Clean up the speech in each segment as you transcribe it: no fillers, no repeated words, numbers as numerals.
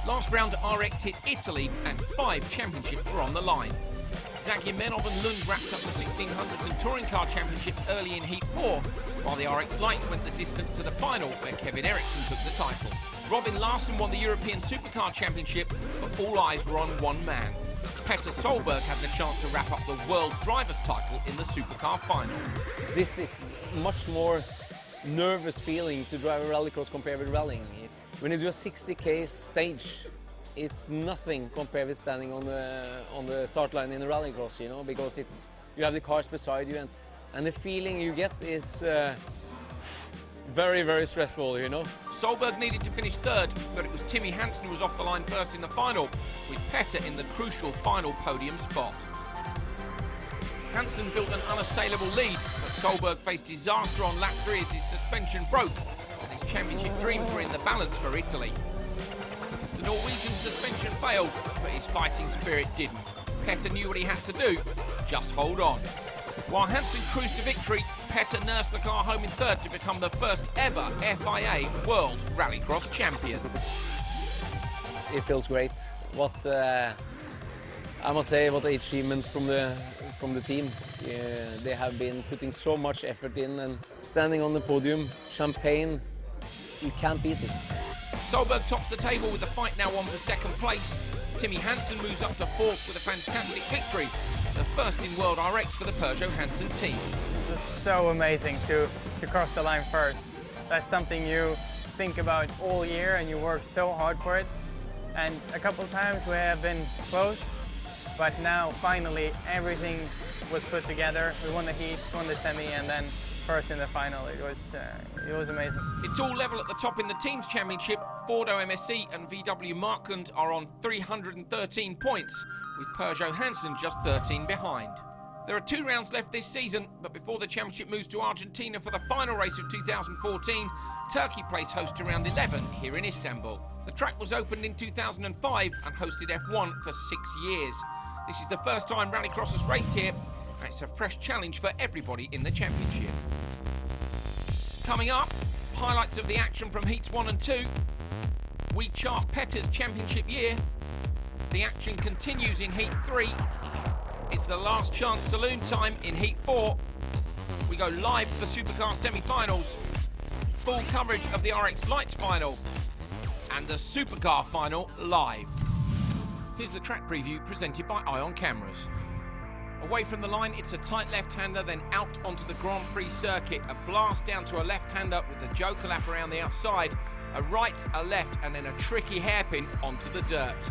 Last round RX hit Italy and 5 championships were on the line. Zagimenov and Lund wrapped up the 1600s and Touring Car Championships early in Heat 4, while the RX Lites went the distance to the final where Kevin Eriksson took the title. Robin Larsson won the European Supercar Championship, but all eyes were on one man. Petter Solberg had the chance to wrap up the World Drivers' title in the Supercar final. This is much more nervous feeling to drive a rallycross compared with rallying. When you do a 60k stage, it's nothing compared with standing on the start line in a rallycross, you know, because you have the cars beside you, and the feeling you get is very, very stressful, you know. Solberg needed to finish third, but it was Timmy Hansen who was off the line first in the final, with Petter in the crucial final podium spot. Hansen built an unassailable lead, but Solberg faced disaster on lap 3 as his suspension broke, and his championship dreams were in the balance for Italy. The Norwegian suspension failed, but his fighting spirit didn't. Petter knew what he had to do, just hold on. While Hansen cruised to victory, Petter nursed the car home in third to become the first ever FIA World Rallycross champion. It feels great. I must say, what an achievement from the team. They have been putting so much effort in, and standing on the podium, champagne, you can't beat it. Solberg tops the table with the fight now on for second place. Timmy Hansen moves up to fourth with a fantastic victory, the first in World RX for the Peugeot Hansen team. It's so amazing to cross the line first. That's something you think about all year and you work so hard for it. And a couple of times we have been close, but now finally everything was put together. We won the heats, won the semi, and then first in the final. It was amazing. It's all level at the top in the teams championship. Ford MSC and VW Markland are on 313 points, with Peugeot Hansen just 13 behind. There are 2 rounds left this season, but before the championship moves to Argentina for the final race of 2014, Turkey plays host to round 11 here in Istanbul. The track was opened in 2005 and hosted F1 for 6 years. This is the first time Rallycross has raced here, and it's a fresh challenge for everybody in the championship. Coming up, highlights of the action from Heats 1 and 2. We chart Petter's championship year. The action continues in Heat 3. It's the last chance saloon time in Heat 4. We go live for Supercar semi-finals. Full coverage of the RX Lites final and the Supercar final live. Here's the track preview presented by Ion Cameras. Away from the line, it's a tight left-hander, then out onto the Grand Prix circuit. A blast down to a left-hander with the Joker lap around the outside. A right, a left, and then a tricky hairpin onto the dirt.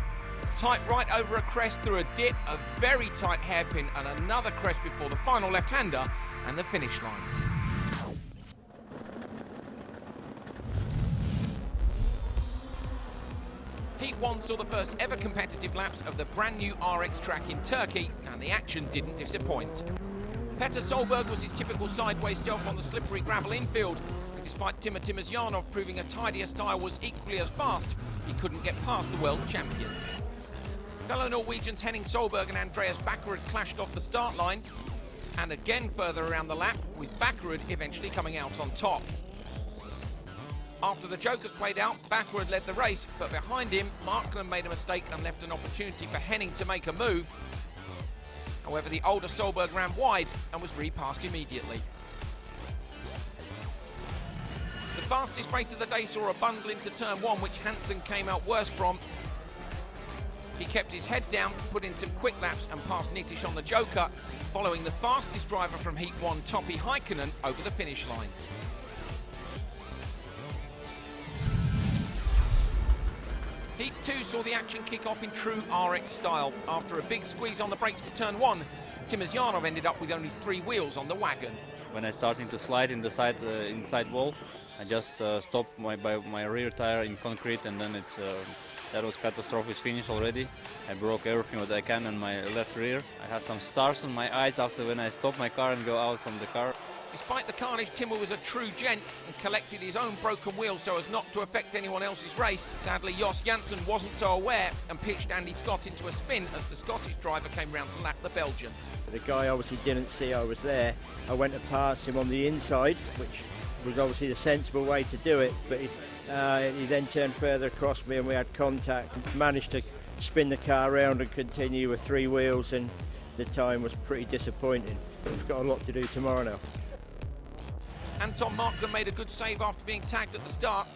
Tight right over a crest through a dip, a very tight hairpin, and another crest before the final left-hander and the finish line. Heat 1 saw the first ever competitive laps of the brand new RX track in Turkey, and the action didn't disappoint. Petter Solberg was his typical sideways self on the slippery gravel infield, and despite Timur Timosyanov proving a tidier style was equally as fast, he couldn't get past the world champion. Fellow Norwegians Henning Solberg and Andreas Bakkerud clashed off the start line, and again further around the lap, with Bakkerud eventually coming out on top. After the Jokers played out, Bakkerud led the race, but behind him, Markland made a mistake and left an opportunity for Henning to make a move. However, the older Solberg ran wide and was repassed immediately. The fastest race of the day saw a bundle into turn 1, which Hansen came out worse from. He kept his head down, put in some quick laps and passed Nitish on the Joker, following the fastest driver from Heat 1, Topi Heikkinen, over the finish line. Heat 2 saw the action kick off in true RX style. After a big squeeze on the brakes for turn 1, Timosyanov ended up with only 3 wheels on the wagon. When I started to slide in the inside wall, I just stopped my rear tire in concrete, and then that was catastrophic finish already. I broke everything that I can on my left rear. I have some stars on my eyes after when I stop my car and go out from the car. Despite the carnage, Timur was a true gent and collected his own broken wheel so as not to affect anyone else's race. Sadly, Jos Janssen wasn't so aware and pitched Andy Scott into a spin as the Scottish driver came round to lap the Belgian. The guy obviously didn't see I was there. I went to pass him on the inside, which was obviously the sensible way to do it, but he then turned further across me and we had contact. Managed to spin the car around and continue with 3 wheels, and the time was pretty disappointing. We've got a lot to do tomorrow now. Anton Markland made a good save after being tagged at the start.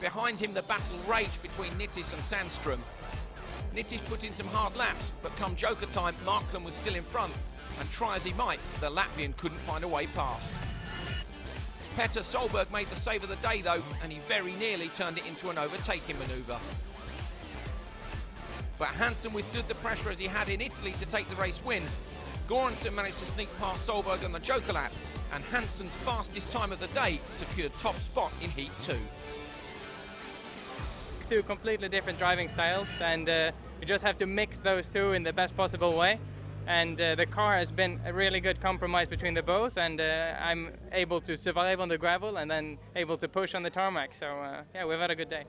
Behind him, the battle raged between Nittis and Sandström. Nittis put in some hard laps, but come Joker time, Markland was still in front, and try as he might, the Latvian couldn't find a way past. Petter Solberg made the save of the day though, and he very nearly turned it into an overtaking manoeuvre. But Hansen withstood the pressure as he had in Italy to take the race win. Göransson managed to sneak past Solberg on the Joker lap, and Hansen's fastest time of the day secured top spot in Heat 2. 2 completely different driving styles, and you just have to mix those 2 in the best possible way. And the car has been a really good compromise between the both, and I'm able to survive on the gravel and then able to push on the tarmac. So yeah, we've had a good day.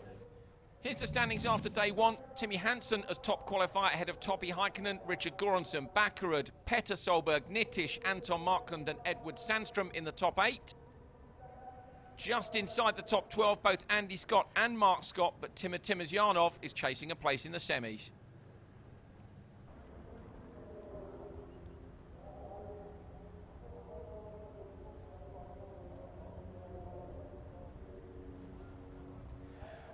Here's the standings after day 1. Timmy Hansen as top qualifier ahead of Topi Heikkinen, Richard Göransson, Bakkerud, Petter Solberg, Nittish, Anton Markland and Edward Sandström in the top 8. Just inside the top 12, both Andy Scott and Mark Scott, but Timur Timizyanov is chasing a place in the semis.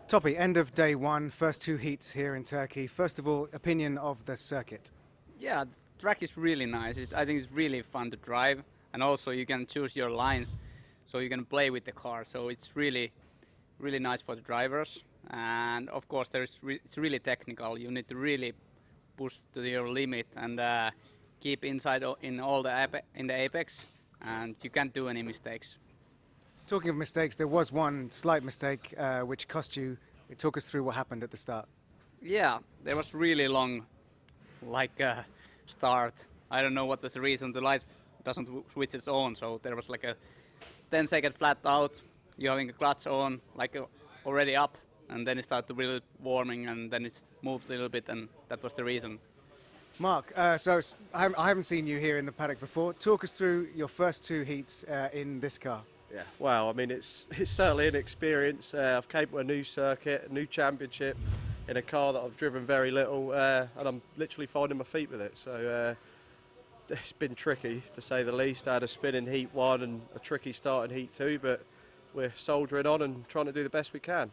Topi, end of day 1, first 2 heats here in Turkey. First of all, opinion of the circuit. Yeah, the track is really nice. I think it's really fun to drive, and also you can choose your lines, so you can play with the car. So it's really nice for the drivers. And of course, it's really technical. You need to really push to your limit and keep inside in the apex, and you can't do any mistakes. Talking of mistakes, there was one slight mistake which cost you. Talk us through what happened at the start. Yeah, there was really long, start. I don't know what was the reason. The light doesn't switch its own, so there was like a 10-second flat out. You're having a clutch on, already up, and then it started to really warming, and then it moved a little bit, and that was the reason. Mark, so I haven't seen you here in the paddock before. Talk us through your first 2 heats in this car. Yeah, well, I mean, it's certainly an experience. I've came to a new circuit, a new championship, in a car that I've driven very little, and I'm literally finding my feet with it. So it's been tricky, to say the least. I had a spin in Heat 1 and a tricky start in Heat 2, but we're soldiering on and trying to do the best we can.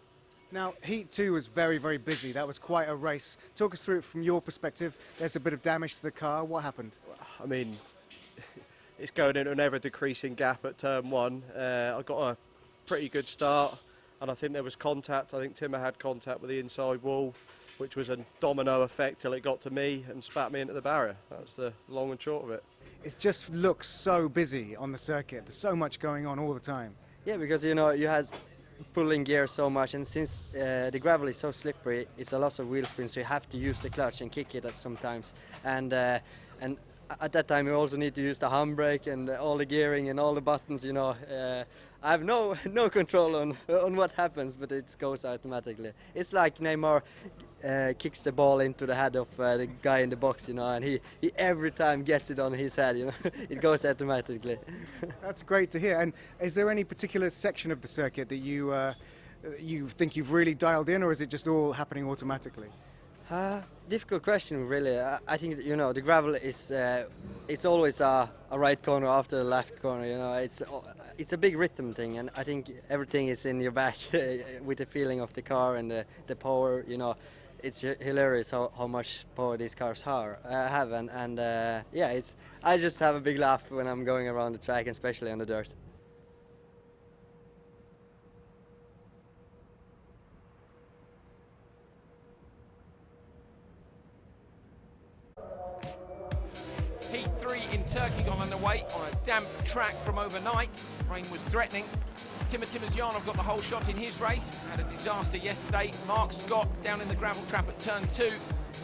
Now, Heat 2 was very, very busy. That was quite a race. Talk us through it from your perspective. There's a bit of damage to the car. What happened? I mean, it's going into an ever-decreasing gap at turn 1. I got a pretty good start, and I think there was contact. I think Timur had contact with the inside wall, which was a domino effect till it got to me and spat me into the barrier. That's the long and short of it. It just looks so busy on the circuit. There's so much going on all the time. Yeah, because you had pulling gear so much, and since the gravel is so slippery, it's a lot of wheel spin, so you have to use the clutch and kick it at sometimes. And at that time you also need to use the handbrake and all the gearing and all the buttons. I have no control on what happens, but it goes automatically. It's like Neymar kicks the ball into the head of the guy in the box, and he every time gets it on his head. It goes automatically. That's great to hear. And is there any particular section of the circuit that you think you've really dialed in, or is it just all happening automatically? Difficult question, really. I think the gravel is it's always a right corner after the left corner. It's a big rhythm thing, and I think everything is in your back with the feeling of the car and the power. It's hilarious how much power these cars have, and yeah, I just have a big laugh when I'm going around the track, especially on the dirt. Heat 3 in Turkey got underway on a damp track from overnight. Rain was threatening. Timur Timizyanov got the whole shot in his race. Had a disaster yesterday. Mark Scott down in the gravel trap at turn 2.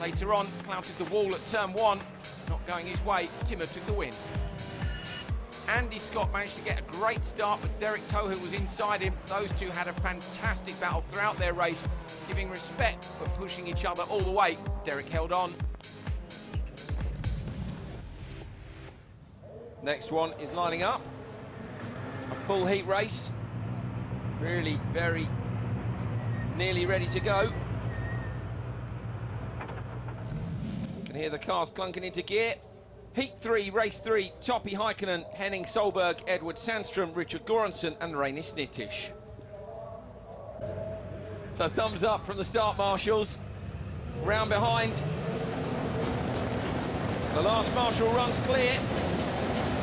Later on, clouted the wall at turn 1. Not going his way, Timur took the win. Andy Scott managed to get a great start, but Derek Tohu was inside him. Those two had a fantastic battle throughout their race, giving respect but pushing each other all the way. Derek held on. Next one is lining up. A full heat race. Really very nearly ready to go. You can hear the cars clunking into gear. Heat 3, race 3, Topi Heikkinen, Henning Solberg, Edward Sandström, Richard Göransson and Reinis Nitish. So thumbs up from the start marshals. Round behind. The last marshal runs clear.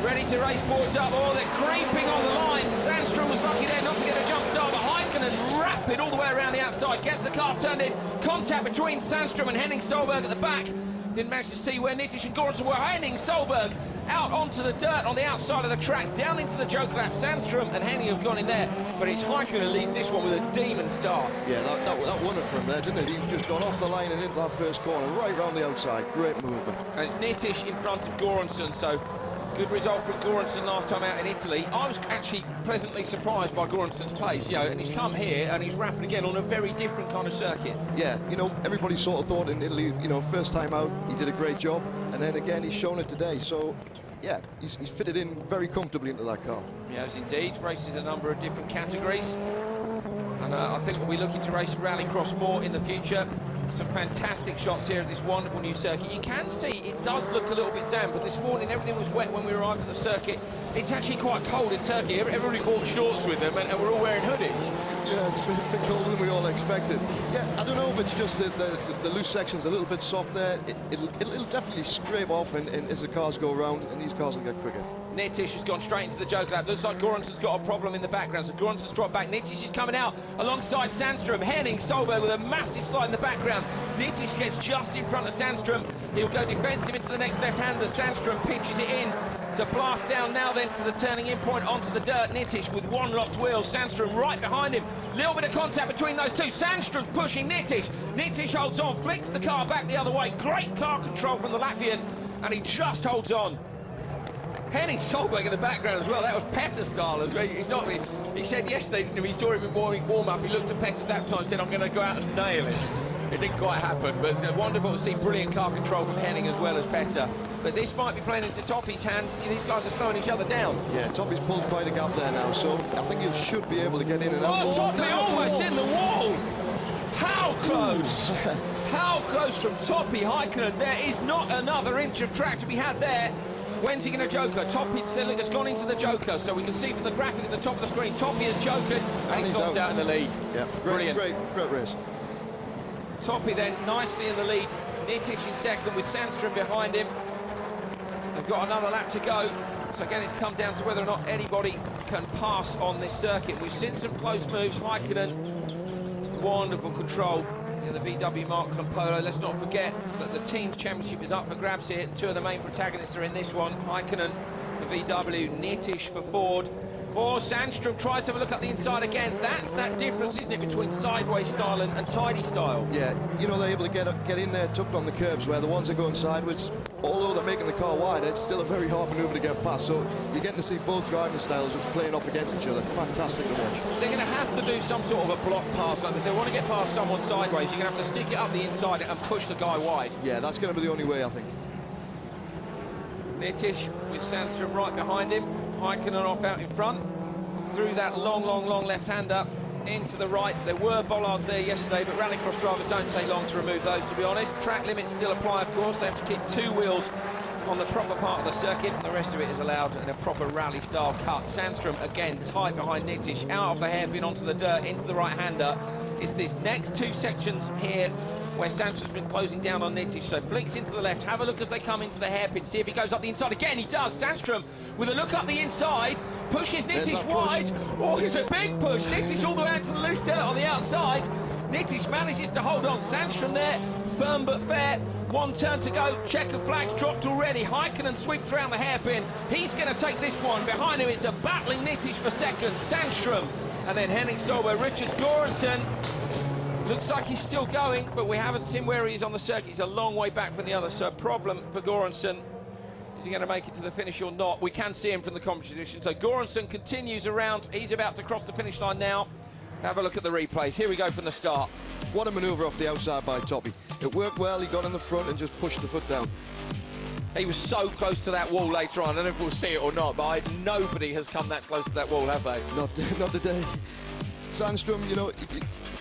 Ready to race boards up. Oh, they're creeping on the line. Sandström was lucky there not to get a jump start, but Heikkinen rapid all the way around the outside. Gets the car turned in. Contact between Sandström and Henning Solberg at the back. Didn't manage to see where Nitish and Göransson were. Henning Solberg out onto the dirt on the outside of the track, down into the joker lap. Sandström and Henning have gone in there, but it's Heikkinen who leads this one with a demon start. Yeah, that won it for him there, didn't it? He just got off the line and into that first corner, right round the outside. Great move. And it's Nitish in front of Göransson, so good result from Göransson last time out in Italy. I was actually pleasantly surprised by Göransson's pace, you know, and he's come here and he's rapping again on a very different kind of circuit. Yeah, you know, everybody sort of thought in Italy, you know, first time out, he did a great job, and then again, he's shown it today. So, yeah, he's fitted in very comfortably into that car. Yes, indeed. Races a number of different categories. And I think we'll be looking to race rallycross more in the future. Some fantastic shots here at this wonderful new circuit. You can see it does look a little bit damp, but this morning everything was wet when we arrived at the circuit. It's actually quite cold in Turkey. Everybody brought shorts with them, and we're all wearing hoodies. Yeah, it's been colder than we all expected. Yeah, I don't know if it's just the loose section's a little bit soft there. It'll definitely scrape off and as the cars go around, and these cars will get quicker. Nitish has gone straight into the joke lap. Looks like Göransson's got a problem in the background, so Göransson's dropped back. Nitish is coming out alongside Sandström. Henning Solberg with a massive slide in the background. Nitish gets just in front of Sandström. He'll go defensive into the next left-hander. Sandström pitches it in. So blast down now then to the turning in point onto the dirt. Nitish with one locked wheel. Sandström right behind him. Little bit of contact between those two. Sandström's pushing Nitish. Nitish holds on, flicks the car back the other way. Great car control from the Latvian, and he just holds on. Henning Solberg in the background as well. That was Petter style as well. He's not. He said yesterday, he saw him in warm up. He looked at Petter's lap time and said, "I'm going to go out and nail it." It didn't quite happen, but it's wonderful to see brilliant car control from Henning as well as Petter. But this might be playing into Topi's hands. These guys are slowing each other down. Yeah, Topi's pulled quite a gap there now, so I think he should be able to get in and out. Oh, Topi almost in the wall. How close? How close from Topi Heikkinen? There is not another inch of track to be had there. When's he going to joker? Topi has gone into the joker, so we can see from the graphic at the top of the screen, Topi has jokered, and he sorts out in the lead. Yeah, brilliant. Great race. Topi then nicely in the lead. Nitish in second with Sandström behind him. They've got another lap to go. So again, it's come down to whether or not anybody can pass on this circuit. We've seen some close moves. Heikkinen, wonderful control in the VW Markland Polo. Let's not forget that the team's championship is up for grabs here. Two of the main protagonists are in this one. Heikkinen for VW, Nitish for Ford. Or Sandström tries to have a look up the inside again. That's that difference, isn't it, between sideways style and tidy style? Yeah, you know, they're able to get in there, tucked on the curbs, where the ones that are going sideways, although they're making the car wider, it's still a very hard manoeuvre to get past. So you're getting to see both driving styles playing off against each other. Fantastic to watch. They're going to have to do some sort of a block pass. Like if they want to get past someone sideways, you're going to have to stick it up the inside and push the guy wide. Yeah, that's going to be the only way, I think. Nitish with Sandström right behind him. Heikkinen off out in front. Through that long left-hander into the right. There were bollards there yesterday, but rallycross drivers don't take long to remove those, to be honest. Track limits still apply, of course. They have to keep two wheels on the proper part of the circuit, and the rest of it is allowed in a proper rally-style cut. Sandström, again, tight behind Nitish, out of the hairpin onto the dirt, into the right-hander. It's these next two sections here where Sandström's been closing down on Nitish, so flicks into the left. Have a look as they come into the hairpin, see if he goes up the inside again. He does. Sandström with a look up the inside, pushes Nitish wide. Oh, it's a big push. Nitish all the way out to the loose dirt on the outside. Nitish manages to hold on. Sandström there, firm but fair. One turn to go. Checker flag's dropped already. Heikkinen sweeps around the hairpin. He's going to take this one. Behind him, it's a battling Nitish for second. Sandström, and then Henning Solberg. Richard Göransson looks like he's still going, but we haven't seen where he is on the circuit. He's a long way back from the other, so a problem for Göransson. Is he going to make it to the finish or not? We can see him from the competition. So Göransson continues around. He's about to cross the finish line now. Have a look at the replays. Here we go from the start. What a manoeuvre off the outside by Topi. It worked well. He got in the front and just pushed the foot down. He was so close to that wall later on. I don't know if we'll see it or not, but nobody has come that close to that wall, have they? Not today. Sandstrom, you know, he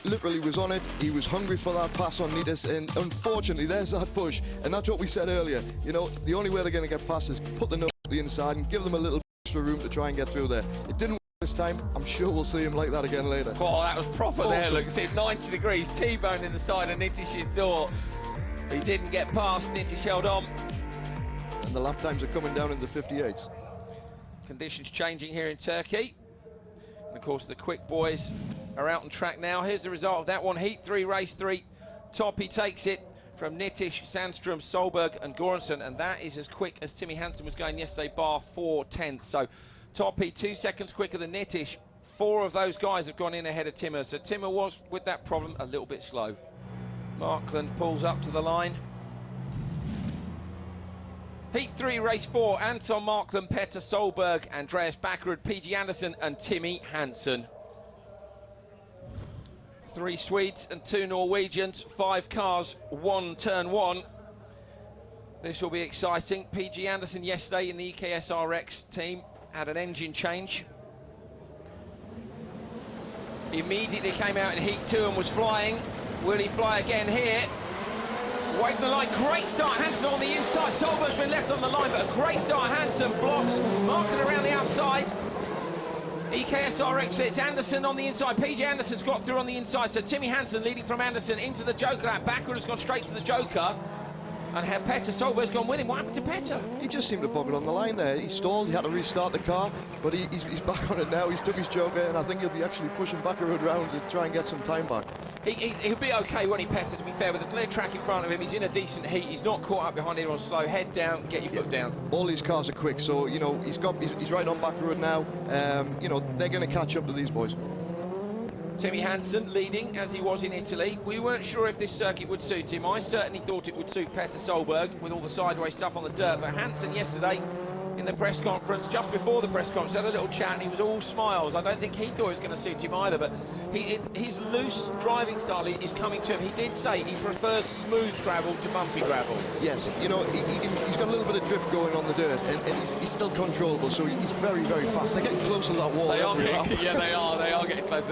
literally was on it. He was hungry for that pass on Nitis, and unfortunately, there's that push. And that's what we said earlier. You know, the only way they're going to get past is put the nose to the inside and give them a little extra room to try and get through there. It didn't work this time. I'm sure we'll see him like that again later. Oh, that was proper awesome. there, look. See, 90 degrees, T-bone in the side of Nitish's door. He didn't get past, Nitish held on. And the lap times are coming down in the 58s. Conditions changing here in Turkey. And of course, the quick boys are out on track now. Here's the result of that one. Heat 3, race 3. Toppy takes it from Nitish, Sandstrom, Solberg and Göransson, and that is as quick as Timmy Hansen was going yesterday, bar 4/10. So Toppy 2 seconds quicker than Nitish. 4 of those guys have gone in ahead of Timmer. So Timmer was, with that problem, a little bit slow. Markland pulls up to the line. Heat 3, race 4. Anton Markland, Petter Solberg, Andreas Backerud, PG Anderson and Timmy Hansen. 3 Swedes and 2 Norwegians, 5 cars, 1 turn 1. This will be exciting. PG Anderson yesterday in the EKS RX team had an engine change. Immediately came out in Heat 2 and was flying. Will he fly again here? Waiting the line, great start, Hansen on the inside. Solberg's been left on the line, but a great start. Hansen blocks, Markland around the outside. EKS RX Lites, Anderson on the inside. PG Anderson's got through on the inside, so Timmy Hansen leading from Anderson into the Joker lap. Backward has gone straight to the Joker. And Petter Solberg's gone with him. What happened to Petter? He just seemed to bog it on the line there. He stalled, he had to restart the car, but he's back on it now. He's took his Joker, and I think he'll be actually pushing Backerud around to try and get some time back. He'll be okay, won't he, Petter, to be fair, with a clear track in front of him. He's in a decent heat. He's not caught up behind anyone slow. Head down, get your foot down. All these cars are quick, so, you know, he's right on Backerud now. You know, they're going to catch up to these boys. Timmy Hansen leading as he was in Italy. We weren't sure if this circuit would suit him. I certainly thought it would suit Petter Solberg with all the sideways stuff on the dirt. But Hansen yesterday in the press conference, just before the press conference, had a little chat and he was all smiles. I don't think he thought it was going to suit him either, but his loose driving style is coming to him. He did say he prefers smooth gravel to bumpy gravel. Yes, you know, he's got a little bit of drift going on the dirt, and he's still controllable, so he's very, very fast. They're getting close to that wall. They are getting, yeah, they are getting close.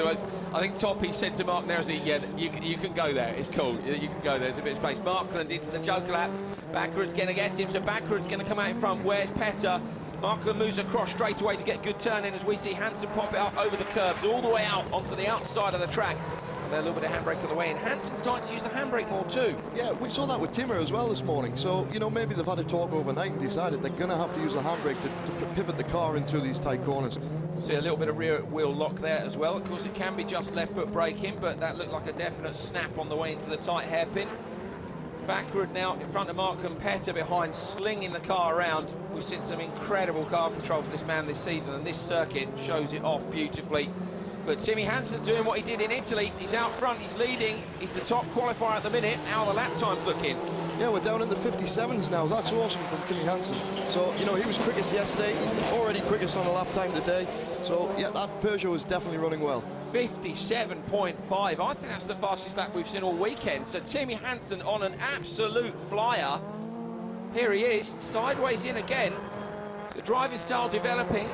I think Toppy said to Mark Nerzi, yeah, you can go there. It's cool. You can go there. There's a bit of space. Markland into the Joker lap. Backward's going to get him, so Backward's going to come out in front. Where's Petter? Markland moves across straight away to get good turn in as we see Hansen pop it up over the curbs, all the way out onto the outside of the track. And a little bit of handbrake on the way in. Hansen's starting to use the handbrake more too. Yeah, we saw that with Timmer as well this morning. So, you know, maybe they've had a talk overnight and decided they're going to have to use the handbrake to pivot the car into these tight corners. See a little bit of rear wheel lock there as well. Of course, it can be just left foot braking, but that looked like a definite snap on the way into the tight hairpin. Backward now in front of Markland, Petter behind, slinging the car around. We've seen some incredible car control from this man this season, and this circuit shows it off beautifully. But Timmy Hansen doing what he did in Italy. He's out front, he's leading, he's the top qualifier at the minute. How are the lap times looking? Yeah, we're down in the 57s now. That's awesome from Timmy Hansen. So, you know, he was quickest yesterday. He's already quickest on a lap time today. So, yeah, that Peugeot is definitely running well. 57.5. I think that's the fastest lap we've seen all weekend. So Timmy Hansen on an absolute flyer. Here he is, sideways in again. The driving style developing.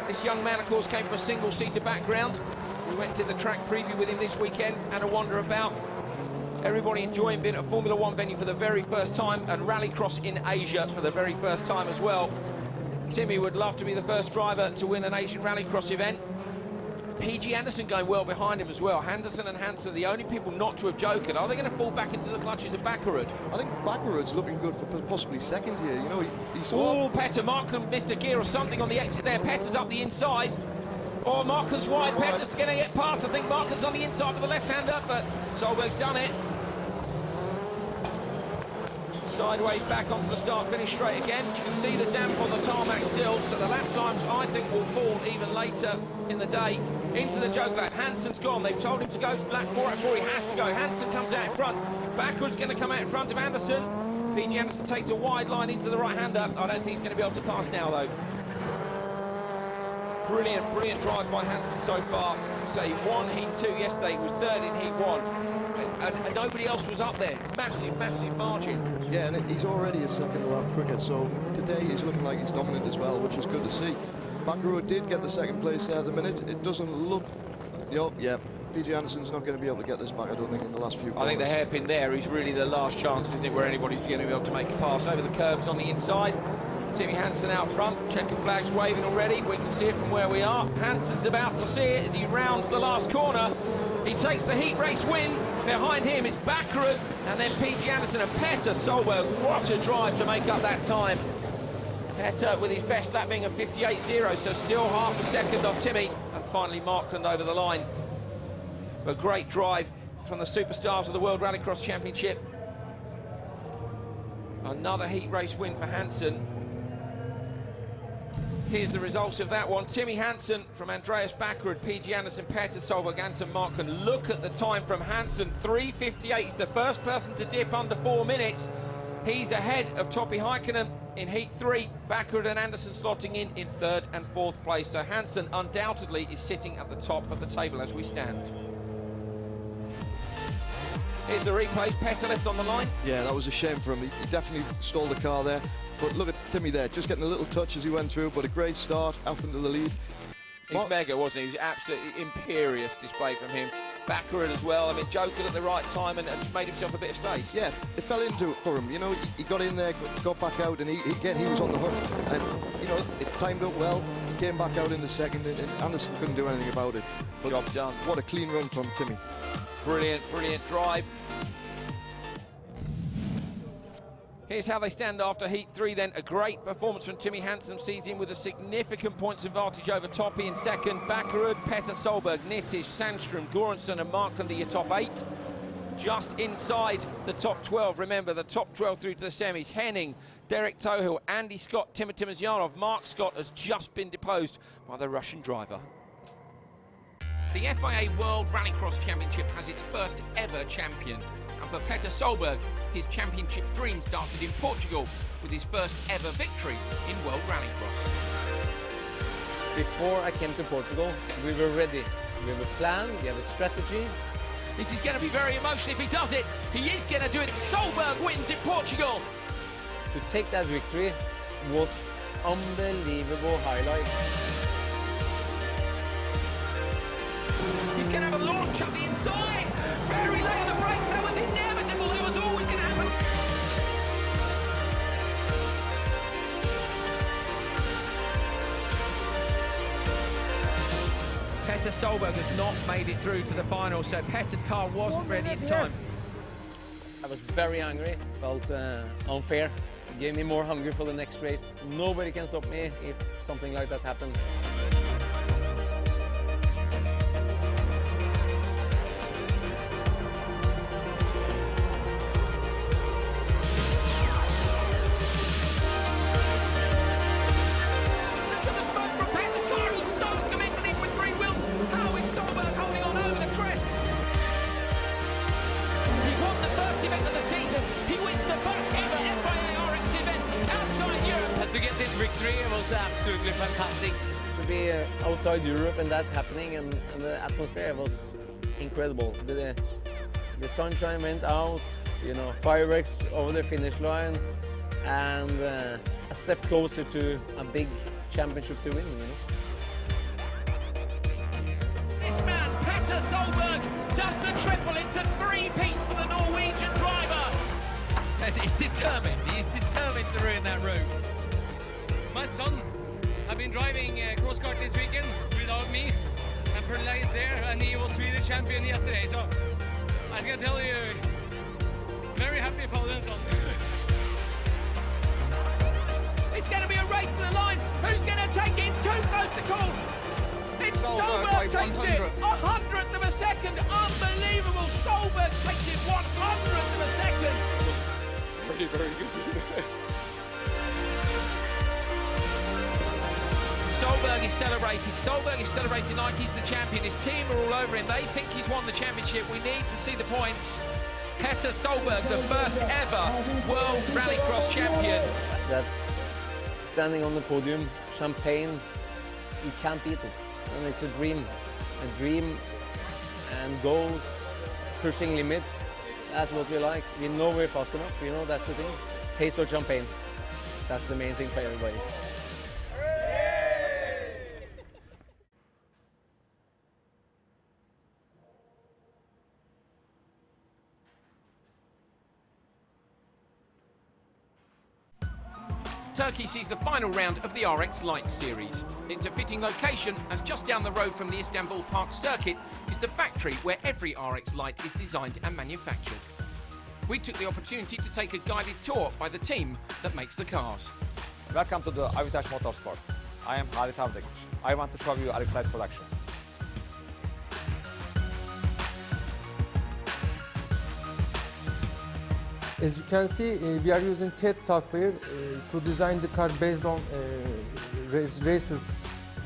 This young man, of course, came from a single-seater background. We went to the track preview with him this weekend, had a wander about. Everybody enjoying being at a Formula One venue for the very first time, and Rallycross in Asia for the very first time as well. Timmy would love to be the first driver to win an Asian Rallycross event. PG Anderson going well behind him as well. Henderson and Hansen are the only people not to have jokered. Are they going to fall back into the clutches of Backerud? I think Backerud's looking good for possibly second here. You know, he's... Oh, Petter, Markland missed a gear or something on the exit there. Petter's up the inside. Oh, Markland's wide. Petter's going to get past. I think Markland's on the inside with the left-hander, but Solberg's done it. Sideways back onto the start-finish straight again. You can see the damp on the tarmac still, so the lap times, I think, will fall even later in the day. Into the joke lap. Hansen's gone. They've told him to go to lap 404. He has to go. Hansen comes out in front. Backward's going to come out in front of Anderson. PG Anderson takes a wide line into the right-hander. I don't think he's going to be able to pass now, though. Brilliant, brilliant drive by Hansen so far. So he won Heat 2 yesterday. He was third in Heat 1. And nobody else was up there. Massive, massive margin. Yeah, and he's already a second a lap quicker, so today he's looking like he's dominant as well, which is good to see. Backerud did get the second place there at the minute. It doesn't look Yeah. PJ Anderson's not going to be able to get this back, I don't think, in the last few corners. I think the hairpin there is really the last chance, isn't it, where anybody's going to be able to make a pass over the curbs on the inside. Timmy Hansen out front, checker flag's waving already. We can see it from where we are. Hansen's about to see it as he rounds the last corner. He takes the heat race win. Behind him, it's Bakkerud, and then PJ Anderson and Petter Solberg. What a drive to make up that time. Petter with his best lap being a 58.0, so still half a second off Timmy. And finally, Markland over the line. A great drive from the superstars of the World Rallycross Championship. Another heat race win for Hansen. Here's the results of that one. Timmy Hansen from Andreas Bakkerud, PG Anderson, Petter Solberg, Anton Markland. Look at the time from Hansen, 3:58. He's the first person to dip under 4 minutes. He's ahead of Topi Heikkinen in Heat 3. Bakkerud and Anderson slotting in 3rd and 4th place. So Hansen undoubtedly is sitting at the top of the table as we stand. Here's the replay. Petter left on the line. Yeah, that was a shame for him. He definitely stole the car there. But look at Timmy there, just getting a little touch as he went through, but a great start, off into the lead. He's mega, wasn't he? He was absolutely imperious display from him. Bakkerud as well. I mean, joking at the right time and made himself a bit of space. Yeah, it fell into it for him. You know, he got in there, got back out, and he was on the hook. And, you know, it timed up well. He came back out in the second, and Anderson couldn't do anything about it. But job done. What a clean run from Timmy. Brilliant, brilliant drive. Here's how they stand after Heat 3 then. A great performance from Timmy Hansen, sees him with a significant points advantage over Topi in second. Bakkerud, Petter Solberg, Nittish, Sandstrom, Goranson and Markland are your top 8. Just inside the top 12, remember the top 12 through to the semis. Henning, Derek Tohill, Andy Scott, Timur Timosyanov. Mark Scott has just been deposed by the Russian driver. The FIA World Rallycross Championship has its first ever champion. And for Petter Solberg, his championship dream started in Portugal with his first ever victory in World Rallycross. Before I came to Portugal, we were ready. We have a plan, we have a strategy. This is going to be very emotional if he does it. He is going to do it. Solberg wins in Portugal. To take that victory was unbelievable highlight. He's going to have a launch up the inside. Very late on the brakes. That was inevitable. That was always going to happen. Petter Solberg has not made it through to the final, so Petter's car wasn't ready in time. I was very angry, felt unfair. It gave me more hunger for the next race. Nobody can stop me if something like that happens. Absolutely fantastic. To be outside Europe and that happening and the atmosphere was incredible. The sunshine went out, you know, fireworks over the finish line and a step closer to a big championship to win, you know. This man, Petter Solberg, does the triple. It's a three-peat for the Norwegian driver. He's determined. He's determined to ruin that route. My son, I've been driving cross-kart this weekend without me, and Perla is there, and he was Swedish champion yesterday, so I can tell you, very happy father and son. It's going to be a race to the line. Who's going to take it? Too close to call. It's Solberg takes it. 100th of a second. Unbelievable. Solberg takes it 100th of a second. Very, very good. Solberg is celebrating. Solberg is celebrating like he's the champion. His team are all over him. They think he's won the championship. We need to see the points. Petter Solberg, the first ever World Rallycross champion. That standing on the podium, champagne, you can't beat it. And it's a dream and goals, pushing limits. That's what we like. We know we're fast enough, you know, that's the thing. Taste of champagne. That's the main thing for everybody. Turkey sees the final round of the RX Lites series. It's a fitting location as just down the road from the Istanbul Park circuit is the factory where every RX Lite is designed and manufactured. We took the opportunity to take a guided tour by the team that makes the cars. Welcome to the Avitash Motorsport. I am Halit Avdekic. I want to show you RX Lites production. As you can see, we are using CAD software to design the car based on racers'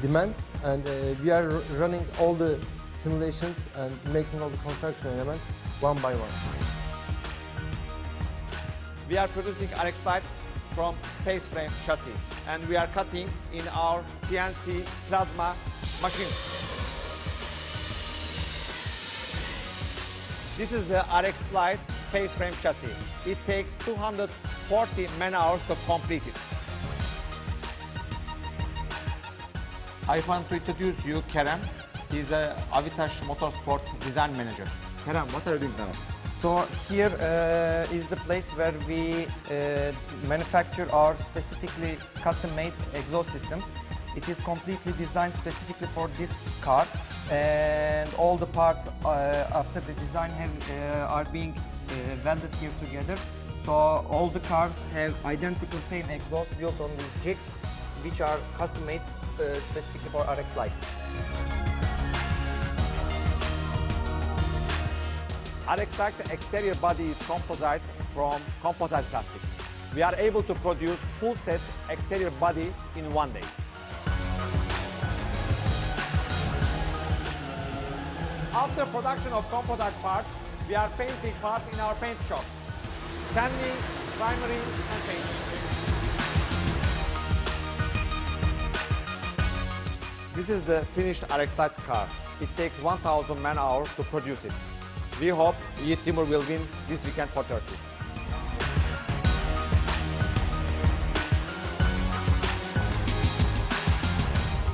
demands, and we are running all the simulations and making all the construction elements one by one. We are producing RX Lites from space frame chassis, and we are cutting in our CNC plasma machine. This is the RX Lites space frame chassis. It takes 240 man-hours to complete it. I want to introduce you Kerem. He's a Avitash Motorsport design manager. Kerem, what are you doing now? So here is the place where we manufacture our specifically custom-made exhaust systems. It is completely designed specifically for this car, and all the parts after the design are being welded here together. So all the cars have identical same exhaust built on these jigs, which are custom-made specifically for RX Lites. RX Lites exterior body is composite from composite plastic. We are able to produce full set exterior body in one day. After production of composite parts, we are painting parts in our paint shop. Sanding, primary, and painting. This is the finished RX Lites car. It takes 1,000 man-hours to produce it. We hope Yiğit Timur will win this weekend for Turkey.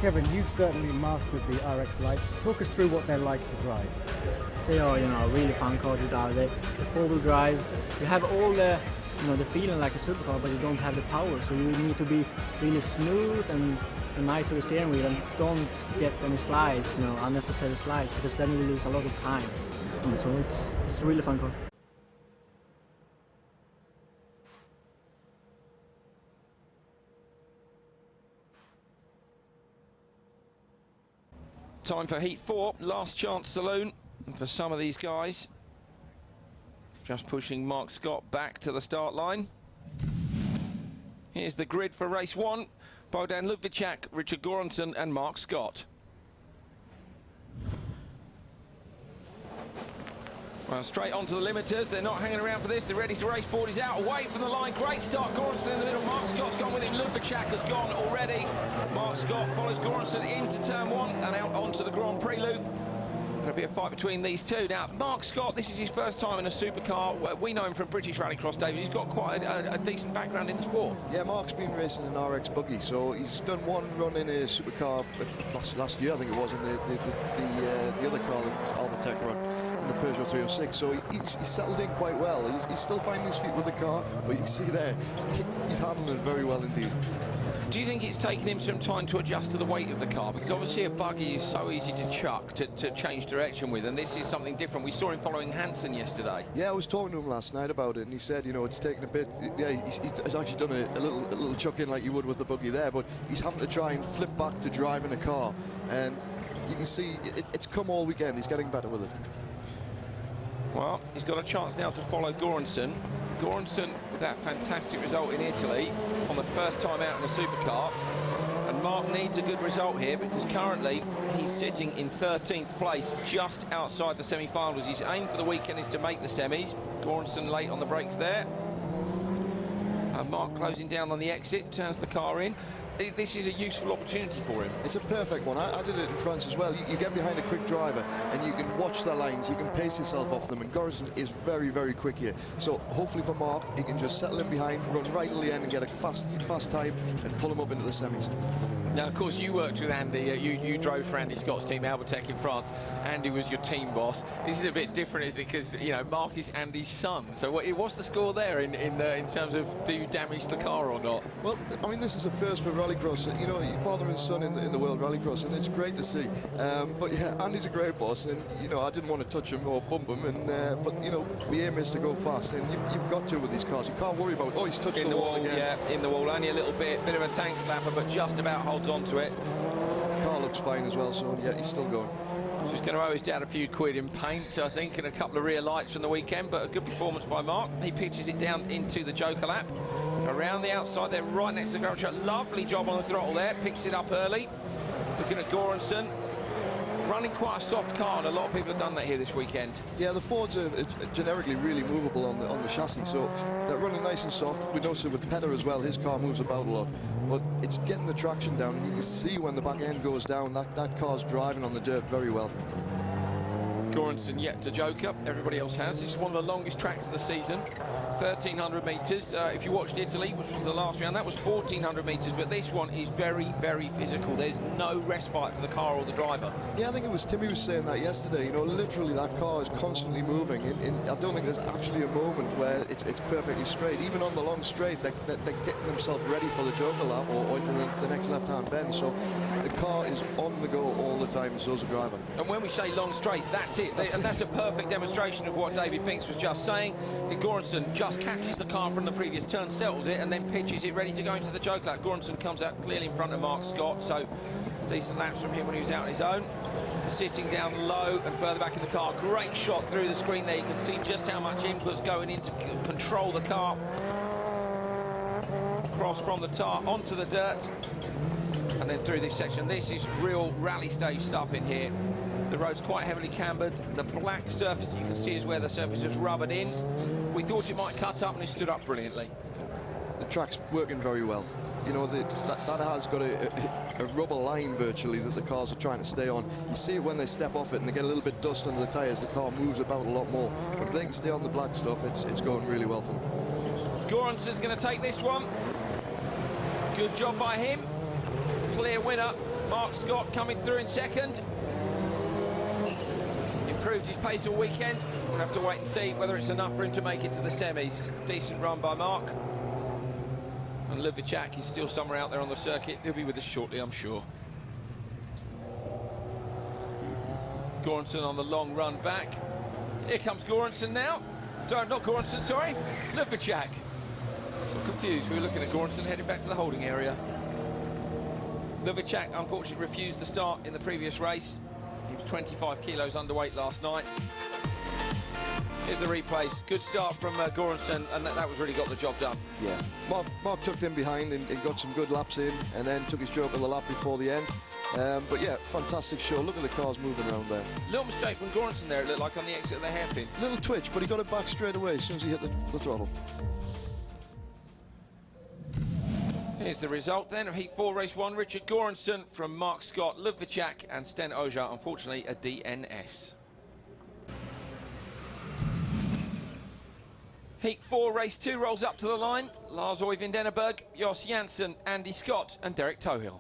Kevin, you've certainly mastered the RX Lites. Talk us through what they're like to drive. They are, really fun car to drive. The four-wheel drive, you have all the, the feeling like a supercar, but you don't have the power. So you need to be really smooth and nice with the steering wheel, and don't get any slides, unnecessary slides, because then you lose a lot of time. So it's a really fun car. Time for Heat 4, last chance saloon for some of these guys. Just pushing Mark Scott back to the start line. Here's the grid for race 1. Bohdan Ludvicak, Richard Göransson and Mark Scott. Well, straight onto the limiters. They're not hanging around for this. They're ready to race. Board is out, away from the line. Great start. Göransson in the middle. Mark Scott's gone with him. Ludvicak has gone already. Mark Scott follows Göransson into turn 1 and out onto the Grand Prix loop. Going to be a fight between these two. Now, Mark Scott, this is his first time in a supercar. We know him from British Rallycross, David. He's got quite a decent background in the sport. Yeah, Mark's been racing an RX buggy, so he's done one run in a supercar last year, I think it was, in the other car that Albert run. The Peugeot 306, so he's settled in quite well. He's still finding his feet with the car, but you can see there, he's handling it very well indeed. Do you think it's taken him some time to adjust to the weight of the car? Because obviously a buggy is so easy to chuck, to change direction with, and this is something different. We saw him following Hansen yesterday. Yeah, I was talking to him last night about it, and he said, it's taken a bit. Yeah, he's actually done a little chuck in like you would with the buggy there, but he's having to try and flip back to driving a car, and you can see it's come all weekend. He's getting better with it. Well, he's got a chance now to follow Göransson. Göransson with that fantastic result in Italy on the first time out in a supercar. And Mark needs a good result here because currently he's sitting in 13th place just outside the semi-finals. His aim for the weekend is to make the semis. Göransson late on the brakes there. And Mark closing down on the exit, turns the car in. This is a useful opportunity for him. It's a perfect one. I did it in France as well. You get behind a quick driver and you can watch the lines, you can pace yourself off them, and Göransson is very, very quick here. So hopefully for Mark, he can just settle in behind, run right to the end and get a fast time and pull him up into the semis. Now, of course, you worked with Andy. You drove for Andy Scott's team, Albertech in France. Andy was your team boss. This is a bit different, isn't it? Because, you know, Mark is Andy's son. So what's the score there in terms of do you damage the car or not? Well, I mean, this is a first for Rallycross. You know, father and son in the World Rallycross, and it's great to see. But yeah, Andy's a great boss, and you know, I didn't want to touch him or bump him. And but you know, the aim is to go fast, and you've got to with these cars. You can't worry about, oh, he's touched In the wall again. Yeah, in the wall, only a little bit of a tank slapper, but just about holds on to it. Car looks fine as well, so yeah, he's still going. So he's going to owe his dad a few quid in paint, I think, and a couple of rear lights from the weekend, but a good performance by Mark. He pitches it down into the Joker lap. Around the outside there, right next to the gravel track. Lovely job on the throttle there, picks it up early. Looking at Göransson. Running quite a soft car, and a lot of people have done that here this weekend. Yeah, the Fords are generically really movable on the chassis, so they're running nice and soft. We noticed it with Petter as well, his car moves about a lot, but it's getting the traction down, and you can see when the back end goes down, that car's driving on the dirt very well. Göransson yet to Joker, everybody else has. This is one of the longest tracks of the season, 1,300 metres. If you watched Italy, which was the last round, that was 1,400 metres, but this one is very, very physical. There's no respite for the car or the driver. Yeah, I think it was Timmy was saying that yesterday. You know, literally that car is constantly moving. I don't think there's actually a moment where it's perfectly straight. Even on the long straight, they're getting themselves ready for the Joker lap or the next left-hand bend. So the car is on the go all the time, and so's the driver. And when we say long straight, that's it. And that's a perfect demonstration of what David Binks was just saying. Göransson just catches the car from the previous turn, settles it, and then pitches it ready to go into the Joker lap. Göransson comes out clearly in front of Mark Scott, so decent laps from him when he was out on his own. Sitting down low and further back in the car. Great shot through the screen there. You can see just how much input's going in to control the car. Across from the tar onto the dirt, and then through this section. This is real rally stage stuff in here. The road's quite heavily cambered. The black surface you can see is where the surface is rubbered in. We thought it might cut up, and it stood up brilliantly. The track's working very well. You know, that has got a rubber line virtually that the cars are trying to stay on. You see it when they step off it and they get a little bit dust under the tyres, the car moves about a lot more. But if they can stay on the black stuff, it's going really well for them. Göransson's going to take this one. Good job by him. Clear winner. Mark Scott coming through in second. Improved his pace all weekend. We'll have to wait and see whether it's enough for him to make it to the semis. Decent run by Mark. And Lubicak is still somewhere out there on the circuit. He'll be with us shortly, I'm sure. Göransson on the long run back. Here comes Göransson now. Sorry, not Göransson, sorry. Lubicak. Got confused. We were looking at Göransson heading back to the holding area. Lubicak, unfortunately, refused to start in the previous race. He was 25 kilos underweight last night. Here's the replays. Good start from Göransson, and that was really got the job done. Yeah, Mark tucked in behind and got some good laps in, and then took his joke of the lap before the end. But yeah, fantastic show. Look at the cars moving around there. Little mistake from Göransson there, it looked like on the exit of the hairpin. Little twitch, but he got it back straight away as soon as he hit the throttle. Here's the result then of Heat 4, Race 1. Richard Göransson from Mark Scott, Lubicak and Sten Oja, unfortunately a DNS. Heat 4, Race 2 rolls up to the line. Lars Øyvind Enneberg, Jos Janssen, Andy Scott and Derek Tohill.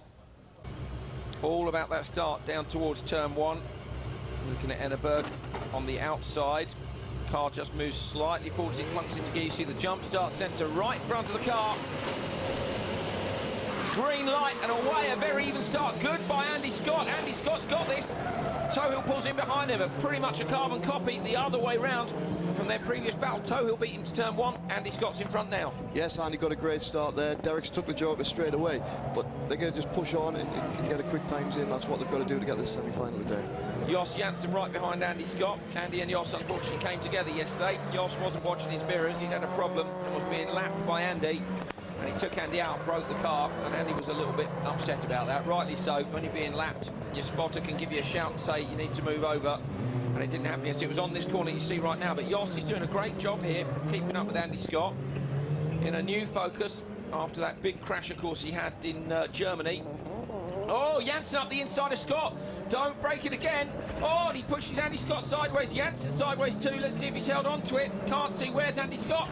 All about that start down towards turn 1. Looking at Enneberg on the outside. Car just moves slightly forward as it clunks into gear. You see the jump start centre right in front of the car. Green light and away, a very even start. Good by Andy Scott. Andy Scott's got this. Tohill pulls in behind him, but pretty much a carbon copy the other way round from their previous battle. Tohill beat him to turn 1. Andy Scott's in front now. Yes, Andy got a great start there. Derek's took the Joker straight away, but they're going to just push on and get a quick times in. That's what they've got to do to get this semi-final today. Jos Janssen right behind Andy Scott. Andy and Jos unfortunately came together yesterday. Jos wasn't watching his mirrors. He'd had a problem and was being lapped by Andy. And he took Andy out, broke the car, and Andy was a little bit upset about that. Rightly so. When you're being lapped, your spotter can give you a shout and say you need to move over. And it didn't happen yesterday. It was on this corner you see right now. But Jos is doing a great job here, keeping up with Andy Scott. In a new focus after that big crash, of course, he had in Germany. Oh, Janssen up the inside of Scott. Don't break it again. Oh, and he pushes Andy Scott sideways. Janssen sideways too. Let's see if he's held on to it. Can't see. Where's Andy Scott?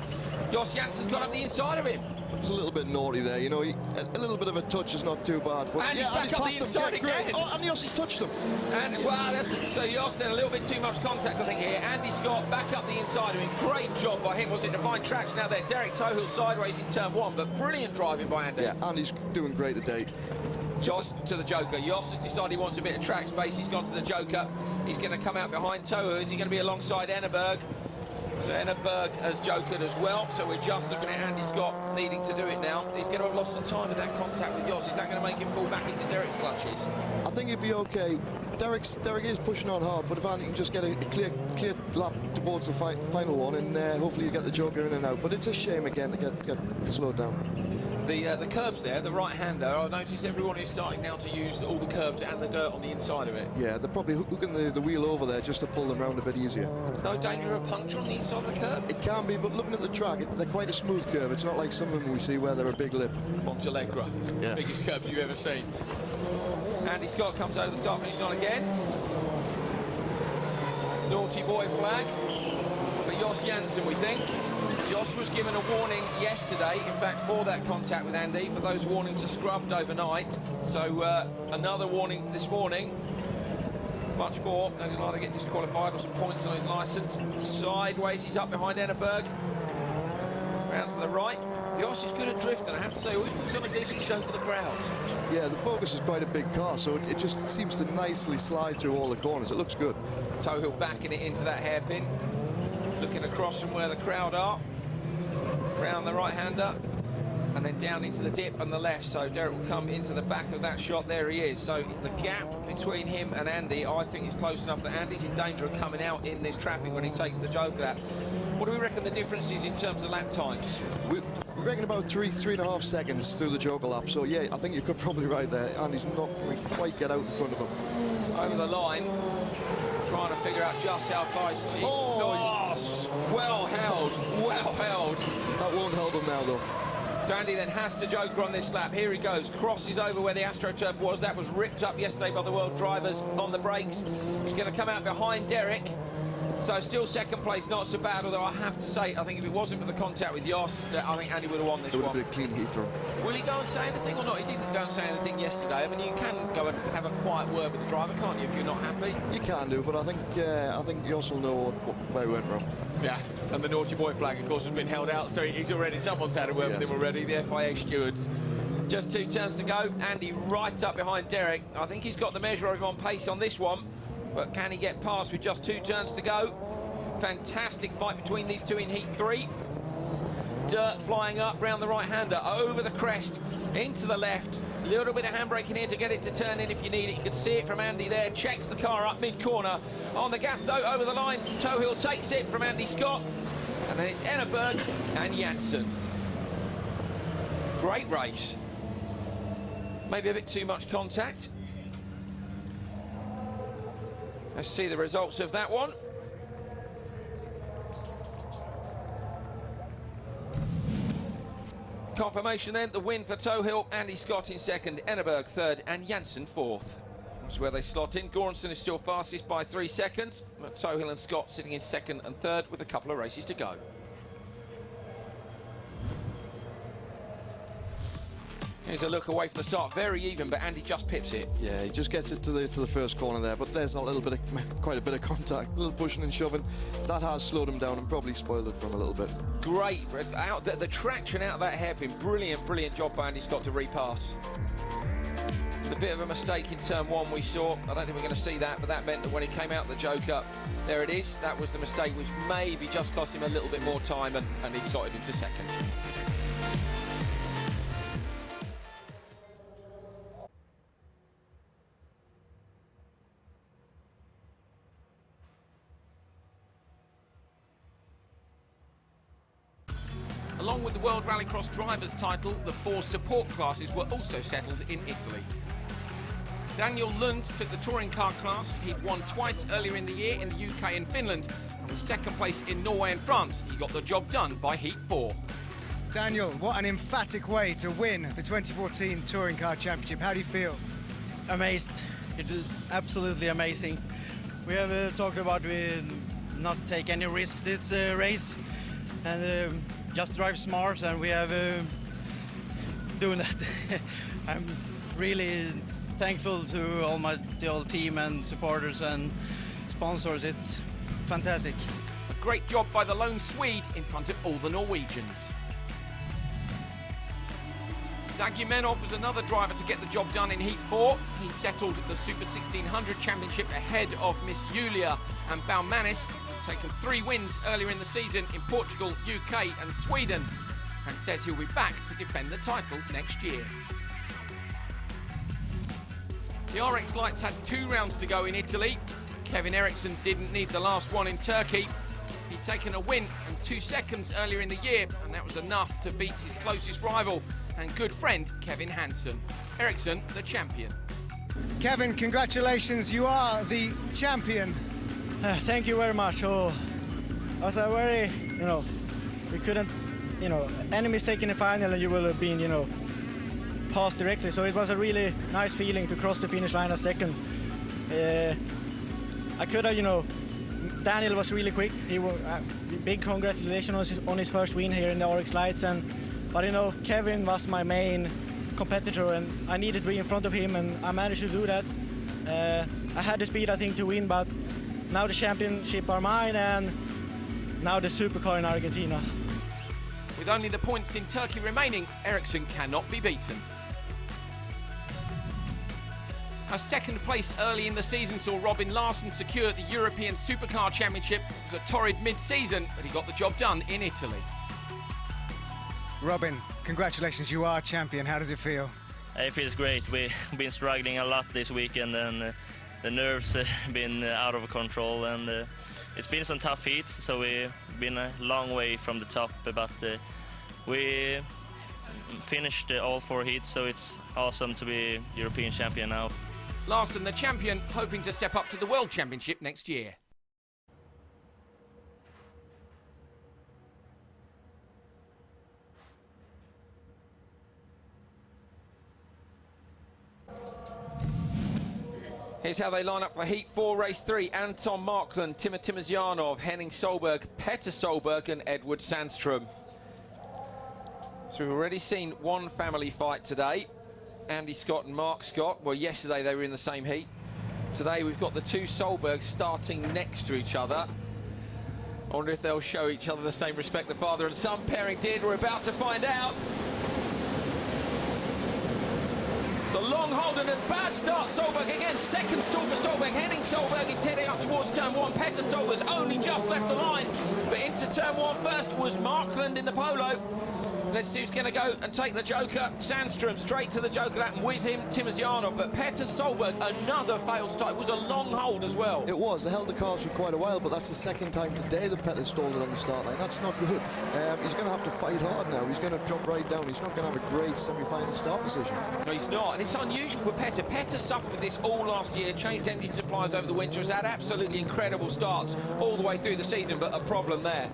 Jos Janssen's got up the inside of him. It was a little bit naughty there, you know. A little bit of a touch is not too bad. But And he's back up the inside again. Oh, and Jos has touched him. And well, so Jos did a little bit too much contact, I think, here. Andy Scott back up the inside of him. Great job by him. Was it Divine Traction out there? Derek Tohill sideways in turn 1, but brilliant driving by Andy. Yeah, Andy's doing great today. Jos to the Joker. Jos has decided he wants a bit of track space. He's gone to the Joker. He's going to come out behind Tohill. Is he going to be alongside Enneberg? So Enneberg has jokered as well. So we're just looking at Andy Scott needing to do it now. He's going to have lost some time with that contact with Jos. Is that going to make him fall back into Derek's clutches? I think he'd be okay. Derek is pushing on hard, but if Andy can just get a clear lap towards the final one, and hopefully you get the Joker in and out. But it's a shame again to get slowed down. The curbs there, the right-hander, I noticed everyone is starting now to use all the curbs and the dirt on the inside of it. Yeah, they're probably hooking the wheel over there just to pull them around a bit easier. No danger of a puncture on the inside of the curb? It can be, but looking at the track, they're quite a smooth curve. It's not like some of them we see where they're a big lip. Montalegre, yeah. Biggest curbs you've ever seen. Andy Scott comes over the start-finish line again. Naughty boy flag for Jos Janssen, we think. Jos was given a warning yesterday, in fact, for that contact with Andy, but those warnings are scrubbed overnight. So another warning this morning. Much more, and he'll either get disqualified or some points on his licence. Sideways, he's up behind Enneberg. Round to the right. Jos is good at drifting, I have to say. Always puts on a decent show for the crowd. Yeah, the Focus is quite a big car, so it just seems to nicely slide through all the corners. It looks good. Tohill backing it into that hairpin. Looking across from where the crowd are. Round the right-hander. And then down into the dip on the left. So Derek will come into the back of that shot. There he is. So the gap between him and Andy, I think, is close enough that Andy's in danger of coming out in this traffic when he takes the Joker out. What do we reckon the difference is in terms of lap times? We reckon about 3.5 seconds through the Joker lap. So yeah, I think you could probably right there. Andy's not going to quite get out in front of him. Over the line, trying to figure out just how far he's... Well held, well held. That won't help him now, though. So Andy then has to Joker on this lap. Here he goes, crosses over where the AstroTurf was. That was ripped up yesterday by the world drivers on the brakes. He's going to come out behind Derek. So still second place, not so bad, although I have to say, I think if it wasn't for the contact with Jos, I think Andy would have won this one. It would have been a clean heat for him. Will he go and say anything or not? He didn't go and say anything yesterday. I mean, you can go and have a quiet word with the driver, can't you, if you're not happy? You can do, but I think Jos will know where he went wrong. Yeah, and the naughty boy flag, of course, has been held out, so someone's had a word with him already, the FIA stewards. Just 2 turns to go. Andy right up behind Derek. I think he's got the measure of him on pace on this one, but can he get past with just 2 turns to go? Fantastic fight between these two in Heat 3. Dirt flying up round the right-hander, over the crest, into the left. A little bit of handbraking here to get it to turn in if you need it. You can see it from Andy there. Checks the car up mid-corner. On the gas, though, over the line. Tohill takes it from Andy Scott. And then it's Enneberg and Janssen. Great race. Maybe a bit too much contact. Let's see the results of that one. Confirmation then, the win for Tohill, Andy Scott in second, Enneberg third, and Janssen fourth. That's where they slot in. Göransson is still fastest by 3 seconds. Tohill and Scott sitting in second and third with a couple of races to go. Here's a look away from the start, very even, but Andy just pips it. Yeah, he just gets it to the first corner there, but there's quite a bit of contact, a little pushing and shoving. That has slowed him down and probably spoiled it for him a little bit. Great, the traction out of that hairpin, brilliant job by Andy Scott to repass. A bit of a mistake in turn 1 we saw. I don't think we're going to see that, but that meant that when he came out the Joker, there it is. That was the mistake, which maybe just cost him a little bit more time, and he slotted into second. Along with the World Rallycross Drivers' title, the 4 support classes were also settled in Italy. Daniel Lund took the touring car class. He'd won twice earlier in the year in the UK and Finland, and with second place in Norway and France, he got the job done by Heat 4. Daniel, what an emphatic way to win the 2014 Touring Car Championship. How do you feel? Amazed. It is absolutely amazing. We have talked about we not take any risks this race and just drive smart, and we have doing that. I'm really thankful to all the whole team and supporters and sponsors. It's fantastic. A great job by the lone Swede in front of all the Norwegians. Zagumenov was another driver to get the job done in Heat 4. He settled the Super 1600 Championship ahead of Miss Julia and Baumanis, taken 3 wins earlier in the season in Portugal, UK and Sweden, and says he'll be back to defend the title next year. The RX Lites had 2 rounds to go in Italy. Kevin Eriksson didn't need the last one in Turkey. He'd taken a win and 2 seconds earlier in the year, and that was enough to beat his closest rival and good friend Kevin Hansen. Eriksson, the champion. Kevin, congratulations, you are the champion. Thank you very much. Oh, I was very, we couldn't, any mistake in the final and you will have been, passed directly. So it was a really nice feeling to cross the finish line a second. I could have, Daniel was really quick. He was, big congratulations on his first win here in the RX Lites. But Kevin was my main competitor, and I needed to be in front of him, and I managed to do that. I had the speed, I think, to win, but now the championship are mine, and now the Supercar in Argentina. With only the points in Turkey remaining, Eriksson cannot be beaten. A second place early in the season saw Robin Larsson secure the European Supercar Championship. It was a torrid mid-season, but he got the job done in Italy. Robin, congratulations, you are champion. How does it feel? It feels great. We've been struggling a lot this weekend, and the nerves have been out of control, and it's been some tough heats, so we've been a long way from the top, but we finished all 4 heats, so it's awesome to be European champion now. Larsson, the champion, hoping to step up to the World Championship next year. Here's how they line up for Heat 4, Race 3. Anton Markland, Timur Timosyanov, Henning Solberg, Petter Solberg and Edward Sandström. So we've already seen one family fight today. Andy Scott and Mark Scott. Well, yesterday they were in the same heat. Today we've got the 2 Solbergs starting next to each other. I wonder if they'll show each other the same respect the father and son pairing did. We're about to find out. It's a long hold and a bad start. Solberg again, second stall for Solberg. Henning Solberg is heading up towards turn 1. Petter Solberg's only just left the line, but into turn 1 first was Markland in the Polo. Let's see who's going to go and take the Joker. Sandström straight to the Joker lap, and with him Timosyanov. But Petter Solberg, another failed start. It was a long hold as well. It was. They held the cars for quite a while, but that's the second time today that Petter stalled it on the start line. That's not good. He's going to have to fight hard now. He's going to drop right down. He's not going to have a great semi-final start position. No, he's not. And it's unusual for Petter. Petter suffered with this all last year, changed engine suppliers over the winter, has had absolutely incredible starts all the way through the season, but a problem there.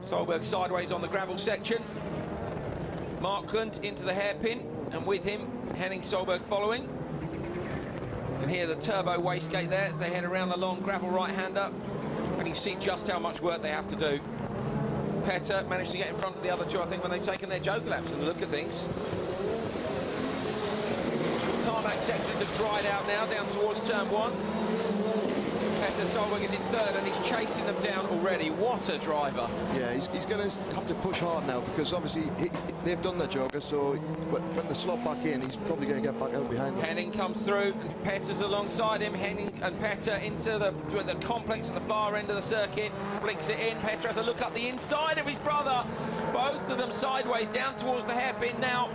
Solberg sideways on the gravel section. Markland into the hairpin, and with him, Henning Solberg following. You can hear the turbo wastegate there as they head around the long gravel right-hander, and you see just how much work they have to do. Petter managed to get in front of the other 2, I think, when they've taken their Joker laps, and look at things. Tarmac sections have dried out now, down towards turn 1. Petter Solberg is in 3rd, and he's chasing them down already. What a driver. Yeah, he's going to have to push hard now, because obviously they've done their Joker, so when they slot back in, he's probably going to get back out behind them. Henning comes through, and Petter's alongside him. Henning and Petter into the complex at the far end of the circuit. Flicks it in. Petter has a look up the inside of his brother. Both of them sideways down towards the hairpin now.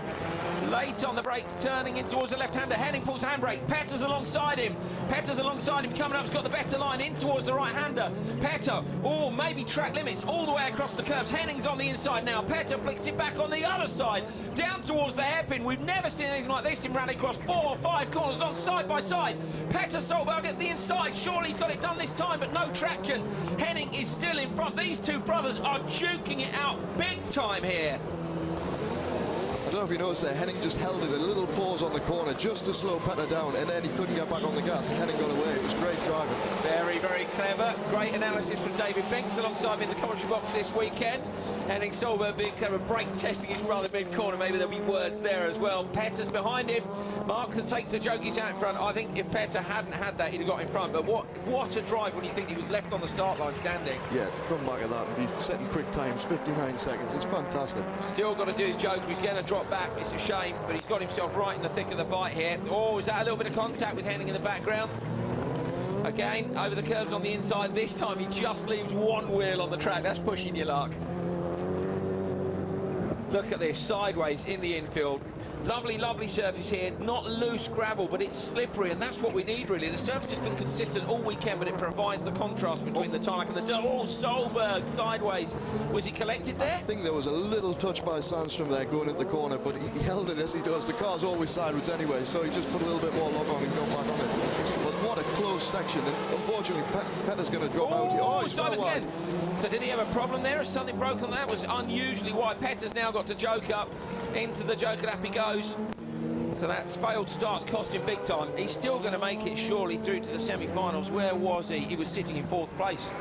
Late on the brakes, turning in towards the left-hander. Henning pulls handbrake. Petter's alongside him. Petter's alongside him, coming up. He's got the better line in towards the right-hander. Petter, maybe track limits all the way across the curbs. Henning's on the inside now. Petter flicks it back on the other side, down towards the hairpin. We've never seen anything like this in Rallycross. 4 or 5 corners on side by side. Petter Solberg at the inside. Surely he's got it done this time, but no traction. Henning is still in front. These 2 brothers are duking it out big time here. I don't know if you noticed there, Henning just held it a little pause on the corner just to slow Petter down, and then he couldn't get back on the gas, and Henning got away. It was great driving. Very, very clever. Great analysis from David Binks alongside me in the commentary box this weekend. Henning Solberg being clever, brake testing his rather mid-corner. Maybe there'll be words there as well. Petter's behind him. Markland takes the jokeys out in front. I think if Petter hadn't had that, he'd have got in front. But what a drive when you think he was left on the start line standing. Yeah, come back at that and be setting quick times, 59 seconds. It's fantastic. Still got to do his joke. He's going to drop back. It's a shame, but he's got himself right in the thick of the fight here. Oh, is that a little bit of contact with Henning in the background? Again, over the curves on the inside. This time he just leaves one wheel on the track. That's pushing your luck. Look at this, sideways in the infield. Lovely, lovely surface here. Not loose gravel, but it's slippery, and that's what we need, really. The surface has been consistent all weekend, but it provides the contrast between the tarmac and the dirt. Oh, Solberg, sideways. Was he collected there? I think there was a little touch by Sandstrom there going at the corner, but he held it as he does. The car's always sideways anyway, so he just put a little bit more log on and got back on it. But what a close section, and unfortunately, Petter's going to drop out here. Oh, Simon's again. So did he have a problem there? Has something broken? That was unusually wide. Petter's now got to joke up. Into the joker up he goes. So that failed start's cost him big time. He's still going to make it surely through to the semi-finals. Where was he? He was sitting in fourth place.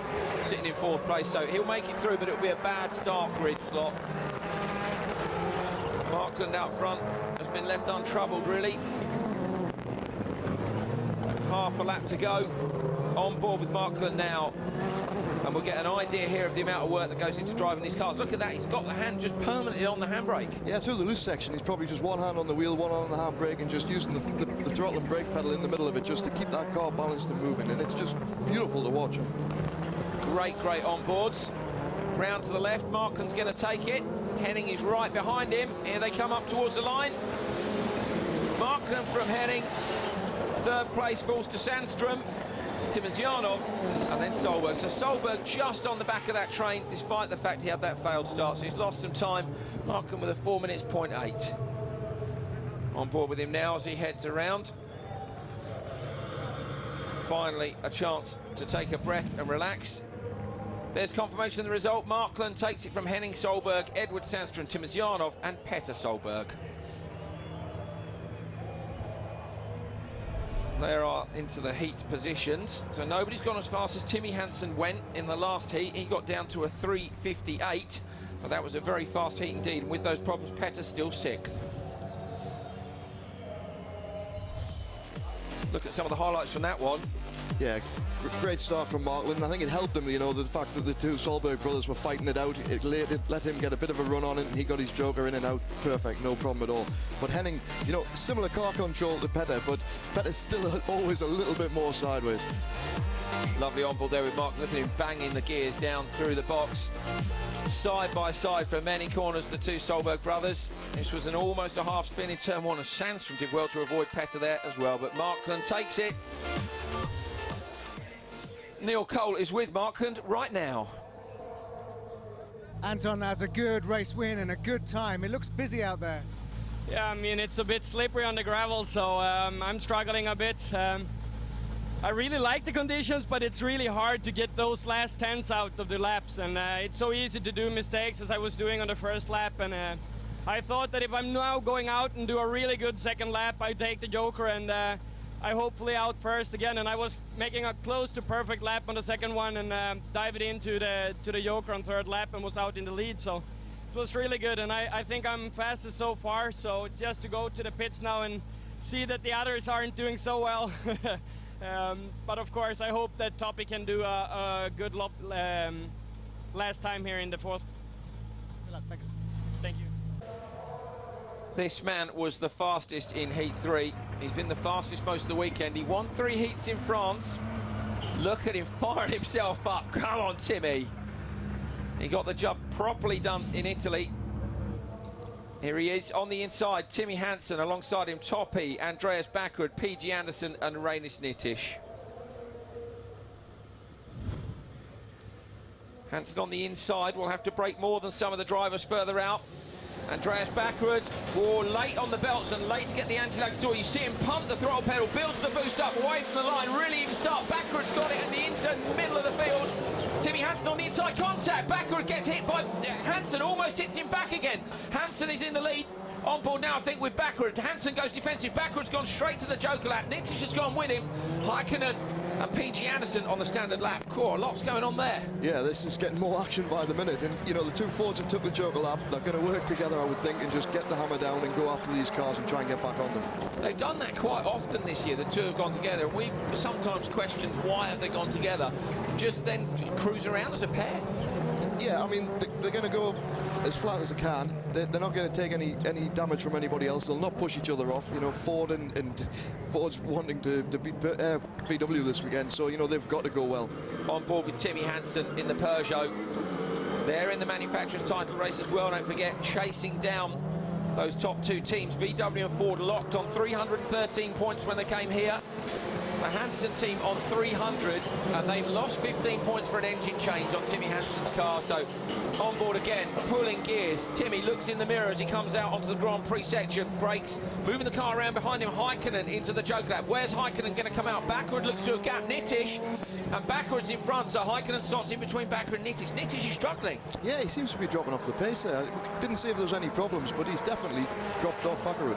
Sitting in fourth place, so he'll make it through, but it'll be a bad start grid slot. Markland out front has been left untroubled, really. Half a lap to go. On board with Markland now. And we'll get an idea here of the amount of work that goes into driving these cars. Look at that, he's got the hand just permanently on the handbrake. Yeah, through the loose section, he's probably just one hand on the wheel, one on the handbrake, and just using the throttle and brake pedal in the middle of it just to keep that car balanced and moving, and it's just beautiful to watch him. Great, great onboards. Round to the left, Markland's going to take it. Henning is right behind him. Here they come up towards the line. Markland from Henning. Third place falls to Sandstrom. Timazyanov, and then Solberg. So Solberg just on the back of that train, despite the fact he had that failed start, so he's lost some time. Markland with a 4 minutes, 0.8. On board with him now as he heads around. Finally, a chance to take a breath and relax. There's confirmation of the result. Markland takes it from Henning, Solberg, Edward Sandstrom, Timazyanov, and Petter Solberg. There are into the heat positions. So nobody's gone as fast as Timmy Hansen went in the last heat. He got down to a 3:58, but that was a very fast heat indeed. And with those problems, Petter's still 6th. Look at some of the highlights from that one. Yeah, great start from Markland. I think it helped him, you know, the fact that the two Solberg brothers were fighting it out. It let him get a bit of a run on it, and he got his joker in and out. Perfect, no problem at all. But Henning, you know, similar car control to Petter, but Petter's still always a little bit more sideways. Lovely onboard there with Mark. Look at him banging the gears down through the box. Side by side for many corners, the two Solberg brothers. This was an almost a half spin in turn one, and Sandstrom did well to avoid Petter there as well. But Markland takes it. Neil Cole is with Markland right now. Anton has a good race win and a good time. It looks busy out there. Yeah, I mean, it's a bit slippery on the gravel, so I'm struggling a bit. I really like the conditions, but it's really hard to get those last 10s out of the laps, and it's so easy to do mistakes as I was doing on the first lap, and I thought that if I'm now going out and do a really good second lap, I take the joker and I hopefully out first again, and I was making a close to perfect lap on the second one and dived into the joker on third lap and was out in the lead, so it was really good, and I think I'm fastest so far, so it's just to go to the pits now and see that the others aren't doing so well. But of course I hope that Toppy can do a good last time here in the fourth. Good luck, thanks. Thank you. This man was the fastest in Heat 3. He's been the fastest most of the weekend. He won 3 heats in France. Look at him firing himself up. Come on, Timmy. He got the job properly done in Italy. Here he is on the inside. Timmy Hansen alongside him, Toppy, Andreas Backward, PG Anderson and Rainis Nitish. Hansen on the inside will have to break more than some of the drivers further out. Andreas Backward, late on the belts and late to get the anti-lag saw. You see him pump the throttle pedal, builds the boost up away from the line, really even start. Backward's got it in the middle of the field. Timmy Hansen on the inside, contact. Backward gets hit by Hansen, almost hits him back again. Hansen is in the lead. On board now, I think, with Backward. Hansen goes defensive. Backward's gone straight to the Joker lap. Nittish has gone with him. Heikkinen and PG Anderson on the standard lap. Cool, lots going on there. Yeah, this is getting more action by the minute. And, you know, the two Fords have took the Joker lap. They're going to work together, I would think, and just get the hammer down and go after these cars and try and get back on them. They've done that quite often this year. The two have gone together. We've sometimes questioned why have they gone together. Just then cruise around as a pair. Yeah, I mean, they're going to go as flat as they can. They're not going to take any damage from anybody else. They'll not push each other off. You know, Ford and Ford's wanting to beat VW this weekend, so, you know, they've got to go well. On board with Timmy Hansen in the Peugeot. They're in the manufacturer's title race as well, don't forget, chasing down those top two teams. VW and Ford locked on 313 points when they came here. The Hansen team on 300, and they've lost 15 points for an engine change on Timmy Hansen's car. So on board again, pulling gears. Timmy looks in the mirror as he comes out onto the Grand Prix section, brakes, moving the car around behind him. Heikkinen into the Joker lap. Where's Heikkinen going to come out? Backward looks to a gap. Nittish, and Backwards in front, so Heikkinen slots in between Backward and Nittish. Nittish is struggling. Yeah, he seems to be dropping off the pace there. Didn't see if there was any problems, but he's definitely dropped off Backward.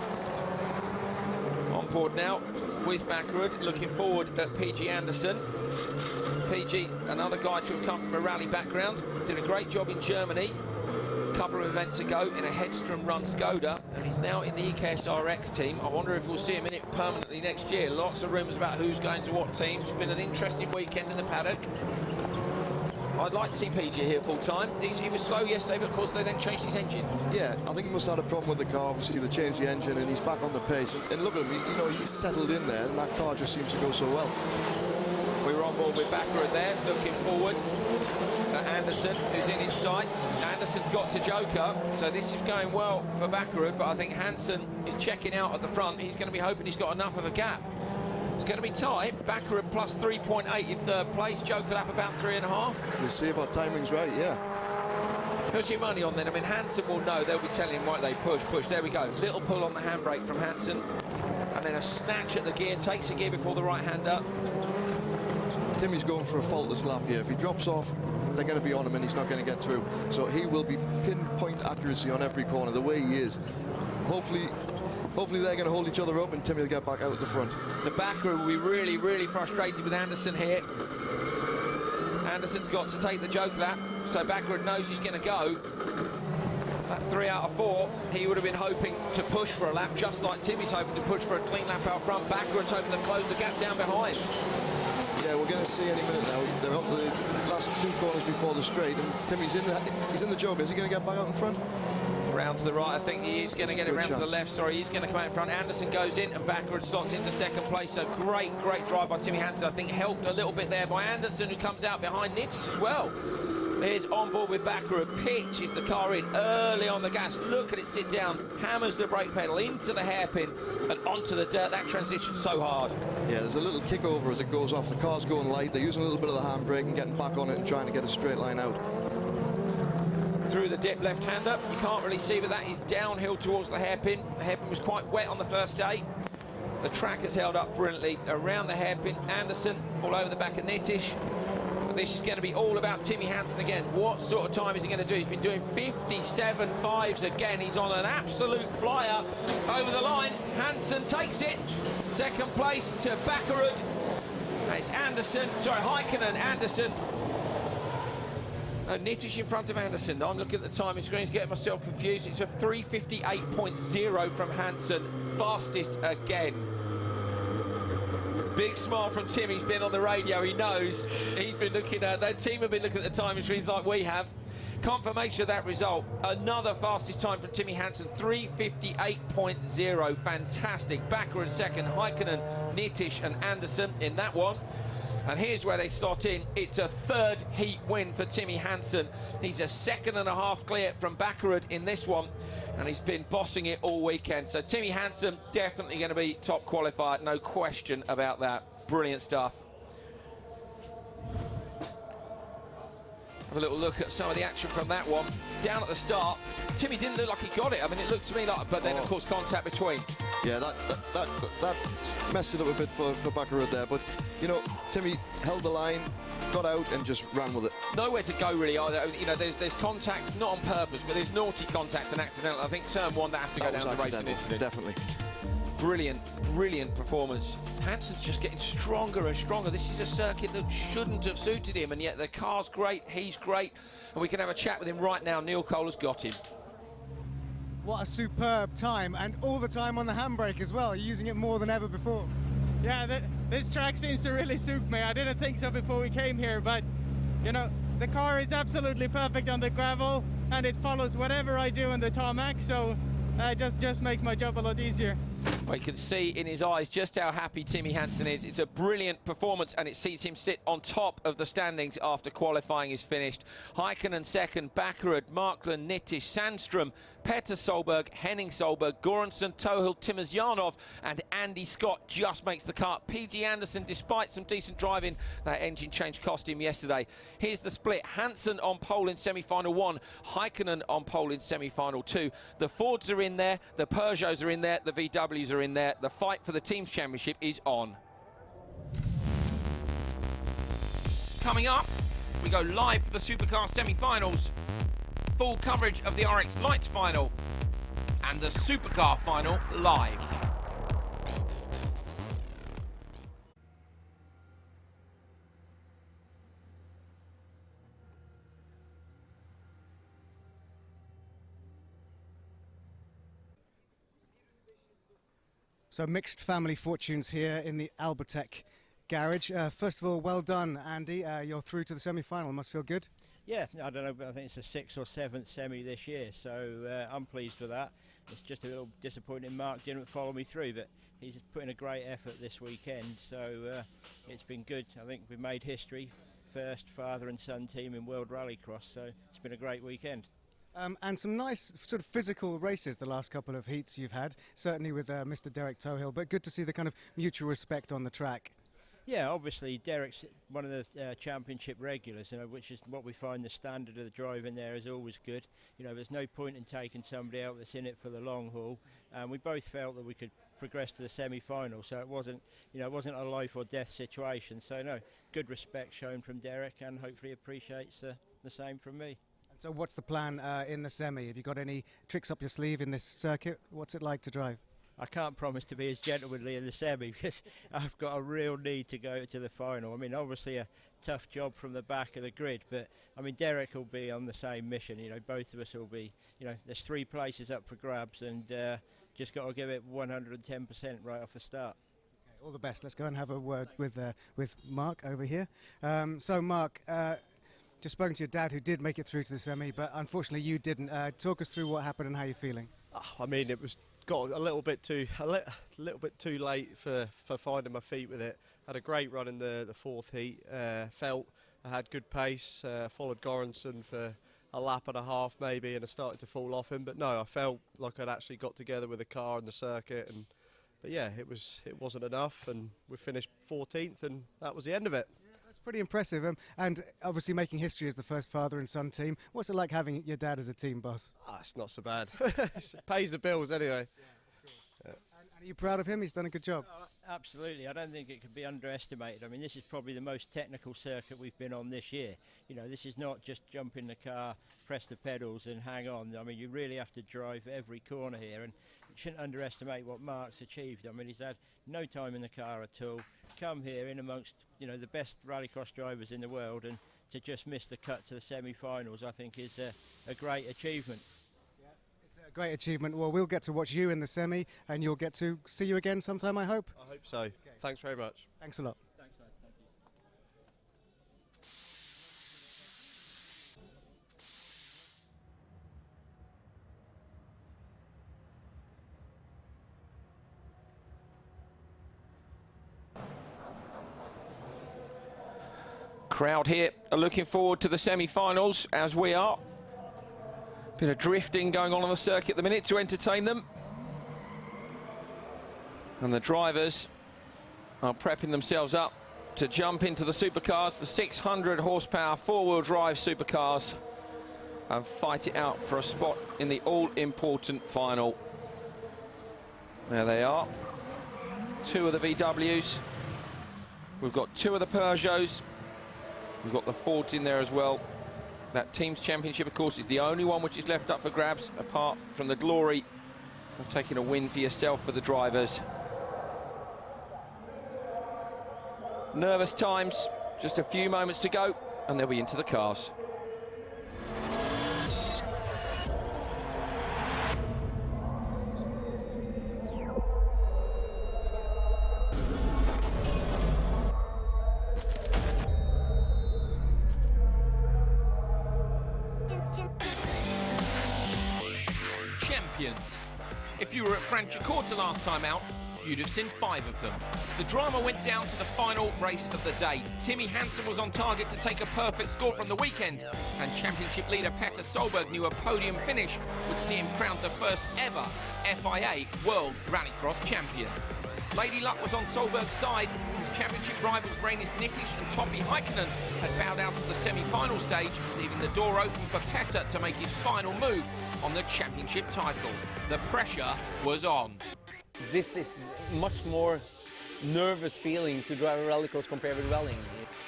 On board now with Backward, looking forward at PG Anderson. PG, another guy to have come from a rally background, did a great job in Germany a couple of events ago in a Hedstrom run Skoda, and he's now in the EKS RX team. I wonder if we'll see him in it permanently next year. Lots of rumours about who's going to what teams. It's been an interesting weekend in the paddock. I'd like to see PG here full time. He was slow yesterday, but of course they then changed his engine. Yeah, I think he must have had a problem with the car. Obviously, they changed the engine, and he's back on the pace. And look at him, you know, he's settled in there, and that car just seems to go so well. We were on board with Backward there, looking forward at Anderson, who's in his sights. Anderson's got to Joker, so this is going well for Backward, but I think Hansen is checking out at the front. He's going to be hoping he's got enough of a gap. It's going to be tight. Backward plus 3.8 in third place. Joker lap about 3.5. We'll see if our timing's right, yeah. Who's your money on then? I mean, Hansen will know. They'll be telling him, right, they push. There we go. Little pull on the handbrake from Hansen. And then a snatch at the gear. Takes a gear before the right-hander. Timmy's going for a faultless lap here. If he drops off, they're going to be on him and he's not going to get through. So he will be pinpoint accuracy on every corner, the way he is. Hopefully they're going to hold each other up and Timmy will get back out at the front. So Backward will be really, really frustrated with Anderson here. Anderson's got to take the Joker lap, so Backward knows he's going to go. At 3 out of 4, he would have been hoping to push for a lap, just like Timmy's hoping to push for a clean lap out front. Backward's hoping to close the gap down behind. Yeah, we're going to see any minute now. They're up the last 2 corners before the straight, and Timmy's he's in the Joker. Is he going to get back out in front? Round to the right, I think he is going to get it round to the left. Sorry, he's going to come out in front. Anderson goes in and Backward slots into second place. So great drive by Timmy Hansen. I think helped a little bit there by Anderson, who comes out behind Nittish as well. Here's on board with Backward. Pitches the car in early on the gas. Look at it sit down. Hammers the brake pedal into the hairpin and onto the dirt. That transition's so hard. Yeah, there's a little kick over as it goes off. The car's going light. They're using a little bit of the handbrake and getting back on it and trying to get a straight line out. Through the dip left-hander. You can't really see, but that is downhill towards the hairpin. The hairpin was quite wet on the first day. The track has held up brilliantly around the hairpin. Anderson all over the back of Nittish. But this is going to be all about Timmy Hansen again. What sort of time is he going to do? He's been doing 57.5s again. He's on an absolute flyer over the line. Hansen takes it. Second place to Backward. It's Anderson, sorry, Heikkinen, Anderson. Nittish in front of Anderson. I'm looking at the timing screens, getting myself confused. It's a 3:58.0 from Hansen, fastest again. Big smile from Tim. He's been on the radio. He knows. He's been looking at that team. Have been looking at the timing screens like we have. Confirmation of that result. Another fastest time from Timmy Hansen, 3:58.0. Fantastic. Backward second. Heikkinen, Nittish, and Anderson in that one. And here's where they slot in. It's a third heat win for Timmy Hansen. He's a 2.5 clear from Backward in this one, and he's been bossing it all weekend. So Timmy Hansen definitely going to be top qualifier, no question about that. Brilliant stuff. Have a little look at some of the action from that one. Down at the start, Timmy didn't look like he got it. I mean, it looked to me like, but then of course contact between. Yeah, that messed it up a bit for Backward there, but you know, Timmy held the line, got out and just ran with it. Nowhere to go really either. You know, there's contact, not on purpose, but there's naughty contact and accidental. I think turn one, that has to go down to racing incident. Definitely. Brilliant, brilliant performance. Hansen's just getting stronger and stronger. This is a circuit that shouldn't have suited him, and yet the car's great, he's great, and we can have a chat with him right now. Neil Cole has got him. What a superb time, and all the time on the handbrake as well, using it more than ever before. Yeah, this track seems to really suit me. I didn't think so before we came here, but you know, the car is absolutely perfect on the gravel, and it follows whatever I do in the tarmac, so it just makes my job a lot easier. Well, you can see in his eyes just how happy Timmy Hansen is. It's a brilliant performance, and it sees him sit on top of the standings after qualifying is finished. Heikkinen second, Backerud, Markland, Nittish, Sandstrom, Petter Solberg, Henning Solberg, Göransson, Tohill, Timazyanov, and Andy Scott just makes the cut. PG Anderson, despite some decent driving, that engine change cost him yesterday. Here's the split. Hansen on pole in semi-final 1, Heikkinen on pole in semi-final 2. The Fords are in there, the Peugeots are in there, the VWs are in there. The fight for the team's championship is on. Coming up, we go live for the Supercar semi-finals. Full coverage of the RX Lites final and the Supercar final live. So mixed family fortunes here in the Albertech garage. First of all, well done, Andy. You're through to the semi-final. Must feel good. Yeah, I don't know, but I think it's the 6th or 7th semi this year, so I'm pleased with that. It's just a little disappointing Mark didn't follow me through, but he's put in a great effort this weekend, so it's been good. I think we've made history, first father and son team in World Rallycross, so it's been a great weekend. And some nice sort of physical races the last couple of heats you've had, certainly with Mr. Derek Tohill, but good to see the kind of mutual respect on the track. Yeah, obviously Derek's one of the championship regulars, you know, which is what we find the standard of the driving there is always good. You know, there's no point in taking somebody out that's in it for the long haul. And we both felt that we could progress to the semi-final, so it wasn't, you know, it wasn't a life or death situation. So no, good respect shown from Derek, and hopefully appreciates the same from me. And so, what's the plan in the semi? Have you got any tricks up your sleeve in this circuit? What's it like to drive? I can't promise to be as gentlemanly in the semi because I've got a real need to go to the final. I mean, obviously a tough job from the back of the grid, but I mean, Derek will be on the same mission. You know, both of us will be, you know, there's 3 places up for grabs, and just got to give it 110% right off the start. Okay, all the best. Let's go and have a word with Mark over here. So Mark, just spoken to your dad, who did make it through to the semi, but unfortunately you didn't. Talk us through what happened and how you're feeling. Oh, I mean, it was got a little bit too late for finding my feet with it. Had a great run in the 4th heat. Felt I had good pace. Followed Göransson for a lap and a half maybe, and I started to fall off him. But no, I felt like I'd actually got together with the car and the circuit. But yeah, it wasn't enough, and we finished 14th, and that was the end of it. That's pretty impressive, and obviously making history as the first father and son team. What's it like having your dad as a team boss? It's not so bad. It pays the bills anyway. Yeah. And are you proud of him? He's done a good job. Absolutely. I don't think it could be underestimated. I mean, this is probably the most technical circuit we've been on this year. You know, this is not just jump in the car, press the pedals and hang on. I mean, you really have to drive every corner here, and you shouldn't underestimate what Mark's achieved. I mean, he's had no time in the car at all. Come here in amongst, you know, the best rallycross drivers in the world, and to just miss the cut to the semi-finals, I think is a great achievement. Yeah, it's a great achievement. Well, we'll get to watch you in the semi, and you'll get to see you again sometime, I hope. I hope so. Okay. Thanks very much. Thanks a lot. Thanks, lads. Thank you. Crowd here are looking forward to the semi-finals, as we are. Bit of drifting going on the circuit at the minute to entertain them. And the drivers are prepping themselves up to jump into the supercars, the 600 horsepower 4-wheel drive supercars, and fight it out for a spot in the all-important final. There they are. 2 of the VWs. We've got 2 of the Peugeots. We've got the Fords in there as well. That Teams Championship, of course, is the only one which is left up for grabs, apart from the glory of taking a win for yourself for the drivers. Nervous times, just a few moments to go, and they'll be into the cars. Champions. If you were at Franciacorta last time out, you'd have seen 5 of them. The drama went down to the final race of the day. Timmy Hansen was on target to take a perfect score from the weekend, and championship leader Petter Solberg knew a podium finish would see him crowned the first ever FIA World Rallycross champion. Lady Luck was on Solberg's side. Championship rivals Reinis Nikisch and Topi Heikkinen had bowed out of the semi-final stage, leaving the door open for Petter to make his final move on the championship title. The pressure was on. This is much more nervous feeling to drive a rallycross compared with rallying.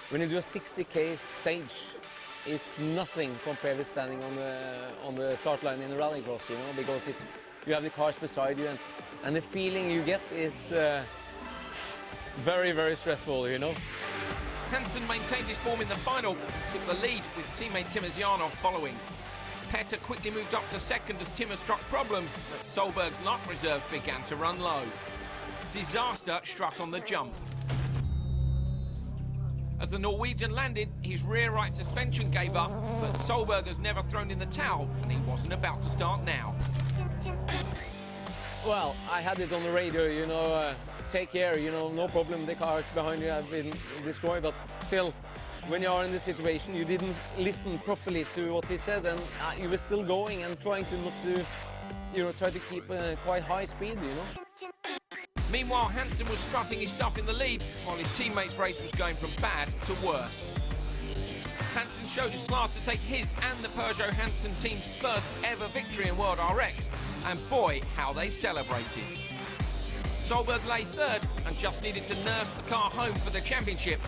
When you do a 60k stage, it's nothing compared with standing on the start line in the rallycross, you know, because you have the cars beside you, and the feeling you get is very, very stressful, you know. Hansen maintained his form in the final, took the lead with teammate Timmy following. Petter quickly moved up to second as Timmer struck problems, but Solberg's luck reserves began to run low. Disaster struck on the jump. As the Norwegian landed, his rear right suspension gave up, but Solberg has never thrown in the towel, and he wasn't about to start now. Well, I had it on the radio, you know, take care, you know, no problem, the cars behind you have been destroyed, but still, when you are in this situation, you didn't listen properly to what they said, and you were still going and trying to not to, you know, try to keep a quite high speed, you know. Meanwhile, Hansen was strutting his stuff in the lead, while his teammates' race was going from bad to worse. Hansen showed his class to take his and the Peugeot Hansen team's first ever victory in World RX, and boy, how they celebrated. Solberg lay third and just needed to nurse the car home for the championship.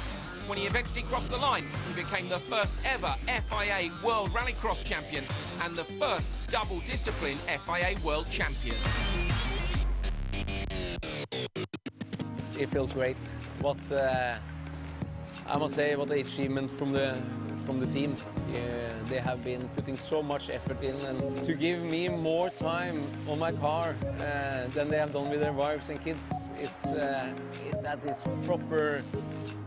When he eventually crossed the line, he became the first ever FIA World Rallycross champion and the first double-discipline FIA World champion. It feels great. What I must say, what the achievement from the team. They have been putting so much effort in, and to give me more time on my car than they have done with their wives and kids. That is proper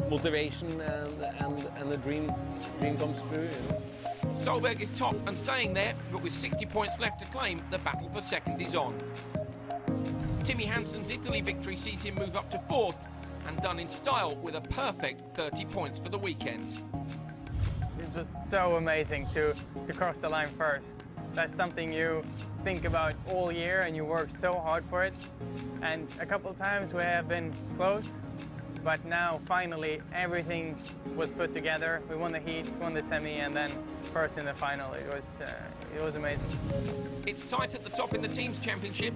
motivation, and the dream comes true. You know? Solberg is top and staying there, but with 60 points left to claim, the battle for second is on. Timmy Hansen's Italy victory sees him move up to 4th, and done in style with a perfect 30 points for the weekend. It was so amazing to cross the line first. That's something you think about all year, and you work so hard for it. And a couple of times we have been close, but now finally everything was put together. We won the heats, won the semi, and then first in the final. It was amazing. It's tight at the top in the Teams Championship.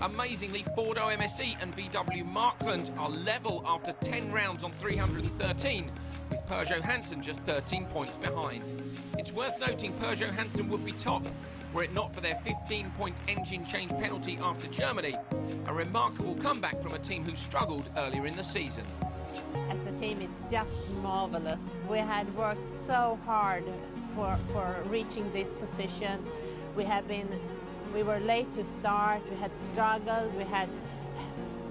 Amazingly, Ford MSE and VW Markland are level after 10 rounds on 313, with Peugeot Hansen just 13 points behind. It's worth noting Peugeot Hansen would be top were it not for their 15-point engine change penalty after Germany, a remarkable comeback from a team who struggled earlier in the season. As a team, it's just marvelous. We had worked so hard for reaching this position. We were late to start, we had struggled,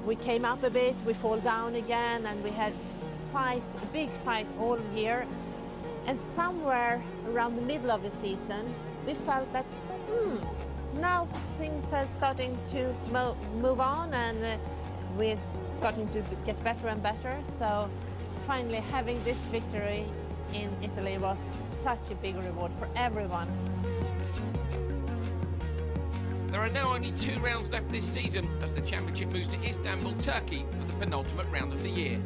we came up a bit, we fall down again, and we had a big fight all year. And somewhere around the middle of the season, we felt that now things are starting to move on, and we're starting to get better and better. So finally having this victory in Italy was such a big reward for everyone. There are now only 2 rounds left this season as the championship moves to Istanbul, Turkey for the penultimate round of the year.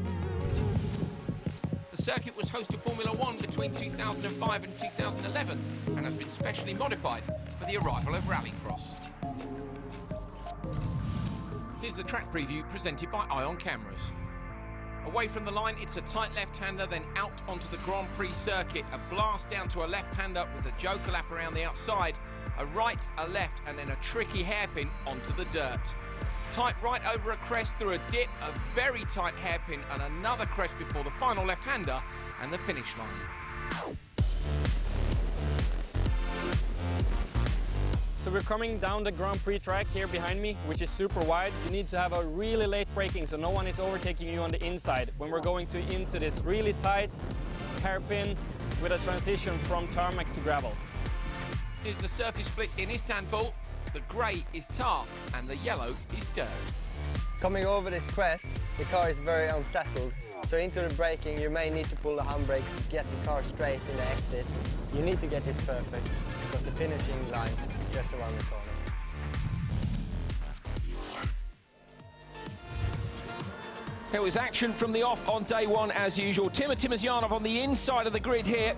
The circuit was host to Formula 1 between 2005 and 2011 and has been specially modified for the arrival of Rallycross. Here's the track preview presented by Ion Cameras. Away from the line, it's a tight left-hander, then out onto the Grand Prix circuit. A blast down to a left-hander with a joker lap around the outside. A right, a left, and then a tricky hairpin onto the dirt. Tight right over a crest through a dip, a very tight hairpin, and another crest before the final left-hander and the finish line. So we're coming down the Grand Prix track here behind me, which is super wide. You need to have a really late braking so no one is overtaking you on the inside when we're going into this really tight hairpin with a transition from tarmac to gravel. Here's the surface split in Istanbul. The grey is tar and the yellow is dirt. Coming over this crest, the car is very unsettled. So into the braking, you may need to pull the handbrake to get the car straight in the exit. You need to get this perfect because the finishing line is just around the corner. It was action from the off on day one as usual. Timur Timizyanov on the inside of the grid here.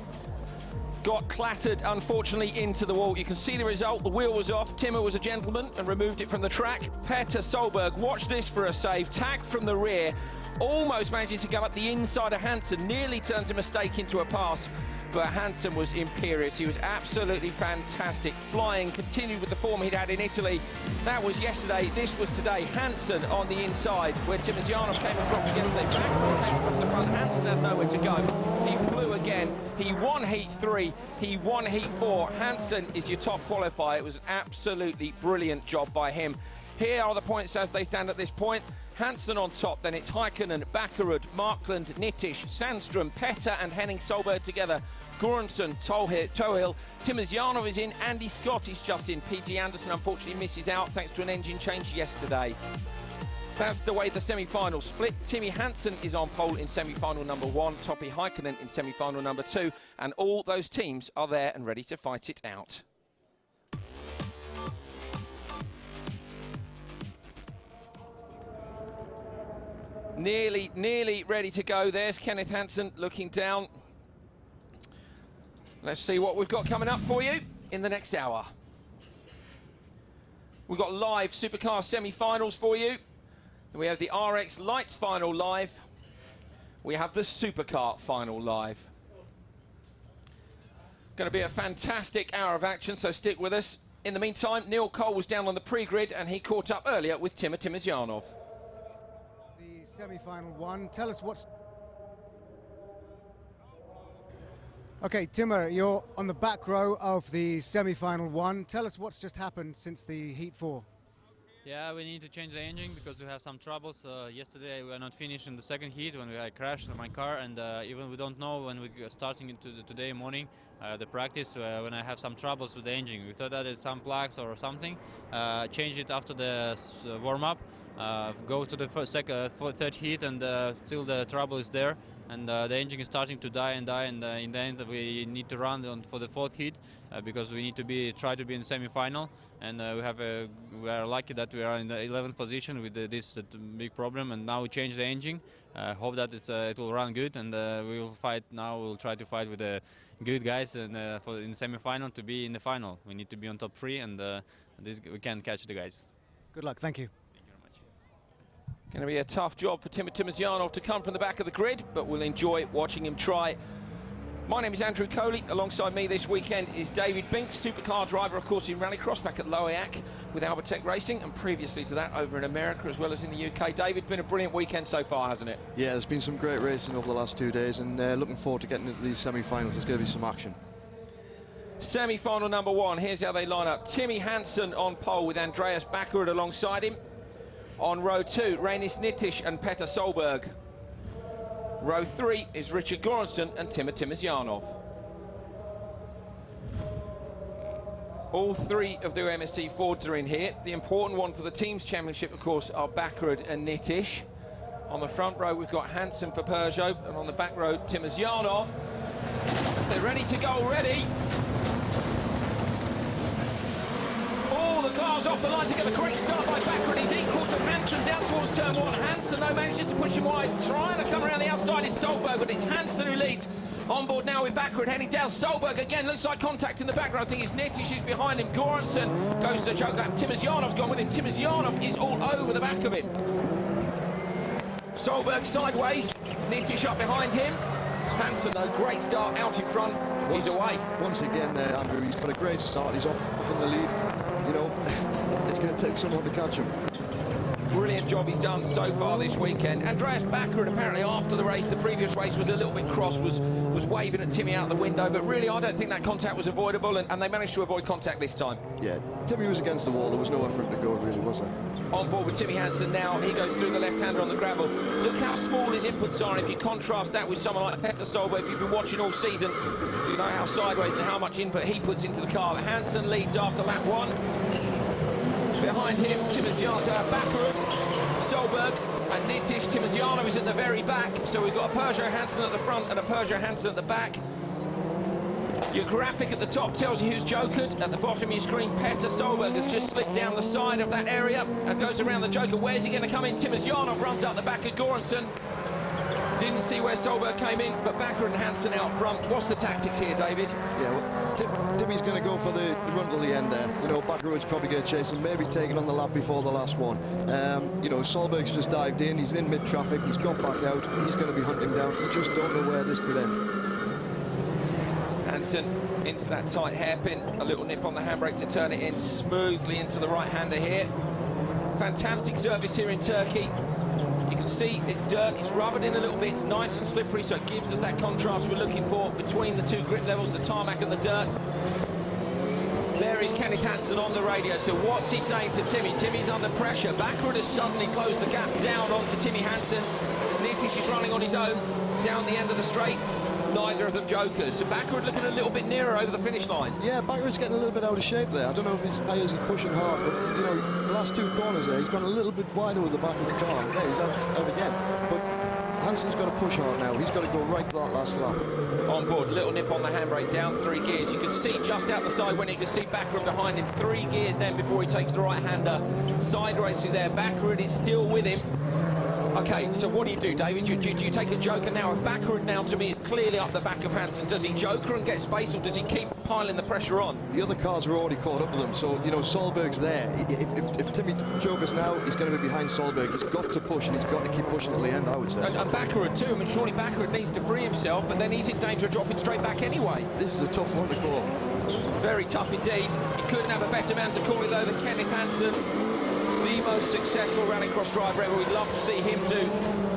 Got clattered, unfortunately, into the wall. You can see the result. The wheel was off. Timur was a gentleman and removed it from the track. Peter Solberg, watch this for a save. Tagged from the rear. Almost manages to get up the inside of Hansen. Nearly turns a mistake into a pass. But Hansen was imperious. He was absolutely fantastic. Flying, continued with the form he'd had in Italy. That was yesterday. This was today. Hansen on the inside, where Timizyanov came across yesterday. Back came across the front. Hansen had nowhere to go. He flew again. He won Heat 3. He won Heat 4. Hansen is your top qualifier. It was an absolutely brilliant job by him. Here are the points as they stand at this point. Hansen on top, then it's Heikkinen, Bakkerud, Markland, Nittish, Sandström, Petter and Henning Solberg together. Göransson, Tohill, Timizyanov is in, Andy Scott is just in. P.G. Anderson unfortunately misses out thanks to an engine change yesterday. That's the way the semi-final split. Timmy Hansen is on pole in semi-final number 1, Topi Heikkinen in semi-final number 2, and all those teams are there and ready to fight it out. Nearly ready to go. There's Kenneth Hansen looking down. Let's see what we've got coming up for you in the next hour. We've got live Supercar semi-finals for you. We have the RX Lites final live. We have the Supercar final live. Going to be a fantastic hour of action, so stick with us. In the meantime, Neil Cole was down on the pre-grid and he caught up earlier with Timur Timizyanov. The semi-final one, tell us what's... Okay, Timur, you're on the back row of the semi-final one. Tell us what's just happened since the Heat 4. Yeah, we need to change the engine because we have some troubles. Yesterday we were not finished in the second heat when I crashed in my car, and even we don't know when we're starting into today morning the practice when I have some troubles with the engine. We thought that it's some plugs or something. Change it after the warm-up. Go to the third heat, and still the trouble is there, and the engine is starting to die, and in the end we need to run for the fourth heat because we need to try to be in the semi-final, and we are lucky that we are in the 11th position with this big problem, and now we change the engine. Hope that it will run good, and we will fight now. We'll try to fight with the good guys and in the semi-final to be in the final. We need to be on top 3, and we can catch the guys. Good luck. Thank you. Going to be a tough job for Timur Timizyanov to come from the back of the grid, but we'll enjoy watching him try. My name is Andrew Coley. Alongside me this weekend is David Binks, supercar driver, of course, in Rallycross back at Loiac with Albertech Racing, and previously to that over in America as well as in the UK. David, been a brilliant weekend so far, hasn't it? Yeah, there's been some great racing over the last 2 days, and looking forward to getting into these semi-finals. There's going to be some action. Semi-final number 1, here's how they line up. Timmy Hansen on pole with Andreas Bakkerud alongside him. On row 2, Reinis Nittish and Petter Solberg. Row 3 is Richard Göransson and Timur Timizyanov. All 3 of the MSC Fords are in here. The important one for the team's championship, of course, are Bakkerud and Nittish. On the front row, we've got Hansen for Peugeot, and on the back row, Timizyanov. They're ready to go already. The cars off the line together. Great start by Bakkerud. He's equal to Hansen down towards turn 1. Hansen, though, manages to push him wide. Trying to come around the outside is Solberg, but it's Hansen who leads. On board now with Bakkerud heading down. Solberg again, looks like contact in the background. I think it's Nittish who's behind him. Göransson goes to the choke lap. Timizyanov's gone with him. Timizyanov is all over the back of him. Solberg sideways, Nitish up behind him. Hansen, though, great start out in front. He's away. Once again there, Andrew, he's got a great start. He's off in the lead. You know, it's going to take someone to catch him. Brilliant job he's done so far this weekend. Andreas Backer, apparently after the race, the previous race was a little bit cross, was waving at Timmy out the window, but really I don't think that contact was avoidable, and they managed to avoid contact this time. Yeah, Timmy was against the wall. There was nowhere for him to go, really, was there? On board with Timmy Hansen now. He goes through the left-hander on the gravel. Look how small his inputs are. If you contrast that with someone like Petter Solberg, if you've been watching all season, you know how sideways and how much input he puts into the car. Hansen leads after lap 1. Behind him, Timoziano, Backer, Solberg, and Nitish. Timoziano is at the very back. So we've got a Peugeot Hansen at the front and a Peugeot Hansen at the back. Your graphic at the top tells you who's jokered. At the bottom of your screen, Petter Solberg has just slipped down the side of that area and goes around the joker. Where's he going to come in? Timoziano runs out the back of Göransson. Didn't see where Solberg came in, but Backer and Hansen out front. What's the tactics here, David? Yeah, well, Timmy's going to go for the run to the end there. You know, Backerwood's probably going to chase him, maybe taking on the lap before the last one. You know, Solberg's just dived in. He's in mid-traffic. He's got back out. He's going to be hunting down. You just don't know where this could end. Hansen into that tight hairpin. A little nip on the handbrake to turn it in smoothly into the right-hander here. Fantastic service here in Turkey. You can see it's dirt, it's rubbered in a little bit, it's nice and slippery, so it gives us that contrast we're looking for between the two grip levels, the tarmac and the dirt. There is Kenneth Hansen on the radio, so what's he saying to Timmy? Timmy's under pressure. Backwood has suddenly closed the gap down onto Timmy Hansen. Nitish is running on his own down the end of the straight. Neither of them jokers. So Backwood looking a little bit nearer over the finish line. Yeah, Backwood's getting a little bit out of shape there. I don't know if his tyres are pushing hard, but, you know, the last two corners there, he's gone a little bit wider with the back of the car. There, he's out again. But Hansen's got to push hard now. He's got to go right to that last lap. On board, little nip on the handbrake, down 3 gears. You can see just out the side when you can see Backwood behind him. 3 gears then before he takes the right-hander. Side racing there. Backwood is still with him. Okay, so what do you do, David? Do you take a joker now? If Backwood now, to me, is clearly up the back of Hansen, does he joker and get space, or does he keep piling the pressure on? The other cars are already caught up with him, so, you know, Solberg's there. If Timmy jokers now, he's going to be behind Solberg. He's got to push, and he's got to keep pushing at the end, I would say. And Backwood, too. I mean, surely Backwood needs to free himself, but then he's in danger of dropping straight back anyway. This is a tough one to call. Very tough indeed. You couldn't have a better man to call it, though, than Kenneth Hansen. The most successful rallycross driver ever. We'd love to see him do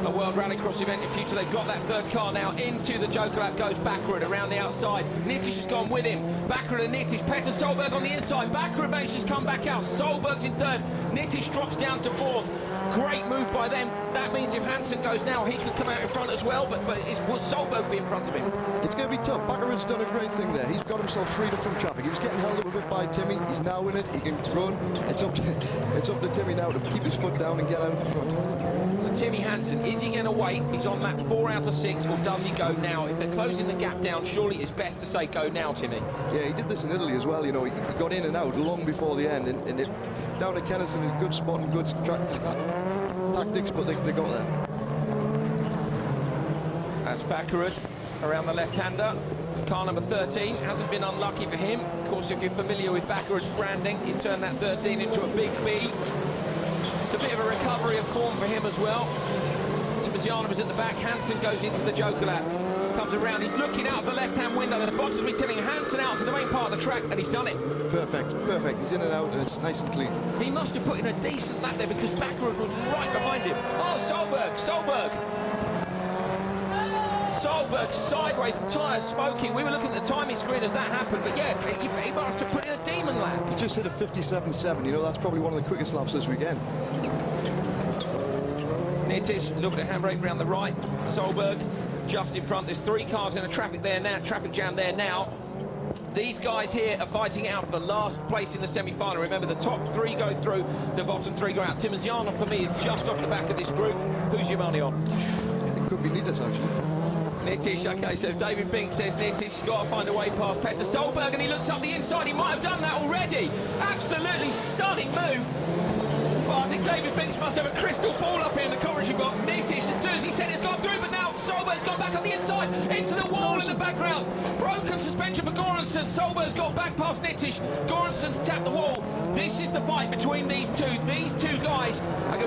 a World Rallycross event in future. They've got that third car now. Into the joker lap goes Backwood around the outside. Nitish has gone with him. Backwood and Nitish. Petter Solberg on the inside. Backwood manages to come back out. Solberg's in third. Nitish drops down to fourth. Great move by them. That means if Hansen goes now, he could come out in front as well, but will Solberg be in front of him? It's going to be tough. Backwood's done a great thing there. He's got himself freed up from traffic. He was getting held up a bit by Timmy. He's now in it. He can run. It's up to Timmy now to keep his foot down and get out in front. So Timmy Hansen, is he going to wait? He's on lap 4 out of 6, or does he go now? If they're closing the gap down, surely it's best to say go now, Timmy. Yeah, he did this in Italy as well. You know, he got in and out long before the end, and it, down to Kenneth in a good spot and good tactics, but they got there. That's Backwood around the left-hander. Car number 13 hasn't been unlucky for him. Of course, if you're familiar with Backwood's branding, he's turned that 13 into a big B. It's a bit of a recovery of form for him as well. Timoziano is at the back. Hansen goes into the joker lap. Comes around. He's looking out the left-hand window. The box has been telling Hansen out to the main part of the track, and he's done it. Perfect. He's in and out, and it's nice and clean. He must have put in a decent lap there because Backwood was right behind him. Oh, Solberg sideways, tyres smoking. We were looking at the timing screen as that happened, but yeah, he must have put in a demon lap. He just hit a 57.7. You know, that's probably one of the quickest laps this weekend. Nitish looking at handbrake around the right. Solberg just in front. There's 3 cars in a traffic jam there now. These guys here are fighting out for the last place in the semi-final. Remember, the top 3 go through, the bottom 3 go out. Timoziano, for me, is just off the back of this group. Who's your money on? It could be Nitish, actually. Nitish, okay, so David Bink says Nitish has got to find a way past Petter Solberg, and he looks up the inside. He might have done that already. Absolutely stunning move. Well, I think David Binks must have a crystal ball up here in the commentary box. Nitish, as soon as he said it's gone through, but now Solberg's gone back on the inside, into the wall in the background. Broken suspension for Göransson. Solberg's got back past Nitish. Göransson's tapped the wall. This is the fight between these two. These two guys,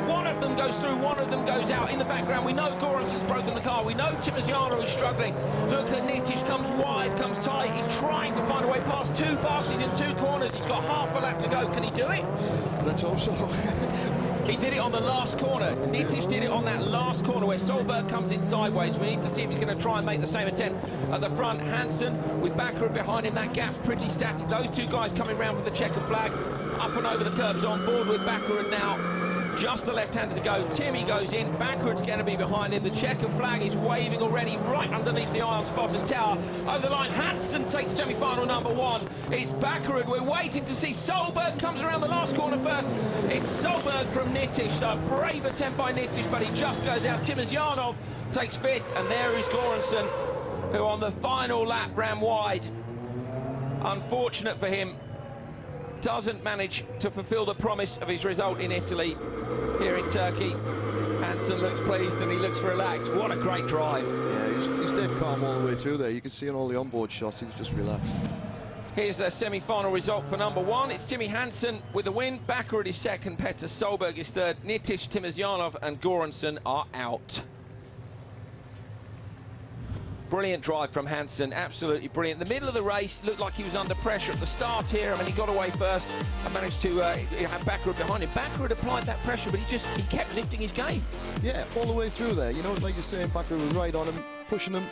one of them goes through, one of them goes out. In the background, we know Göransson's broken the car. We know Timmy is struggling. Look at Nitish, comes wide, comes tight. He's trying to find a way past two passes in two corners. He's got half a lap to go. Can he do it? Let's hope so. He did it on the last corner. Nitish did it on that last corner where Solberg comes in sideways. We need to see if he's going to try and make the same attempt at the front. Hansen with Baccarat behind him. That gap's pretty static. Those two guys coming round for the checker flag. Up and over the curbs, on board with Baccarat now. Just the left-hander to go. Timmy goes in. Baccarat's going to be behind him. The checker flag is waving already right underneath the Iron Spotters Tower. Over the line, Hansen takes semi-final number one. It's Baccarat. We're waiting to see Solberg comes around the last corner first. It's Solberg from Nitish. A brave attempt by Nitish, but he just goes out. Timmy takes fifth, and there is Göransson, who on the final lap ran wide. Unfortunate for him. Doesn't manage to fulfill the promise of his result in Italy. Here in Turkey, Hansen looks pleased and he looks relaxed. What a great drive. Yeah, he's dead calm all the way through there. You can see on all the onboard shots, he was just relaxed. Here's the semi-final result for number one. It's Timmy Hansen with the win. Baccarat is second, Petter Solberg is third. Nitish, Timizyanov and Göransson are out. Brilliant drive from Hansen, absolutely brilliant. The middle of the race looked like he was under pressure at the start here. I mean, he got away first and managed to have Baccarat behind him. Baccarat applied that pressure, but he kept lifting his game. Yeah, all the way through there. You know, like you're saying, Baccarat was right on him, pushing him,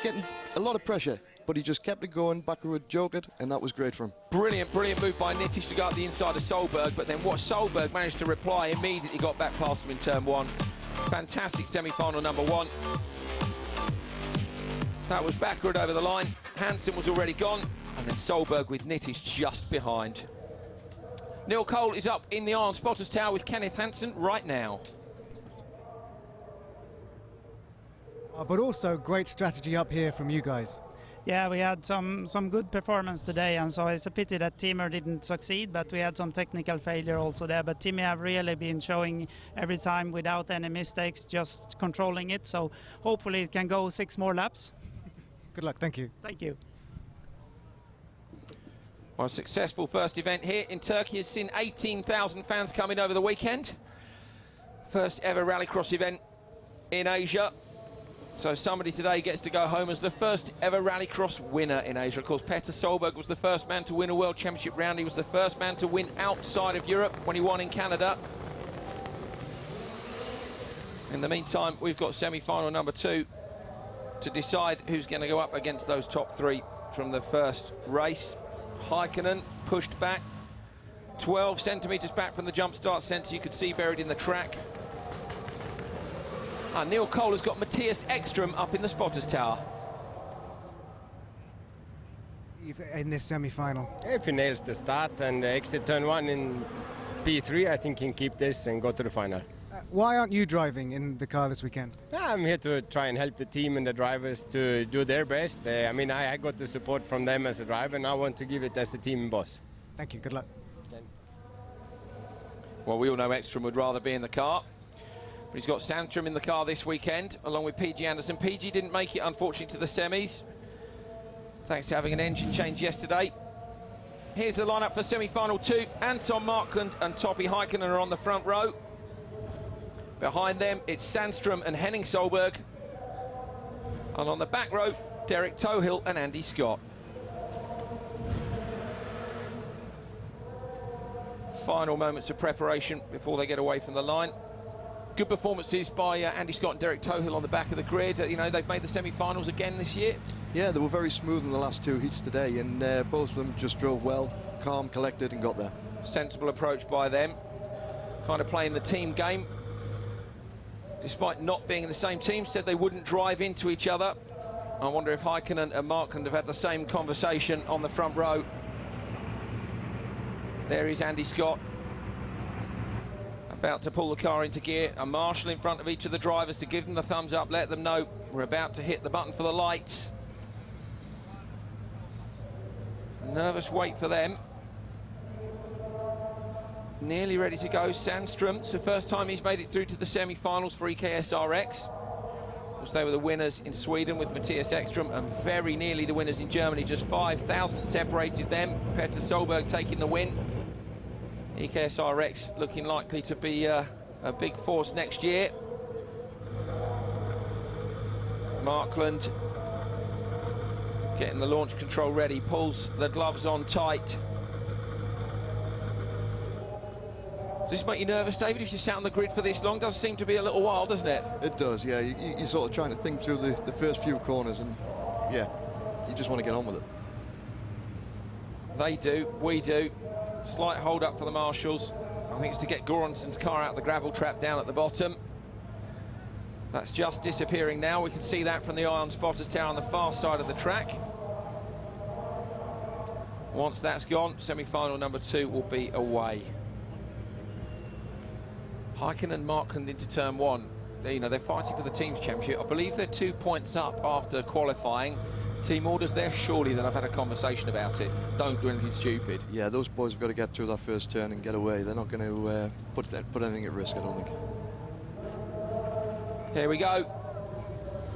getting a lot of pressure, but he just kept it going. Baccarat joked, and that was great for him. Brilliant move by Nitish to go up the inside of Solberg, but then what Solberg managed to reply immediately got back past him in turn one. Fantastic semi-final number one. That was Baccarat over the line. Hansen was already gone, and then Solberg with Nitish just behind. Neil Cole is up in the Iron Spotters Tower with Kenneth Hansen right now. But also great strategy up here from you guys. Yeah, we had some good performance today, and so it's a pity that Timmy didn't succeed, but we had some technical failure also there. But Timmy have really been showing every time without any mistakes, just controlling it. So hopefully it can go 6 more laps. Good luck, thank you. Thank you. Well, a successful first event here in Turkey has seen 18,000 fans coming over the weekend. First ever rallycross event in Asia. So somebody today gets to go home as the first ever rallycross winner in Asia. Of course, Petter Solberg was the first man to win a World Championship round. He was the first man to win outside of Europe when he won in Canada. In the meantime, we've got semi-final number 2 to decide who's going to go up against those top 3 from the first race. Heikkinen pushed back 12 centimetres back from the jump start sensor you could see buried in the track. Neil Cole has got Matthias Ekström up in the Spotters Tower. In this semi-final. If he nails the start and exit turn 1 in P3, I think he can keep this and go to the final. Why aren't you driving in the car this weekend? I'm here to try and help the team and the drivers to do their best. I mean, I got the support from them as a driver, and I want to give it as the team boss. Thank you, good luck. Well, we all know Ekström would rather be in the car. But he's got Sandstrom in the car this weekend, along with PG Anderson. PG didn't make it, unfortunately, to the semis, thanks to having an engine change yesterday. Here's the lineup for semi-final 2. Anton Markland and Topi Heikkinen are on the front row. Behind them, it's Sandstrom and Henning Solberg. And on the back row, Derek Tohill and Andy Scott. Final moments of preparation before they get away from the line. Good performances by Andy Scott and Derek Tohill on the back of the grid. You know, they've made the semi-finals again this year. Yeah, they were very smooth in the last 2 heats today, and both of them just drove well, calm, collected, and got there. Sensible approach by them. Kind of playing the team game. Despite not being in the same team, said they wouldn't drive into each other. I wonder if Heikkinen and Markland have had the same conversation on the front row. There is Andy Scott, about to pull the car into gear. A marshal in front of each of the drivers to give them the thumbs up, let them know we're about to hit the button for the lights. Nervous wait for them. nearly ready to go. Sandström, it's the first time he's made it through to the semi-finals for EKS RX. Of course, they were the winners in Sweden with Matthias Ekström, and very nearly the winners in Germany. Just 5,000 separated them. Peter Solberg taking the win. EKS RX looking likely to be a big force next year. Markland getting the launch control ready, pulls the gloves on tight. Does this make you nervous, David, if you sat on the grid for this long? Does seem to be a little while, doesn't it? It does, yeah. You're sort of trying to think through the first few corners, and yeah, you just want to get on with it. They do, we do. Slight hold up for the marshals. I think it's to get Goransson's car out of the gravel trap down at the bottom. That's just disappearing now. We can see that from the Ion Spotters Tower on the far side of the track. Once that's gone, semi-final number 2 will be away. Heikkinen and Markland into turn 1. They're fighting for the team's championship. I believe they're 2 points up after qualifying. Team orders there, surely they'll have had a conversation about it. Don't do anything stupid. Yeah, those boys have got to get through that first turn and get away. They're not going to put anything at risk, I don't think. Here we go.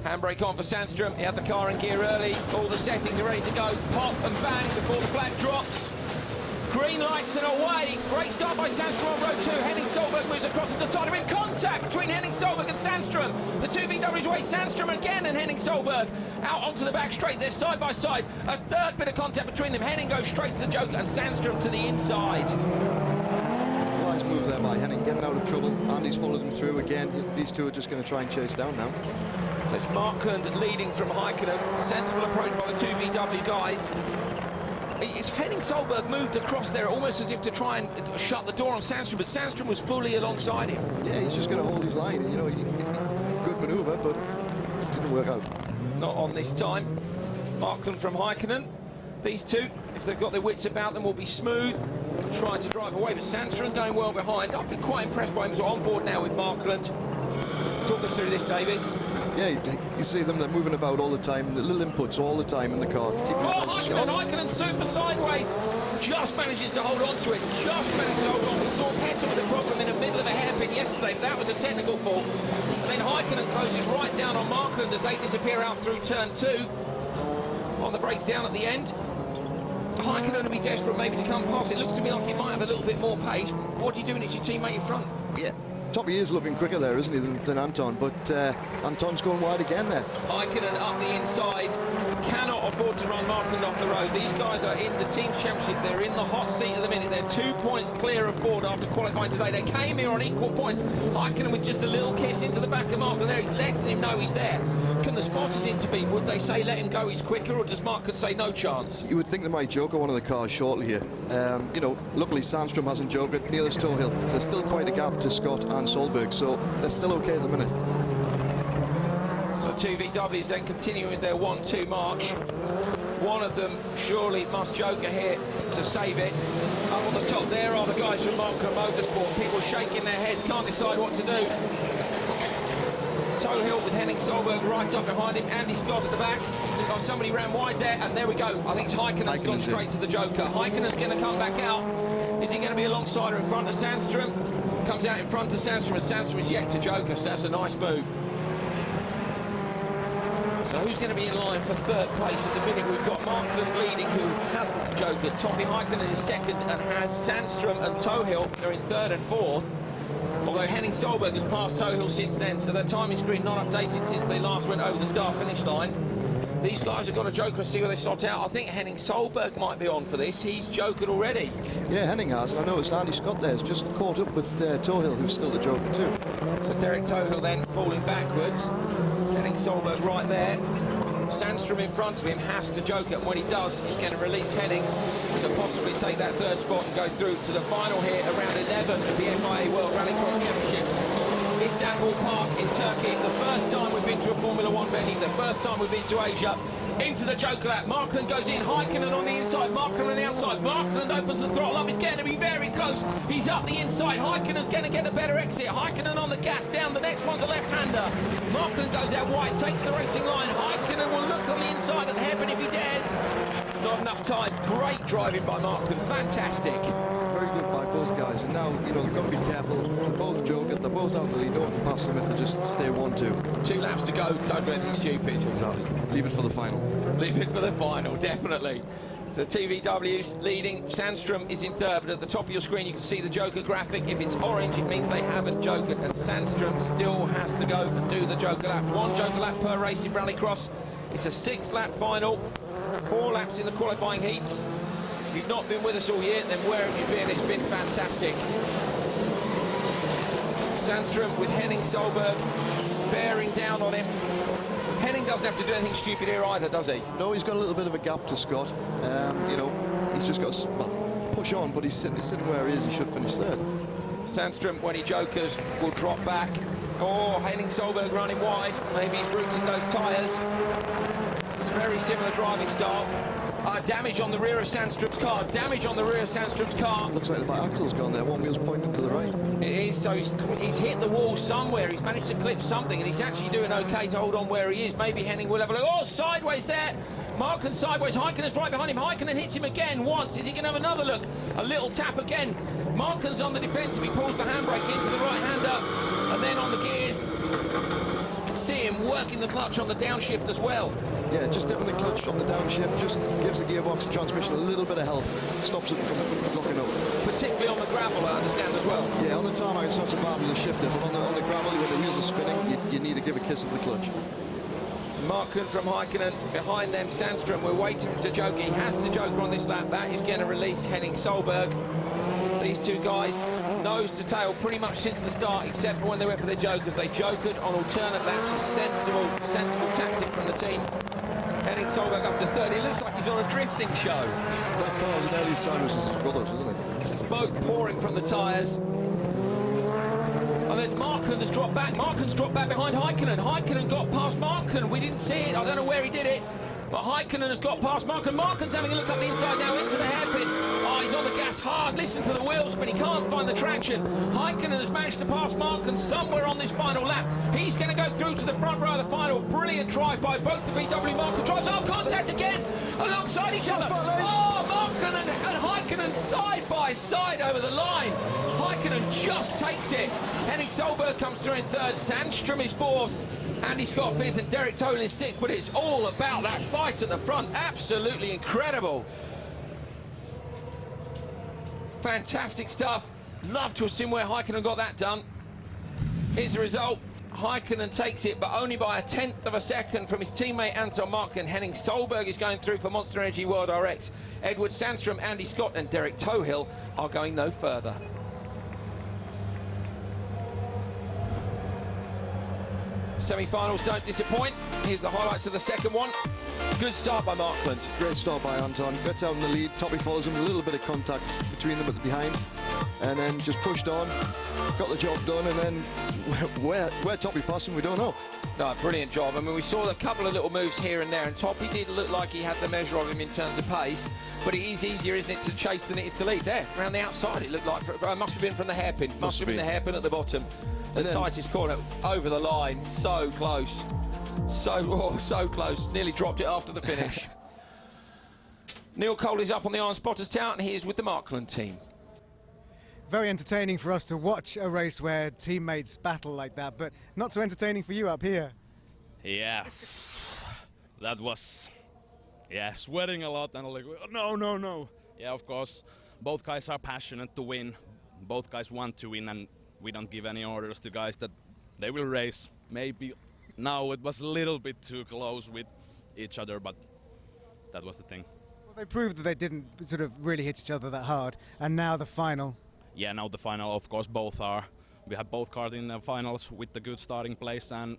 Handbrake on for Sandström. He had the car in gear early. All the settings are ready to go. Pop and bang before the flag drops. Green lights and away. Great start by Sandström on row 2. Henning Solberg moves across the side of him. Contact between Henning Solberg and Sandström. The 2 VWs away. Sandström again and Henning Solberg out onto the back straight. They're side by side. A third bit of contact between them. Henning goes straight to the Joker and Sandström to the inside. Wise move there by Henning, getting out of trouble. Andy's followed him through again. These two are just going to try and chase down now. So it's Markland leading from Heikkinen. Sensible approach by the 2 VW guys. It's Henning Solberg moved across there almost as if to try and shut the door on Sandström, but Sandström was fully alongside him. Yeah, he's just going to hold his line. You know, good manoeuvre, but it didn't work out. Not on this time. Markland from Heikkinen. These two, if they've got their wits about them, will be smooth. Trying to drive away, but Sandström going well behind. I've been quite impressed by him. So on board now with Markland. Talk us through this, David. Yeah, you see them, they're moving about all the time, the little inputs all the time in the car. Heikkinen super sideways. Just manages to hold on to it. Just manages to hold on. We saw Petter with a problem in the middle of a hairpin yesterday. That was a technical fault. And then Heikkinen closes right down on Markland as they disappear out through turn 2. On the brakes down at the end. Heikkinen will be desperate maybe to come past. It looks to me like he might have a little bit more pace. What are you doing? It's your teammate in front. Yeah. Toppy is looking quicker there, isn't he, than Anton, but Anton's going wide again there. Heikkinen up the inside, cannot afford to run Markland off the road. These guys are in the team's championship. They're in the hot seat at the minute. They're 2 points clear of Ford after qualifying today. They came here on equal points. Heikkinen with just a little kiss into the back of Markland there. He's letting him know he's there. Can the spotters intervene? Would they say let him go, he's quicker, or does Markland say no chance? You would think they might joker one of the cars shortly here. You know, luckily Sandström hasn't jokered, neither has Tohill. So there's still quite a gap to Scott and Solberg, so they're still okay at the minute. So 2 VWs then continuing with their 1-2 march. One of them surely must joker here to save it. Up on the top there are the guys from Markland Motorsport. People shaking their heads, can't decide what to do. Tohill with Henning Solberg right up behind him. Andy Scott at the back. Oh, somebody ran wide there, and there we go. I think it's Heikkinen's gone straight to the Joker. Heikkinen's going to come back out. Is he going to be alongside or in front of Sandström? Comes out in front of Sandström, and Sandström is yet to joker, so that's a nice move. So who's going to be in line for third place at the minute? We've got Markland leading, who hasn't jokered. Toppy Heikkinen is second and has Sandström and Tohill. They're in third and fourth. Although Henning Solberg has passed Tohill since then, so their timing screen not updated since they last went over the start-finish line. These guys have got a joker to see where they slot out. I think Henning Solberg might be on for this. He's jokered already. Yeah, Henning has, and I noticed Andy Scott there's just caught up with Tohill, who's still the joker too. So Derek Tohill then falling backwards. Henning Solberg right there. Sandström in front of him has to joker, and when he does, he's going to release Henning to possibly take that third spot and go through to the final here around 11 of the FIA World Rallycross Championship. Istanbul Park in Turkey. The first time we've been to a Formula 1 venue, the first time we've been to Asia. Into the joker lap. Markland goes in. Heikkinen on the inside. Markland on the outside. Markland opens the throttle up. He's getting to be very close. He's up the inside. Heikkinen's going to get a better exit. Heikkinen on the gas down. The next one's a left-hander. Markland goes out wide, takes the racing line. Heikkinen will look on the inside of the hairpin if he dares. Not enough time. Great driving by Markland. Fantastic. Very good by both both guys, and now, you know, they've got to be careful. They're both joking, they're both out of the lead. No one can pass them if they just stay 1-2. 2 laps to go, don't do anything stupid. Exactly. Leave it for the final. Leave it for the final, definitely. So TVW's leading, Sandstrom is in third, but at the top of your screen you can see the Joker graphic. If it's orange, it means they haven't jokered, and Sandstrom still has to go and do the Joker lap. 1 Joker lap per race in Rallycross. It's a 6-lap final, 4 laps in the qualifying heats. If you've not been with us all year, then where have you been? It's been fantastic. Sandstrom with Henning Solberg bearing down on him. Henning doesn't have to do anything stupid here either, does he? No, he's got a little bit of a gap to Scott. You know, he's just got to, well, push on, but he's sitting where he is. He should finish third. Sandstrom, when he jokers, will drop back. Oh, Henning Solberg running wide. Maybe he's rooting those tyres. It's a very similar driving style. Damage on the rear of Sandstrom's car. Damage on the rear of Sandstrom's car. Looks like the back axle's gone there. One wheel's pointing to the right. It is, so he's hit the wall somewhere. He's managed to clip something, and he's actually doing okay to hold on where he is. Maybe Henning will have a look. Oh, sideways there. Marken sideways. Heikkinen's right behind him. Heikkinen hits him again once. Is he going to have another look? A little tap again. Marken's on the defensive. He pulls the handbrake into the right-hander, and then on the gears. See him working the clutch on the downshift as well. Yeah, just dipping the clutch on the downshift just gives the gearbox and transmission a little bit of help. Stops it from locking up. Particularly on the gravel, I understand as well. Yeah, on the tarmac it's not so bad with the shifter, but on the gravel when the wheels are spinning, you need to give a kiss of the clutch. Marken from Heikkinen, behind them Sandstrom. We're waiting to joke. He has to joker on this lap. That is going to release Henning Solberg. These two guys, nose to tail, pretty much since the start, except for when they went for their jokers. They jokered on alternate laps, a sensible tactic from the team. Henning Solberg up to third. He looks like he's on a drifting show. That car was an early sign of his brothers, wasn't it? Smoke pouring from the tyres. And there's Marken has dropped back. Marken's dropped back behind Heikkinen. Heikkinen got past Marken. We didn't see it. I don't know where he did it. But Heikkinen has got past Marken. Marken's having a look up the inside now into the hairpin. Oh, he's on the gas hard. Listen to the wheels, but he can't find the traction. Heikkinen has managed to pass Marken somewhere on this final lap. He's going to go through to the front row of the final. Brilliant drive by both the VW Marken drives. Oh, contact again alongside each other. Oh, Marken and Heikkinen side by side over the line. Heikkinen just takes it. Henning Solberg comes through in third. Sandstrom is fourth. Andy Scott fifth and Derek Tolan is sixth, but it's all about that fight at the front. Absolutely incredible. Fantastic stuff. Love to have seen where Heikkinen got that done. Here's the result. Heikkinen takes it, but only by 1/10 of a second from his teammate Anton Marken. Henning Solberg is going through for Monster Energy World RX. Edward Sandstrom, Andy Scott and Derek Tohill are going no further. Semi-finals don't disappoint. Here's the highlights of the second one. Good start by Markland. Great start by Anton. Gets out in the lead. Toppy follows him. A little bit of contact between them at the behind. And then just pushed on. Got the job done. And then where Toppy passed him, we don't know. No, brilliant job. I mean, we saw a couple of little moves here and there. And Toppy did look like he had the measure of him in terms of pace. But it is easier, isn't it, to chase than it is to lead. There, around the outside, it looked like. Must have been from the hairpin. Must have been the hairpin at the bottom. The tightest corner over the line, so close, so close. Nearly dropped it after the finish. Neil Cole is up on the Iron Spotters Tower, and he is with the Markland team. Very entertaining for us to watch a race where teammates battle like that, but not so entertaining for you up here. Yeah, that was, sweating a lot, and I'm like, no. Yeah, of course, both guys are passionate to win. Both guys want to win, and we don't give any orders to guys that they will race. Maybe now it was a little bit too close with each other, but that was the thing. Well, they proved that they didn't sort of really hit each other that hard, and now the final. Yeah, now the final, of course, both are. We have both cars in the finals with the good starting place, and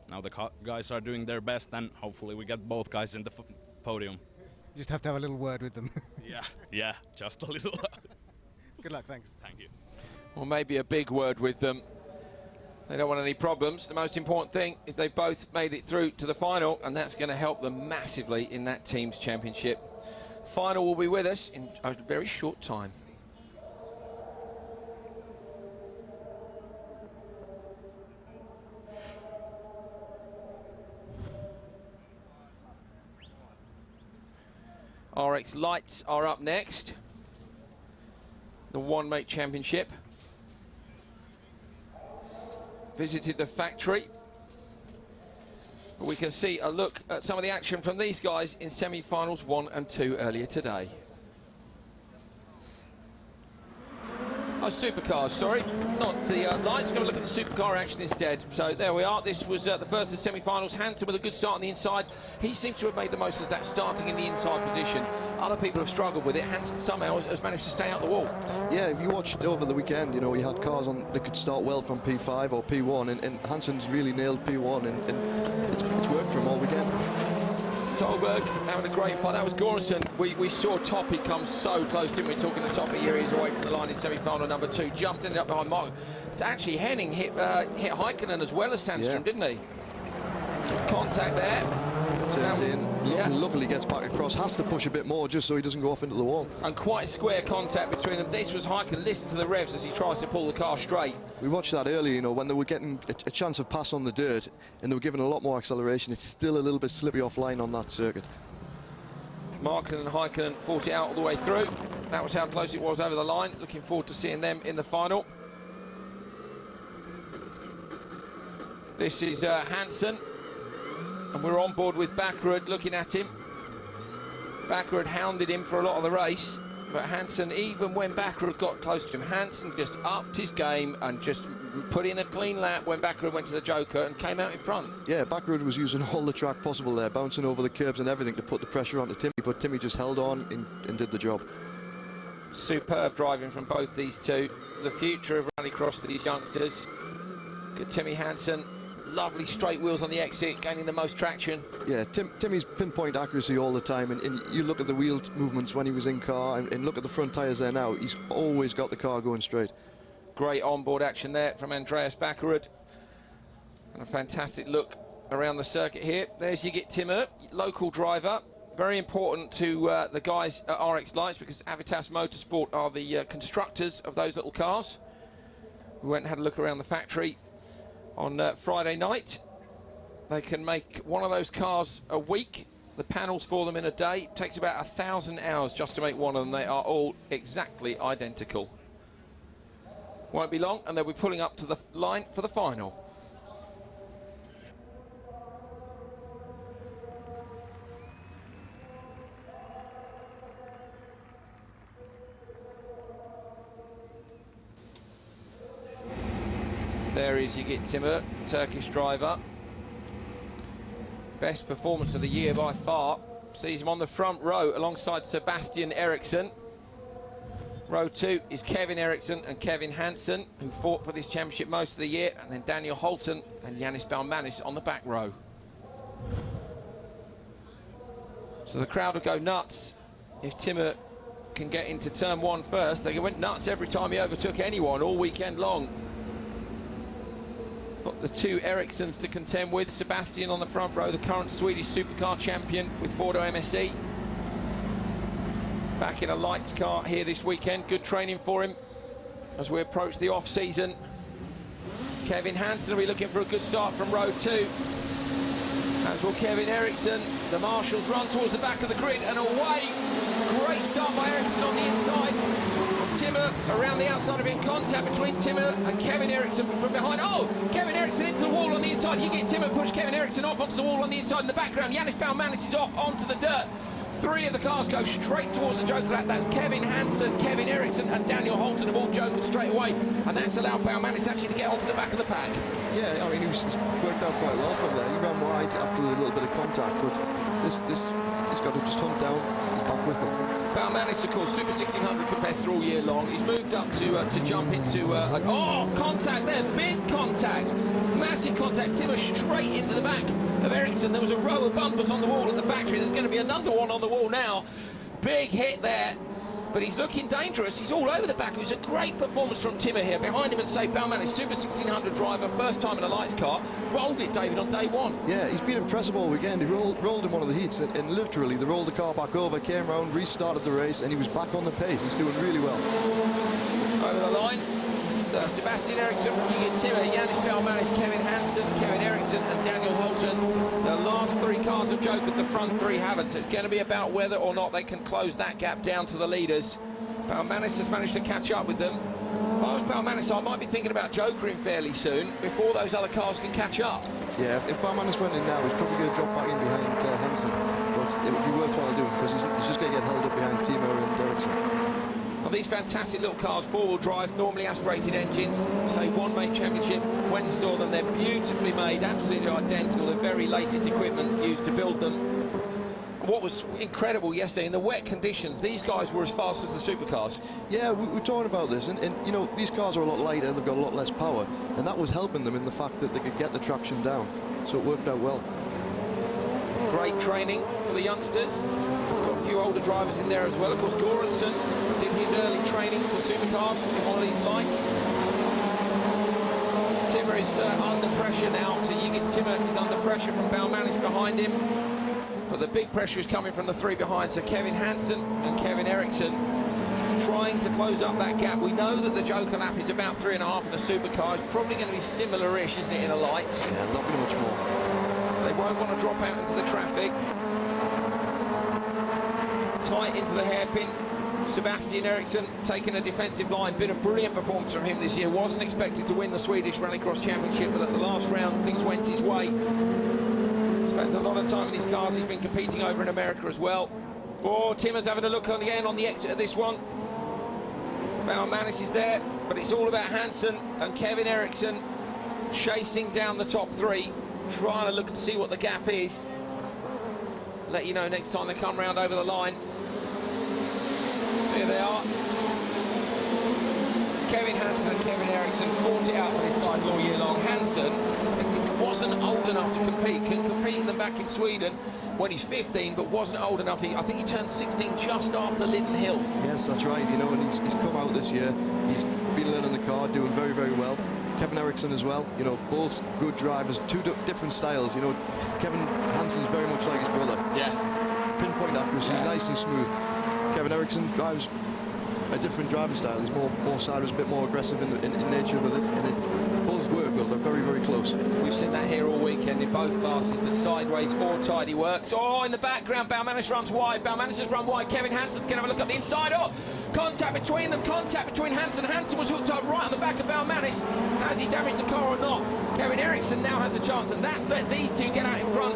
now the guys are doing their best, and hopefully we get both guys in the podium. You just have to have a little word with them. Yeah, just a little. Good luck, thanks. Thank you. Or maybe a big word with them. They don't want any problems. The most important thing is they both made it through to the final, and that's going to help them massively in that team's championship. Final will be with us in a very short time. RX Lites are up next. the one-make championship. Visited the factory. We can see a look at some of the action from these guys in semi-finals 1 and 2 earlier today. Oh, supercars, sorry, not the lights. Going to look at the supercar action instead. So there we are. This was the first of the semi-finals. Hansen with a good start on the inside. He seems to have made the most of that, starting in the inside position. Other people have struggled with it. Hansen somehow has managed to stay out the wall. Yeah, if you watched over the weekend, you know, he had cars on that could start well from P5 or P1, and Hansen's really nailed P1, and it's worked for him all weekend. Solberg having a great fight. That was Goranson. We saw Toppy come so close, didn't we? Talking to Toppy here, he's away from the line in semi-final number 2. Just ended up behind Mark. But actually, Henning hit Heikkinen as well as Sandstrom, didn't he? Contact there. Turns in. Luckily gets back across. Has to push a bit more just so he doesn't go off into the wall. And quite square contact between them. This was Heikkinen. Listen to the revs as he tries to pull the car straight. We watched that earlier, you know, when they were getting a chance of pass on the dirt and they were given a lot more acceleration. It's still a little bit slippery offline on that circuit. Markin and Heikkinen fought it out all the way through. That was how close it was over the line. Looking forward to seeing them in the final. This is Hansen, and we're on board with Bakkerud looking at him. Bakkerud hounded him for a lot of the race, but Hansen, even when Bakkerud got close to him, Hansen just upped his game and just put in a clean lap when Bakkerud went to the Joker and came out in front. Yeah, Bakkerud was using all the track possible there, bouncing over the curbs and everything to put the pressure onto Timmy, but Timmy just held on and did the job. Superb driving from both these two. The future of rallycross for these youngsters. Good Timmy Hansen. Lovely straight wheels on the exit, gaining the most traction. Yeah, Timmy's pinpoint accuracy all the time, and you look at the wheel movements when he was in car and look at the front tyres there now, he's always got the car going straight. Great onboard action there from Andreas Bakkerud. And a fantastic look around the circuit here. There's you get Timmer, local driver. Very important to the guys at RX Lites, because Avitas Motorsport are the constructors of those little cars. We went and had a look around the factory on Friday night. They can make one of those cars a week. The panels for them in a day. It takes about 1,000 hours just to make one of them. They are all exactly identical. Won't be long and they'll be pulling up to the line for the final. There is Yigit Timur, Turkish driver. Best performance of the year by far. Sees him on the front row alongside Sebastian Eriksson. Row 2 is Kevin Eriksson and Kevin Hansen, who fought for this championship most of the year, and then Daniel Holton and Yannis Balmanis on the back row. So the crowd will go nuts if Timur can get into turn 1 first. They went nuts every time he overtook anyone all weekend long. Got the two Erikssons to contend with. Sebastian on the front row, the current Swedish Supercar champion with Fordo MSE. Back in a lights car here this weekend. Good training for him as we approach the off-season. Kevin Hansen will be looking for a good start from row 2. As will Kevin Eriksson. The marshals run towards the back of the grid and away. Great start by Eriksson on the inside. Timmer around the outside of in contact between Timmer and Kevin Eriksson from behind. Oh, Kevin Eriksson into the wall on the inside. You get Timmer push Kevin Eriksson off onto the wall on the inside. In the background, Yannis Balmanis is off onto the dirt. 3 of the cars go straight towards the Joker lap. That's Kevin Hansen, Kevin Eriksson and Daniel Holton have all jokered straight away, and that's allowed Balmanis actually to get onto the back of the pack. Yeah, I mean, he's worked out quite well from there. He ran wide after a little bit of contact, but this he's got to just hunt down. He's back with them. Balmanis, of course, Super 1600 competitor all year long. He's moved up to jump into contact there, big contact, massive contact. Timmer straight into the back of Eriksson. There was a row of bumpers on the wall at the factory. There's going to be another one on the wall now. Big hit there, but he's looking dangerous. He's all over the back. It was a great performance from Timmer here. Behind him, as I say, Balmanis, Super 1600 driver, first time in a lights car. Rolled it, David, on day 1. Yeah, he's been impressive all weekend. He rolled in one of the heats, and literally they rolled the car back over, came around, restarted the race, and he was back on the pace. He's doing really well. Over the line, Sebastian Eriksson from Yigit Timmer, Yannis Balmanis, Kevin Hansen, Kevin Eriksson and Daniel Holton. The last 3 cars have jokered, the front 3 haven't. So it's going to be about whether or not they can close that gap down to the leaders. Balmanis has managed to catch up with them. If I was Balmanis, I might be thinking about jokering fairly soon, before those other cars can catch up. Yeah, if Balmanis went in now, he's probably going to drop back in behind Hansen. But it would be worthwhile doing, because he's just going to get held up behind Timmy and Ericsson. Well, these fantastic little cars, four-wheel drive, normally aspirated engines, say One Mate Championship, when you saw them, they're beautifully made, absolutely identical, the very latest equipment used to build them. What was incredible yesterday, in the wet conditions, these guys were as fast as the supercars. Yeah, we were talking about this, and you know, these cars are a lot lighter, they've got a lot less power, and that was helping them in the fact that they could get the traction down, so it worked out well. Great training for the youngsters. Got a few older drivers in there as well. Of course, Goranson did his early training for supercars in one of these lights. Timmer is under pressure now, so you get Timmer is under pressure from Balmanis behind him. But the big pressure is coming from the three behind, so Kevin Hansen and Kevin Eriksson trying to close up that gap. We know that the Joker lap is about 3.5 in a supercar. It's probably going to be similar-ish, isn't it, in a lights? Yeah, not much more. They won't want to drop out into the traffic. Tight into the hairpin. Sebastian Eriksson taking a defensive line. Been a brilliant performance from him this year. Wasn't expected to win the Swedish Rallycross Championship, but at the last round things went his way. Spent a lot of time in these cars. He's been competing over in America as well. Oh, Timmer's having a look again on the exit of this one. Balmanis is there, but it's all about Hansen and Kevin Eriksson chasing down the top three, trying to look and see what the gap is. Let you know next time they come round over the line. So here they are. Kevin Hansen and Kevin Eriksson fought it out for this title all year long. Hansen wasn't old enough to compete. Couldn't compete in them back in Sweden when he's 15, but wasn't old enough. I think he turned 16 just after Linden Hill. Yes, that's right. You know, and he's come out this year. He's been learning the car, doing very, very well. Kevin Eriksson as well. You know, both good drivers, two different styles. You know, Kevin Hansen's very much like his brother. Yeah. Pinpoint accuracy, nice and smooth. Kevin Eriksson drives a different driving style. He's more sideways, a bit more aggressive in nature with it, and it both work well. They're very, very close. We've seen that here all weekend in both classes, that sideways or tidy works. Oh, in the background, Balmanis runs wide. Balmanis has run wide. Kevin Hansen's going to have a look at the inside. Oh, contact between them, contact between Hansen. Hansen was hooked up right on the back of Balmanis. Has he damaged the car or not? Kevin Eriksson now has a chance, and that's let these two get out in front.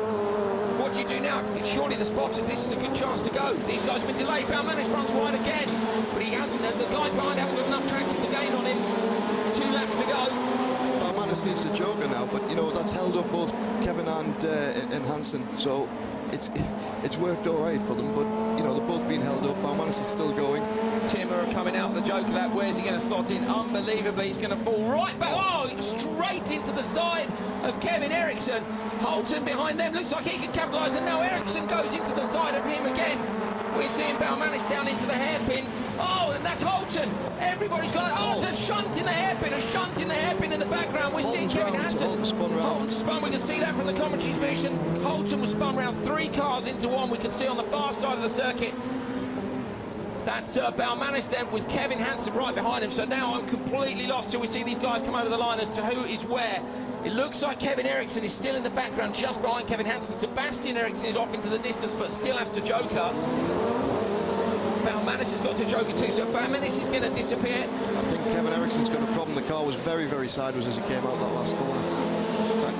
What do you do now? Surely the spotters, this is a good chance to go. These guys have been delayed. Balmanis runs wide again, but he hasn't. The guys behind haven't got enough traction to gain on him. 2 laps to go. Balmanis needs a joker now, but you know that's held up both Kevin and Hansen, so it's worked all right for them. But you know they're both being held up. Balmanis is still going. Timmer coming out of the joker lap. Where's he going to slot in? Unbelievably, he's going to fall right back. Oh, straight into the side of Kevin Eriksson. Holton behind them looks like he can capitalise, and now Eriksson goes into the side of him again. We're seeing Balmanis down into the hairpin. Oh, and that's Holton. Everybody's got it. Oh, there's a shunt in the hairpin, in the background. We're seeing Kevin Hansen. Holton spun. We can see that from the commentary position. Holton was spun round 3 cars into one. We can see on the far side of the circuit. That's Balmanis then with Kevin Hansen right behind him. So now I'm completely lost till we see these guys come over the line as to who is where. It looks like Kevin Eriksson is still in the background just behind Kevin Hansen. Sebastian Eriksson is off into the distance but still has to joker. Balmanis has got to joker too, so Balmanis is going to disappear. I think Kevin Eriksson's got a problem. The car was very, very sideways as he came out that last corner.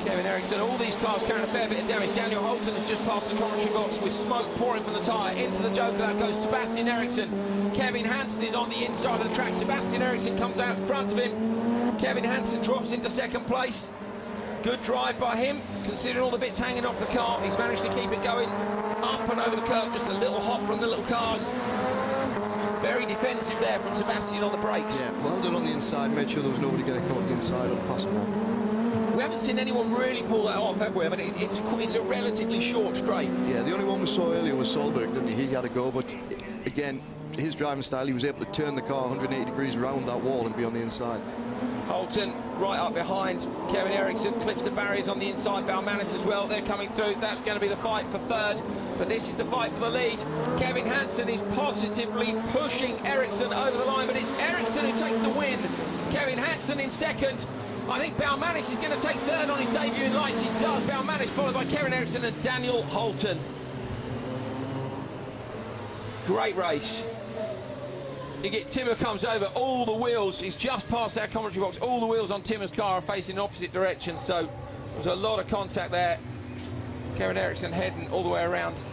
Kevin Eriksson, all these cars carrying a fair bit of damage. Daniel Holton has just passed the commentary box with smoke pouring from the tyre. Into the joker lap goes Sebastian Eriksson. Kevin Hansen is on the inside of the track. Sebastian Eriksson comes out in front of him. Kevin Hansen drops into 2nd place. Good drive by him, considering all the bits hanging off the car. He's managed to keep it going up and over the curb, just a little hop from the little cars. Very defensive there from Sebastian on the brakes. Yeah, well done on the inside, made sure there was nobody getting caught the inside on the passing line. We haven't seen anyone really pull that off, have we? I mean, it's a relatively short straight. Yeah, the only one we saw earlier was Solberg, didn't he? He had a go, but again, his driving style, he was able to turn the car 180 degrees around that wall and be on the inside. Holton right up behind Kevin Eriksson, clips the barriers on the inside. Balmanis as well, they're coming through. That's going to be the fight for 3rd, but this is the fight for the lead. Kevin Hansen is positively pushing Eriksson over the line, but it's Eriksson who takes the win. Kevin Hansen in 2nd. I think Balmanis is going to take 3rd on his debut in lights. He does. Balmanis followed by Kevin Eriksson and Daniel Holton. Great race. You get Timmer comes over, all the wheels, he's just past our commentary box, all the wheels on Timmer's car are facing in opposite directions, so there's a lot of contact there. Kevin Eriksson heading all the way around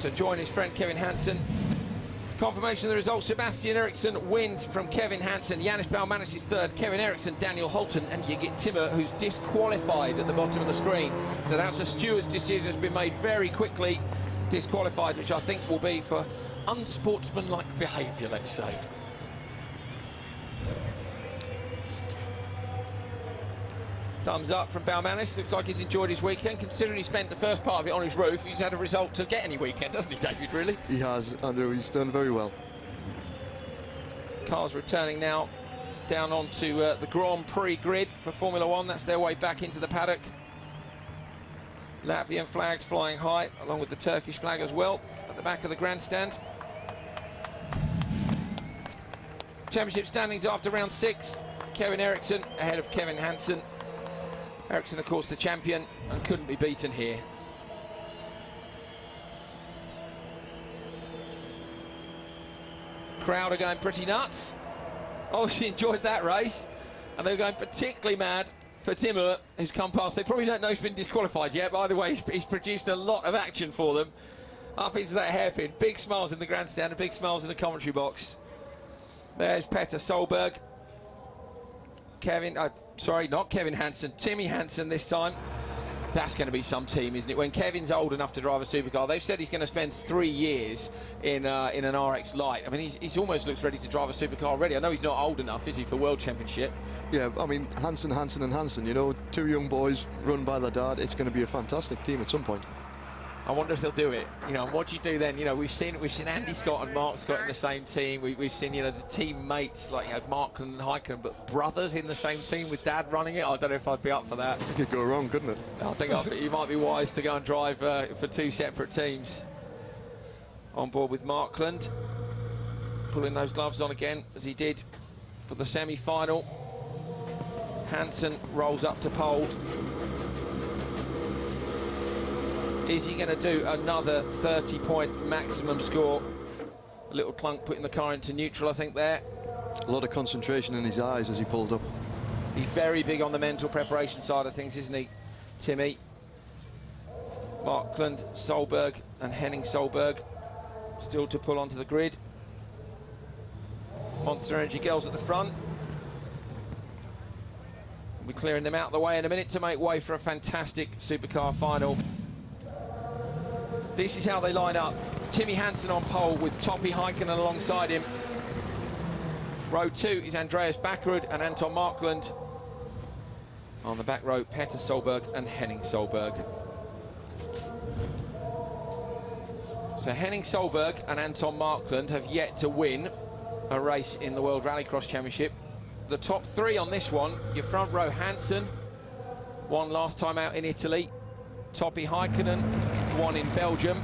to join his friend Kevin Hansen. Confirmation of the result, Sebastian Eriksson wins from Kevin Hansen. Janis Baumanis is third, Kevin Eriksson, Daniel Holton, and you get Timmer, who's disqualified at the bottom of the screen. So that's a steward's decision that's been made very quickly, disqualified, which I think will be for unsportsmanlike behaviour, let's say. Thumbs up from Baumanis. Looks like he's enjoyed his weekend. Considering he spent the first part of it on his roof, he's had a result to get any weekend, doesn't he, David, really? He has, Andrew. He's done very well. Cars returning now down onto the Grand Prix grid for Formula One. That's their way back into the paddock. Latvian flags flying high, along with the Turkish flag as well, at the back of the grandstand. Championship standings after round 6. Kevin Eriksson ahead of Kevin Hansen. Eriksson, of course, the champion, and couldn't be beaten here. Crowd are going pretty nuts. Obviously enjoyed that race, and they're going particularly mad for Timmer, who's come past. They probably don't know he's been disqualified yet, but either way, he's produced a lot of action for them. Up into that hairpin. Big smiles in the grandstand and big smiles in the commentary box. There's Petter Solberg. Sorry, not Kevin Hansen, Timmy Hansen this time. That's going to be some team, isn't it? When Kevin's old enough to drive a supercar, they've said he's going to spend 3 years in an RX Lite. I mean, he's almost looks ready to drive a supercar already. I know he's not old enough, is he, for World Championship? Yeah, I mean, Hansen, and Hansen, you know, 2 young boys run by their dad. It's going to be a fantastic team at some point. I wonder if they'll do it. You know, and what do you do then? You know, we've seen Andy Scott and Mark Scott in the same team. We've seen, you know, the teammates like, you know, Mark and Heiken, but brothers in the same team with Dad running it. I don't know if I'd be up for that. It could go wrong, couldn't it? I think you might be wise to go and drive for 2 separate teams. On board with Markland, pulling those gloves on again as he did for the semi-final. Hansen rolls up to pole. Is he going to do another 30-point maximum score? A little clunk putting the car into neutral, I think, there. A lot of concentration in his eyes as he pulled up. He's very big on the mental preparation side of things, isn't he, Timmy? Markland, Solberg and Henning Solberg still to pull onto the grid. Monster Energy girls at the front. We're clearing them out of the way in a minute to make way for a fantastic supercar final. This is how they line up. Timmy Hansen on pole with Toppy Heikkinen alongside him. Row 2 is Andreas Backerud and Anton Markland. On the back row, Petter Solberg and Henning Solberg. So Henning Solberg and Anton Markland have yet to win a race in the World Rallycross Championship. The top 3 on this one, your front row, Hansen, won last time out in Italy. Toppy Heikkinen won in Belgium.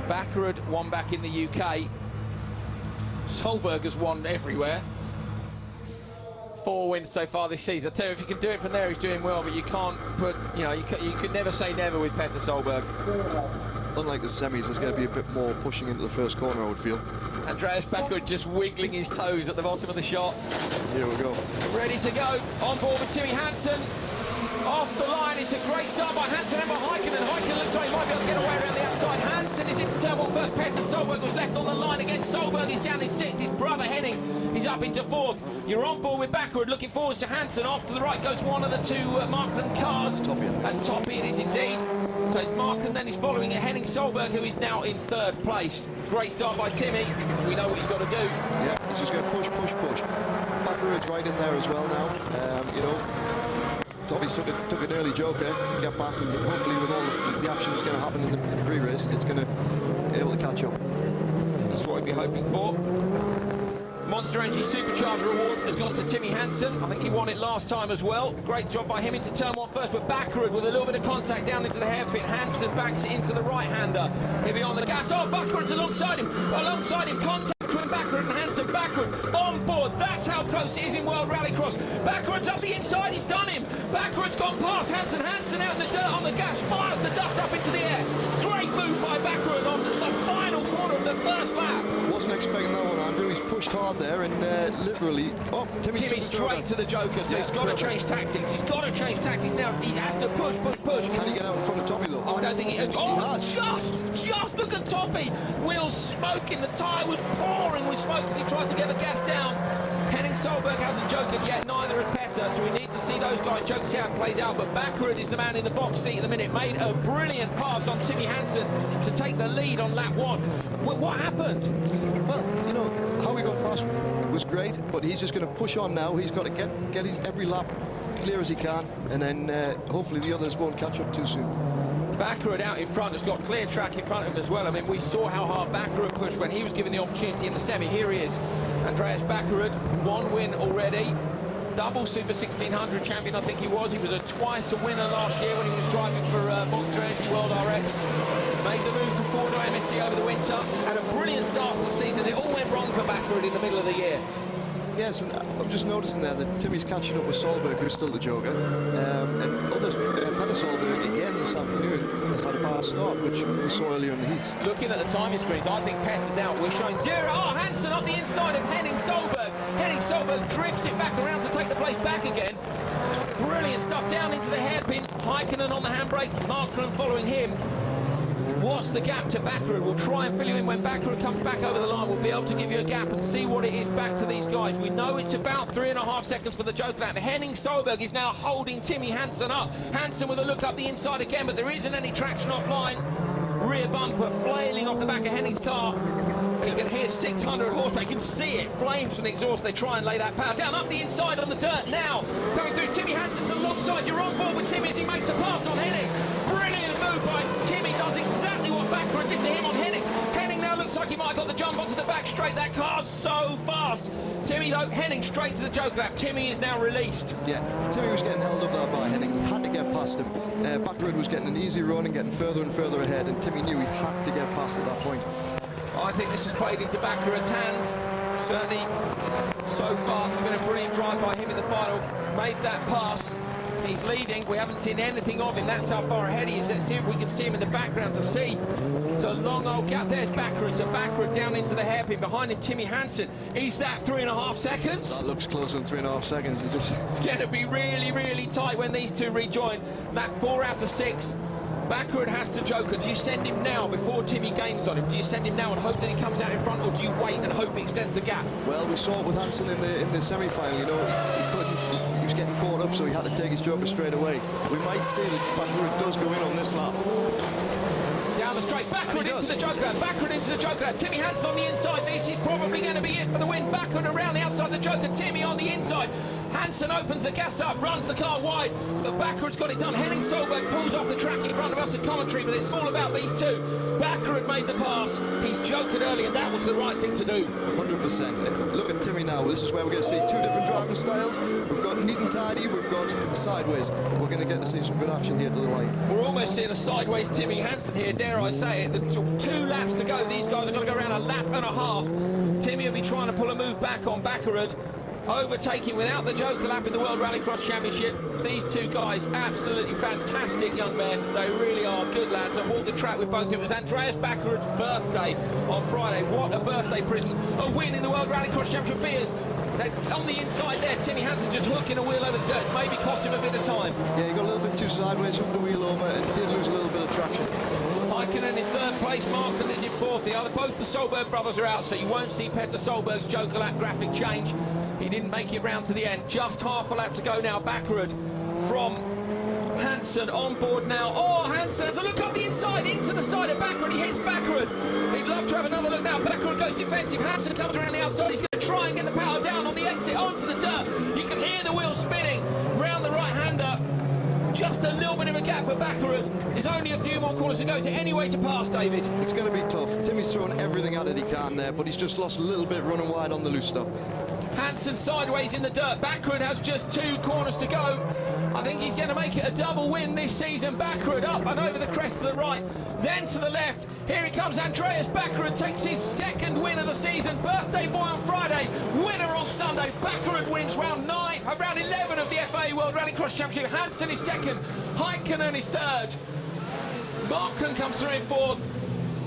Backerud won back in the UK. Solberg has won everywhere. 4 wins so far this season. I tell you, if you can do it from there, he's doing well, but you can't put, you know, you could never say never with Petter Solberg. Unlike the semis, there's going to be a bit more pushing into the first corner, I would feel. Andreas Backerud just wiggling his toes at the bottom of the shot. Here we go. Ready to go. On board with Timmy Hansen. Off the line, it's a great start by Hansen and by Heikkinen. Heikkinen looks like he might be able to get away around the outside. Hansen is into turn 1 first. Petter Solberg was left on the line again. Solberg is down in 6th. His brother Henning is up into 4th. You're on board with Backerud, looking forwards to Hansen. Off to the right goes one of the 2 Markland cars. That's Toppy, it is indeed. So it's Markland, then he's following it. Henning Solberg, who is now in 3rd place. Great start by Timmy. We know what he's got to do. Yeah, he's just going to push. Backerud's right in there as well now. You know, Toppy's took an early joker, get back, and hopefully with all the action that's going to happen in the pre-race, it's going to be able to catch up. That's what we'd be hoping for. Monster Energy Supercharger Award has gone to Timmy Hansen. I think he won it last time as well. Great job by him into turn 1 first, but Backerud with a little bit of contact down into the hairpin. Hansen backs it into the right-hander. He'll be on the gas. Oh, Backerud's alongside him. Contact between Backerud and Hansen. Backerud on board. That's how close it is in World Rallycross. Backerud's up the inside. He's done him. Backerud's gone past Hansen. Hansen out in the dirt on the gas. Fires the dust up into the air. Great move by Backerud on the final corner of the first lap. Wasn't expecting that one, Andrew. He's pushed hard there and literally... Oh, Timmy's straight to the Joker, so he's got to change tactics. He's got to change tactics now. He has to push. Can he get out in front of Toppy, though? Oh, I don't think he... Oh, just look at Toppy. Wheels smoking. The tyre was pouring with smoke as he tried to get the gas down. Henning Solberg hasn't jokered yet, neither has Petter, so we need to see those guys joke, see how it plays out. But Bakkerud is the man in the box seat at the minute. Made a brilliant pass on Timmy Hansen to take the lead on lap 1. What happened? Well, you know, how he got past was great, but he's just going to push on now. He's got to get his every lap clear as he can, and then hopefully the others won't catch up too soon. Bakkerud out in front has got clear track in front of him as well. I mean, we saw how hard Bakkerud pushed when he was given the opportunity in the semi. Here he is, Andreas Bakkerud, 1 win already. Double Super 1600 champion, I think he was. He was a twice a winner last year when he was driving for Monster Energy World RX. Made the move to Fordo MSC over the winter. Had a brilliant start to the season. It all went wrong for Bakkerud in the middle of the year. Yes, and I'm just noticing there that Timmy's catching up with Solberg, who's still the Joker, and others, Petter Solberg again this afternoon has had a bad start, which we saw earlier in the heats. Looking at the timing screens, I think Petter's out. We're showing 0. Oh, Hansen up the inside of Henning Solberg. Henning Solberg drifts it back around to take the place back again. Brilliant stuff down into the hairpin. Heikkinen on the handbrake, Markland following him. What's the gap to Bakkerud? We'll try and fill you in when Bakkerud comes back over the line. We'll be able to give you a gap and see what it is back to these guys. We know it's about 3.5 seconds for the joke lap. Henning Solberg is now holding Timmy Hansen up. Hansen with a look up the inside again, but there isn't any traction offline. Rear bumper flailing off the back of Henning's car. You can hear 600 horsepower. You can see it. Flames from the exhaust. They try and lay that power down. Up the inside on the dirt now. Coming through. Timmy Hansen's alongside. You're on board with Timmy as he makes a pass on Henning. Brilliant move by Timmy. Does exactly what Bakkerud did to him on Henning. Henning now looks like he might have got the jump onto the back straight. That car's so fast. Timmy, though, Henning straight to the joke lap. Timmy is now released. Yeah, Timmy was getting held up there by Henning. He had to get past him. Bakkerud was getting an easy run and getting further and further ahead, and Timmy knew he had to get past at that point. I think this has played into Bakkerud's hands. Certainly, so far, it's been a brilliant drive by him in the final. Made that pass. He's leading. We haven't seen anything of him. That's how far ahead he is. Let's see if we can see him in the background to see. It's a long old gap. There's Bakkerud. So Bakkerud down into the hairpin. Behind him, Timmy Hansen. Is that 3.5 seconds? That looks closer than 3.5 seconds. It's going to be really, really tight when these two rejoin. Lap 4 out of 6. Bakkerud has to joker. Do you send him now before Timmy gains on him? Do you send him now and hope that he comes out in front, or do you wait and hope he extends the gap? Well, we saw it with Hansen in the semi-final. You know, he was getting caught up, so he had to take his joker straight away. We might see that Bakkerud does go in on this lap. Down the straight, Bakkerud into the joker, Bakkerud into the joker. Timmy Hansen on the inside. This is probably going to be it for the win. Bakkerud around the outside of the joker, Timmy on the inside. Hansen opens the gas up, runs the car wide, but Bakkerud's got it done. Henning Solberg pulls off the track in front of us at commentary, but it's all about these two. Bakkerud made the pass. He's jokered early, and that was the right thing to do. 100%. Look at Timmy now. This is where we're going to see two different driving styles. We've got neat and tidy, we've got sideways. We're going to get to see some good action here to the line. We're almost seeing a sideways Timmy Hansen here, dare I say it. The 2 laps to go. These guys are going to go around a lap and a half. Timmy will be trying to pull a move back on Bakkerud. Overtaking without the joker lap in the World Rallycross Championship. These two guys, absolutely fantastic young men. They really are good lads. I walked the track with both of them. It was Andreas Bakkerud's birthday on Friday. What a birthday present. A win in the World Rallycross Championship beers. On the inside there, Timmy Hansen just hooking a wheel over the dirt. Maybe cost him a bit of time. Yeah, he got a little bit too sideways, hooked the wheel over, and did lose a little bit of traction. Heikkinen in 3rd place, Markland is in 4th. Both the Solberg brothers are out, so you won't see Petter Solberg's joker lap graphic change. He didn't make it round to the end. Just half a lap to go now. Bakkerud from Hansen on board now. Oh, Hansen has a look up the inside into the side of Bakkerud. He hits Bakkerud. He'd love to have another look now. Bakkerud goes defensive. Hansen comes around the outside. He's going to try and get the power down on the exit onto the dirt. You can hear the wheels spinning round the right-hander. Just a little bit of a gap for Bakkerud. There's only a few more corners to go. Is there any way to pass, David? It's going to be tough. Timmy's throwing everything at it he can there, but he's just lost a little bit running wide on the loose stuff. Hansen sideways in the dirt. Bakkerud has just 2 corners to go. I think he's going to make it a double win this season. Bakkerud up and over the crest to the right, then to the left. Here he comes, Andreas Bakkerud takes his 2nd win of the season. Birthday boy on Friday, winner on Sunday. Bakkerud wins round 11 of the FIA World Rallycross Championship. Hansen is 2nd, Heikkinen is 3rd. Markland comes through in 4th.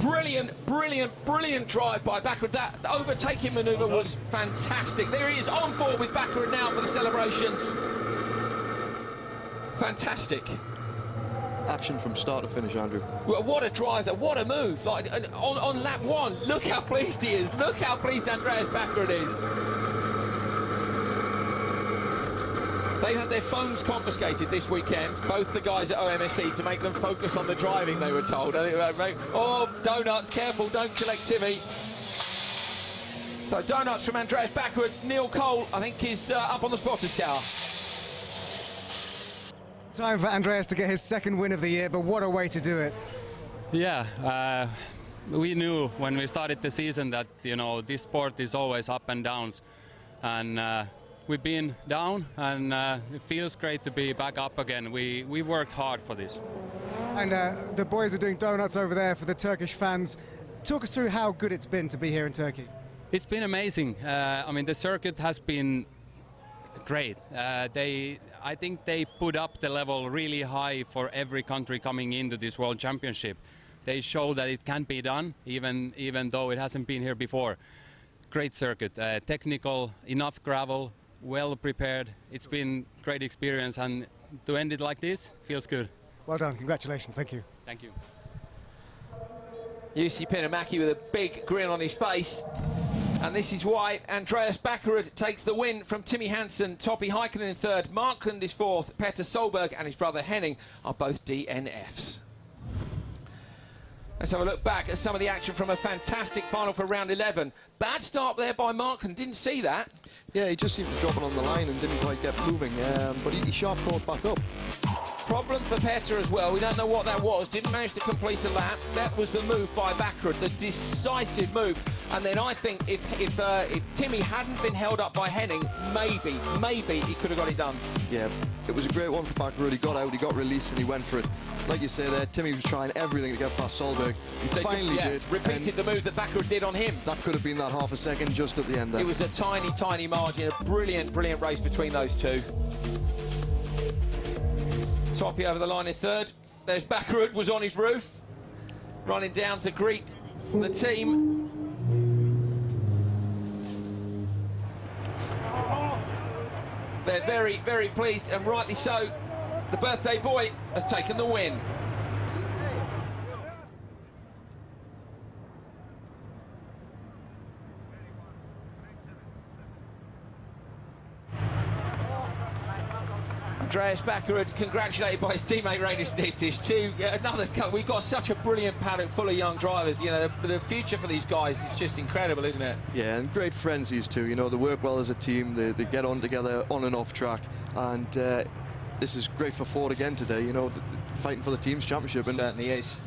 Brilliant, brilliant, brilliant drive by Baccarat. That overtaking manoeuvre was fantastic. There he is on board with Baccarat now for the celebrations. Fantastic. Action from start to finish, Andrew. Well, what a drive there, what a move. Like on lap 1, look how pleased he is. Look how pleased Andreas Baccarat is. They had their phones confiscated this weekend, both the guys at OMSE, to make them focus on the driving, they were told. Oh, donuts, careful, don't collect Timmy. So donuts from Andreas Baccarat. Neil Cole, I think, is up on the spotters tower. Time for Andreas to get his second win of the year, but what a way to do it. Yeah, we knew when we started the season that, you know, this sport is always up and downs. And we've been down, and it feels great to be back up again. We worked hard for this. And the boys are doing donuts over there for the Turkish fans. Talk us through how good it's been to be here in Turkey. It's been amazing. I mean, the circuit has been great. I think they put up the level really high for every country coming into this World Championship. They show that it can be done, even though it hasn't been here before. Great circuit, technical, enough gravel, well prepared. It's been great experience, and to end it like this feels good. Well done, congratulations, thank you. Thank you. Jussi Pienamäki with a big grin on his face. And this is why Andreas Baccarat takes the win from Timmy Hansen. Topi Heikkinen in third, Marklund is fourth, Petter Solberg and his brother Henning are both DNFs. Let's have a look back at some of the action from a fantastic final for round 11. Bad start there by Marklund, didn't see that. Yeah, he just seemed to drop it on the line and didn't quite get moving, but he sharp caught back up. Problem for Petter as well. We don't know what that was. Didn't manage to complete a lap. That was the move by Baccarat, the decisive move. And then I think if Timmy hadn't been held up by Henning, maybe he could have got it done. Yeah, it was a great one for Baccarat. He got out, he got released, and he went for it. Like you say there, Timmy was trying everything to get past Solberg. He finally did. Repeated the move that Baccarat did on him. That could have been that half a second just at the end there. It was a tiny, tiny margin. A brilliant, brilliant race between those two. Topi over the line in third. There's Baccarat, was on his roof, running down to greet the team. They're very, very pleased, and rightly so. The birthday boy has taken the win. Andreas Baccarat congratulated by his teammate Rainer Snittisch. We've got such a brilliant paddock full of young drivers. You know, the future for these guys is just incredible, isn't it? Yeah, and great friends these two. You know, they work well as a team. They get on together on and off track, and this is great for Ford again today. You know, fighting for the team's championship. It certainly is.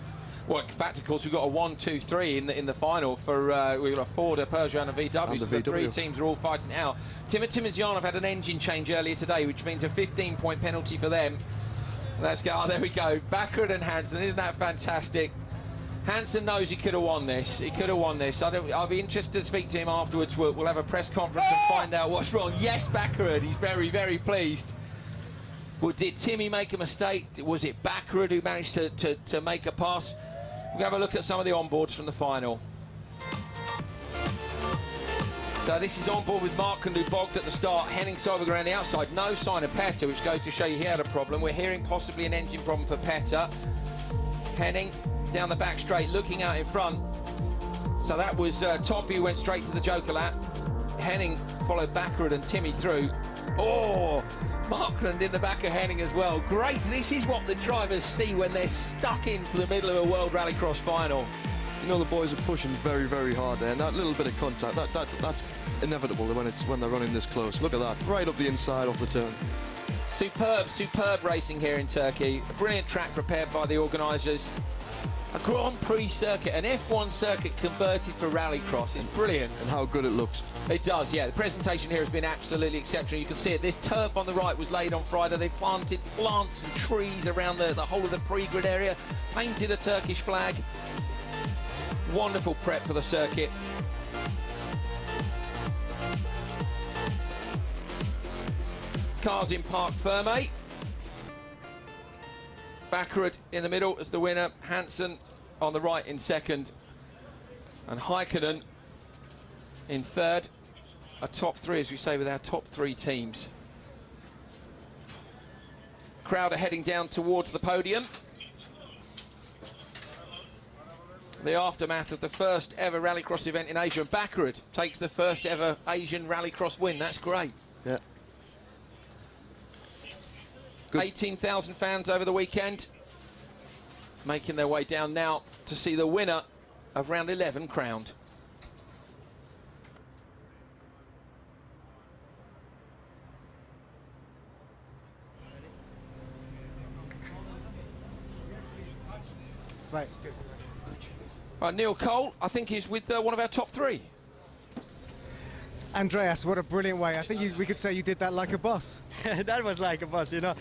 Well, in fact, of course, we've got a 1-2-3 in the final for we've got a Ford, a Peugeot, and a VW. So the three teams are all fighting out. Timur Timizyanov had an engine change earlier today, which means a 15-point penalty for them. Let's go. Oh, there we go. Baccarat and Hansen. Isn't that fantastic? Hansen knows he could have won this. He could have won this. I'll be interested to speak to him afterwards. We'll have a press conference and find out what's wrong. Yes, Baccarat. He's very, very pleased. Well, did Timmy make a mistake? Was it Baccarat who managed to make a pass? We'll have a look at some of the onboards from the final. So this is onboard with Marklund, who bogged at the start. Henning Solberg around the outside. No sign of Petter, which goes to show you he had a problem. We're hearing possibly an engine problem for Petter. Henning down the back straight, looking out in front. So that was Topi, who went straight to the Joker lap. Henning followed Baccarat and Timmy through. Oh! Marklund in the back of Henning as well. Great. This is what the drivers see when they're stuck into the middle of a World Rallycross final. You know, the boys are pushing very, very hard there, and that little bit of contact, that's inevitable when they're running this close. Look at that, right up the inside off the turn. Superb racing here in Turkey. A brilliant track prepared by the organisers. A Grand Prix circuit, an F1 circuit converted for Rallycross. It's brilliant. And how good it looks. It does, yeah. The presentation here has been absolutely exceptional. You can see it. This turf on the right was laid on Friday. They planted plants and trees around the whole of the pre-grid area, painted a Turkish flag. Wonderful prep for the circuit. Cars in park Ferme. Baccarat in the middle as the winner. Hansen on the right in second. And Heikkinen in third. A top three, as we say, with our top three teams. Crowd are heading down towards the podium. The aftermath of the first ever rallycross event in Asia, and Bakkerud takes the first ever Asian rallycross win. That's great. Yeah. 18,000 fans over the weekend, making their way down now to see the winner of round 11 crowned. Right, good. Right, Neil Cole, I think, is with one of our top three. Andreas, what a brilliant way. I think we could say you did that like a boss. That was like a boss, you know.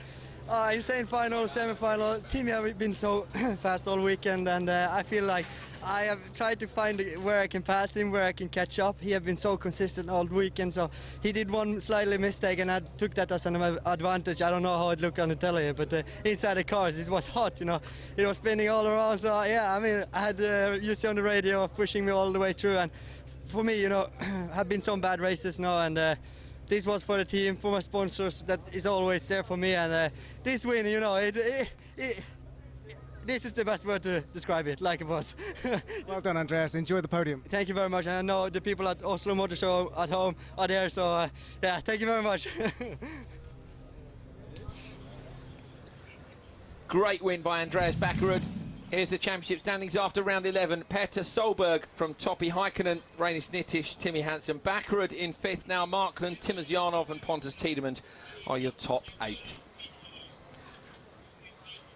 Insane final, semi-final. Timmy have been so fast all weekend, and I feel like I have tried to find where I can pass him, where I can catch up. He have been so consistent all weekend, so he did one slightly mistake, and I took that as an advantage. I don't know how it looked on the telly, but inside the cars it was hot, you know. It was spinning all around, so yeah, I mean, I had Jussi on the radio pushing me all the way through, and for me, you know, have been some bad races now, and this was for the team, for my sponsors, that is always there for me, and this win, you know, this is the best word to describe it, like a boss. Well done, Andreas. Enjoy the podium. Thank you very much. I know the people at Oslo Motor Show at home are there, so yeah, thank you very much. Great win by Andreas Bakkerud. Here's the championship standings after round 11. Petter Solberg from Topi Heikkinen, Reinis Nitish, Timmy Hansen. Bakkerud in fifth now. Markland, Timosyanov and Pontus Tiedemann are your top 8.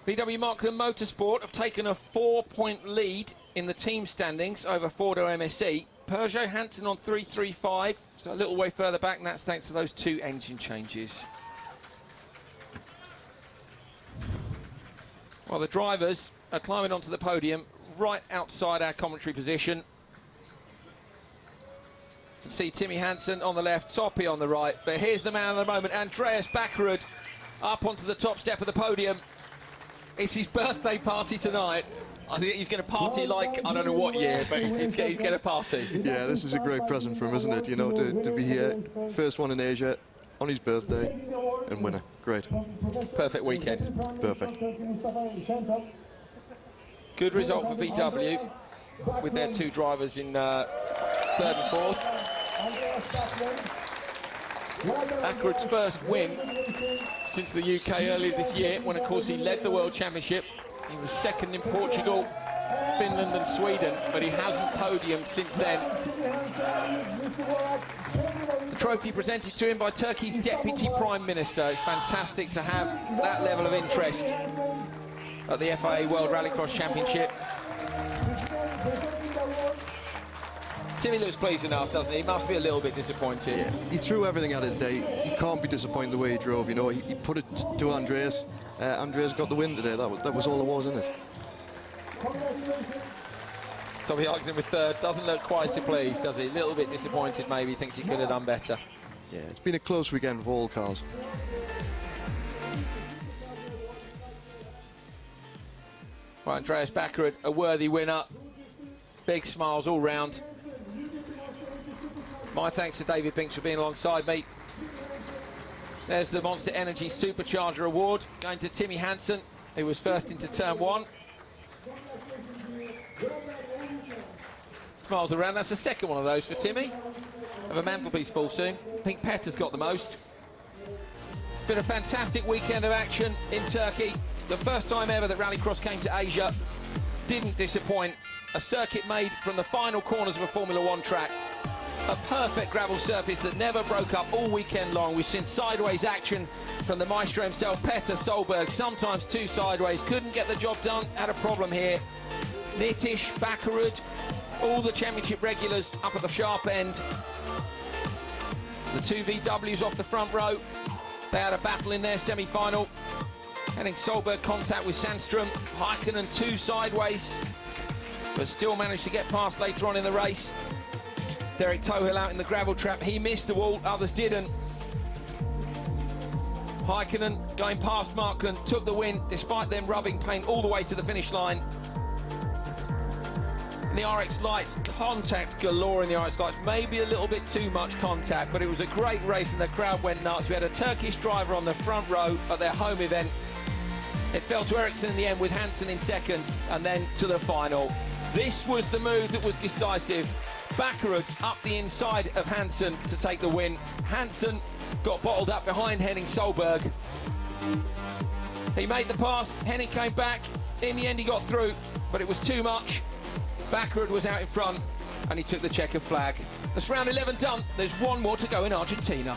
VW Markland Motorsport have taken a 4-point lead in the team standings over Fordo MSE. Peugeot Hansen on 335, so a little way further back, and that's thanks to those 2 engine changes. Well, the drivers are climbing onto the podium right outside our commentary position. You can see Timmy Hansen on the left, Topi on the right, but here's the man of the moment, Andreas Bakkerud, up onto the top step of the podium. It's his birthday party tonight. I think he's going to party like, I don't know what year, but he's going to party. Yeah, this is a great present for him, isn't it? You know, to be here, first one in Asia, on his birthday, and winner. Great. Perfect weekend. Perfect. Good result for VW, with their 2 drivers in 3rd and 4th. Bakkerud's first win since the UK earlier this year, when of course he led the World Championship. He was 2nd in Portugal, Finland and Sweden, but he hasn't podiumed since then. The trophy presented to him by Turkey's Deputy Prime Minister. It's fantastic to have that level of interest at the FIA World Rallycross Championship. Timmy looks pleased enough, doesn't he? He must be a little bit disappointed. Yeah, he threw everything at it today. He can't be disappointed the way he drove, you know. He put it to Andreas. Andreas got the win today. That was all it was, isn't it? Topi Heikkinen with 3rd. Doesn't look quite so pleased, does he? A little bit disappointed, maybe. Thinks he could have done better. Yeah, it's been a close weekend for all cars. Right, Andreas Bakkerud, a worthy winner. Big smiles all round. My thanks to David Binks for being alongside me. There's the Monster Energy Supercharger Award going to Timmy Hansen, who was first into turn 1. Smiles around. That's the 2nd one of those for Timmy. Have a mantelpiece full soon. I think Petter's got the most. Been a fantastic weekend of action in Turkey. The first time ever that Rallycross came to Asia. Didn't disappoint. A circuit made from the final corners of a Formula 1 track. A perfect gravel surface that never broke up all weekend long. We've seen sideways action from the maestro himself, Petter Solberg, sometimes 2 sideways. Couldn't get the job done, had a problem here. Nitish, Bakkerud, all the championship regulars up at the sharp end. The 2 VWs off the front row. They had a battle in their semi-final. Henning Solberg contact with Sandström. Heikkinen 2 sideways, but still managed to get past later on in the race. Derek Tohill out in the gravel trap. He missed the wall, others didn't. Heikkinen going past Markland, took the win despite them rubbing paint all the way to the finish line. And the RX Lites, contact galore in the RX Lites. Maybe a little bit too much contact, but it was a great race and the crowd went nuts. We had a Turkish driver on the front row at their home event. It fell to Ericsson in the end with Hansen in second, and then to the final. This was the move that was decisive. Bakkerud up the inside of Hansen to take the win. Hansen got bottled up behind Henning Solberg. He made the pass, Henning came back. In the end, he got through, but it was too much. Bakkerud was out in front, and he took the checkered flag. That's round 11 done. There's one more to go in Argentina.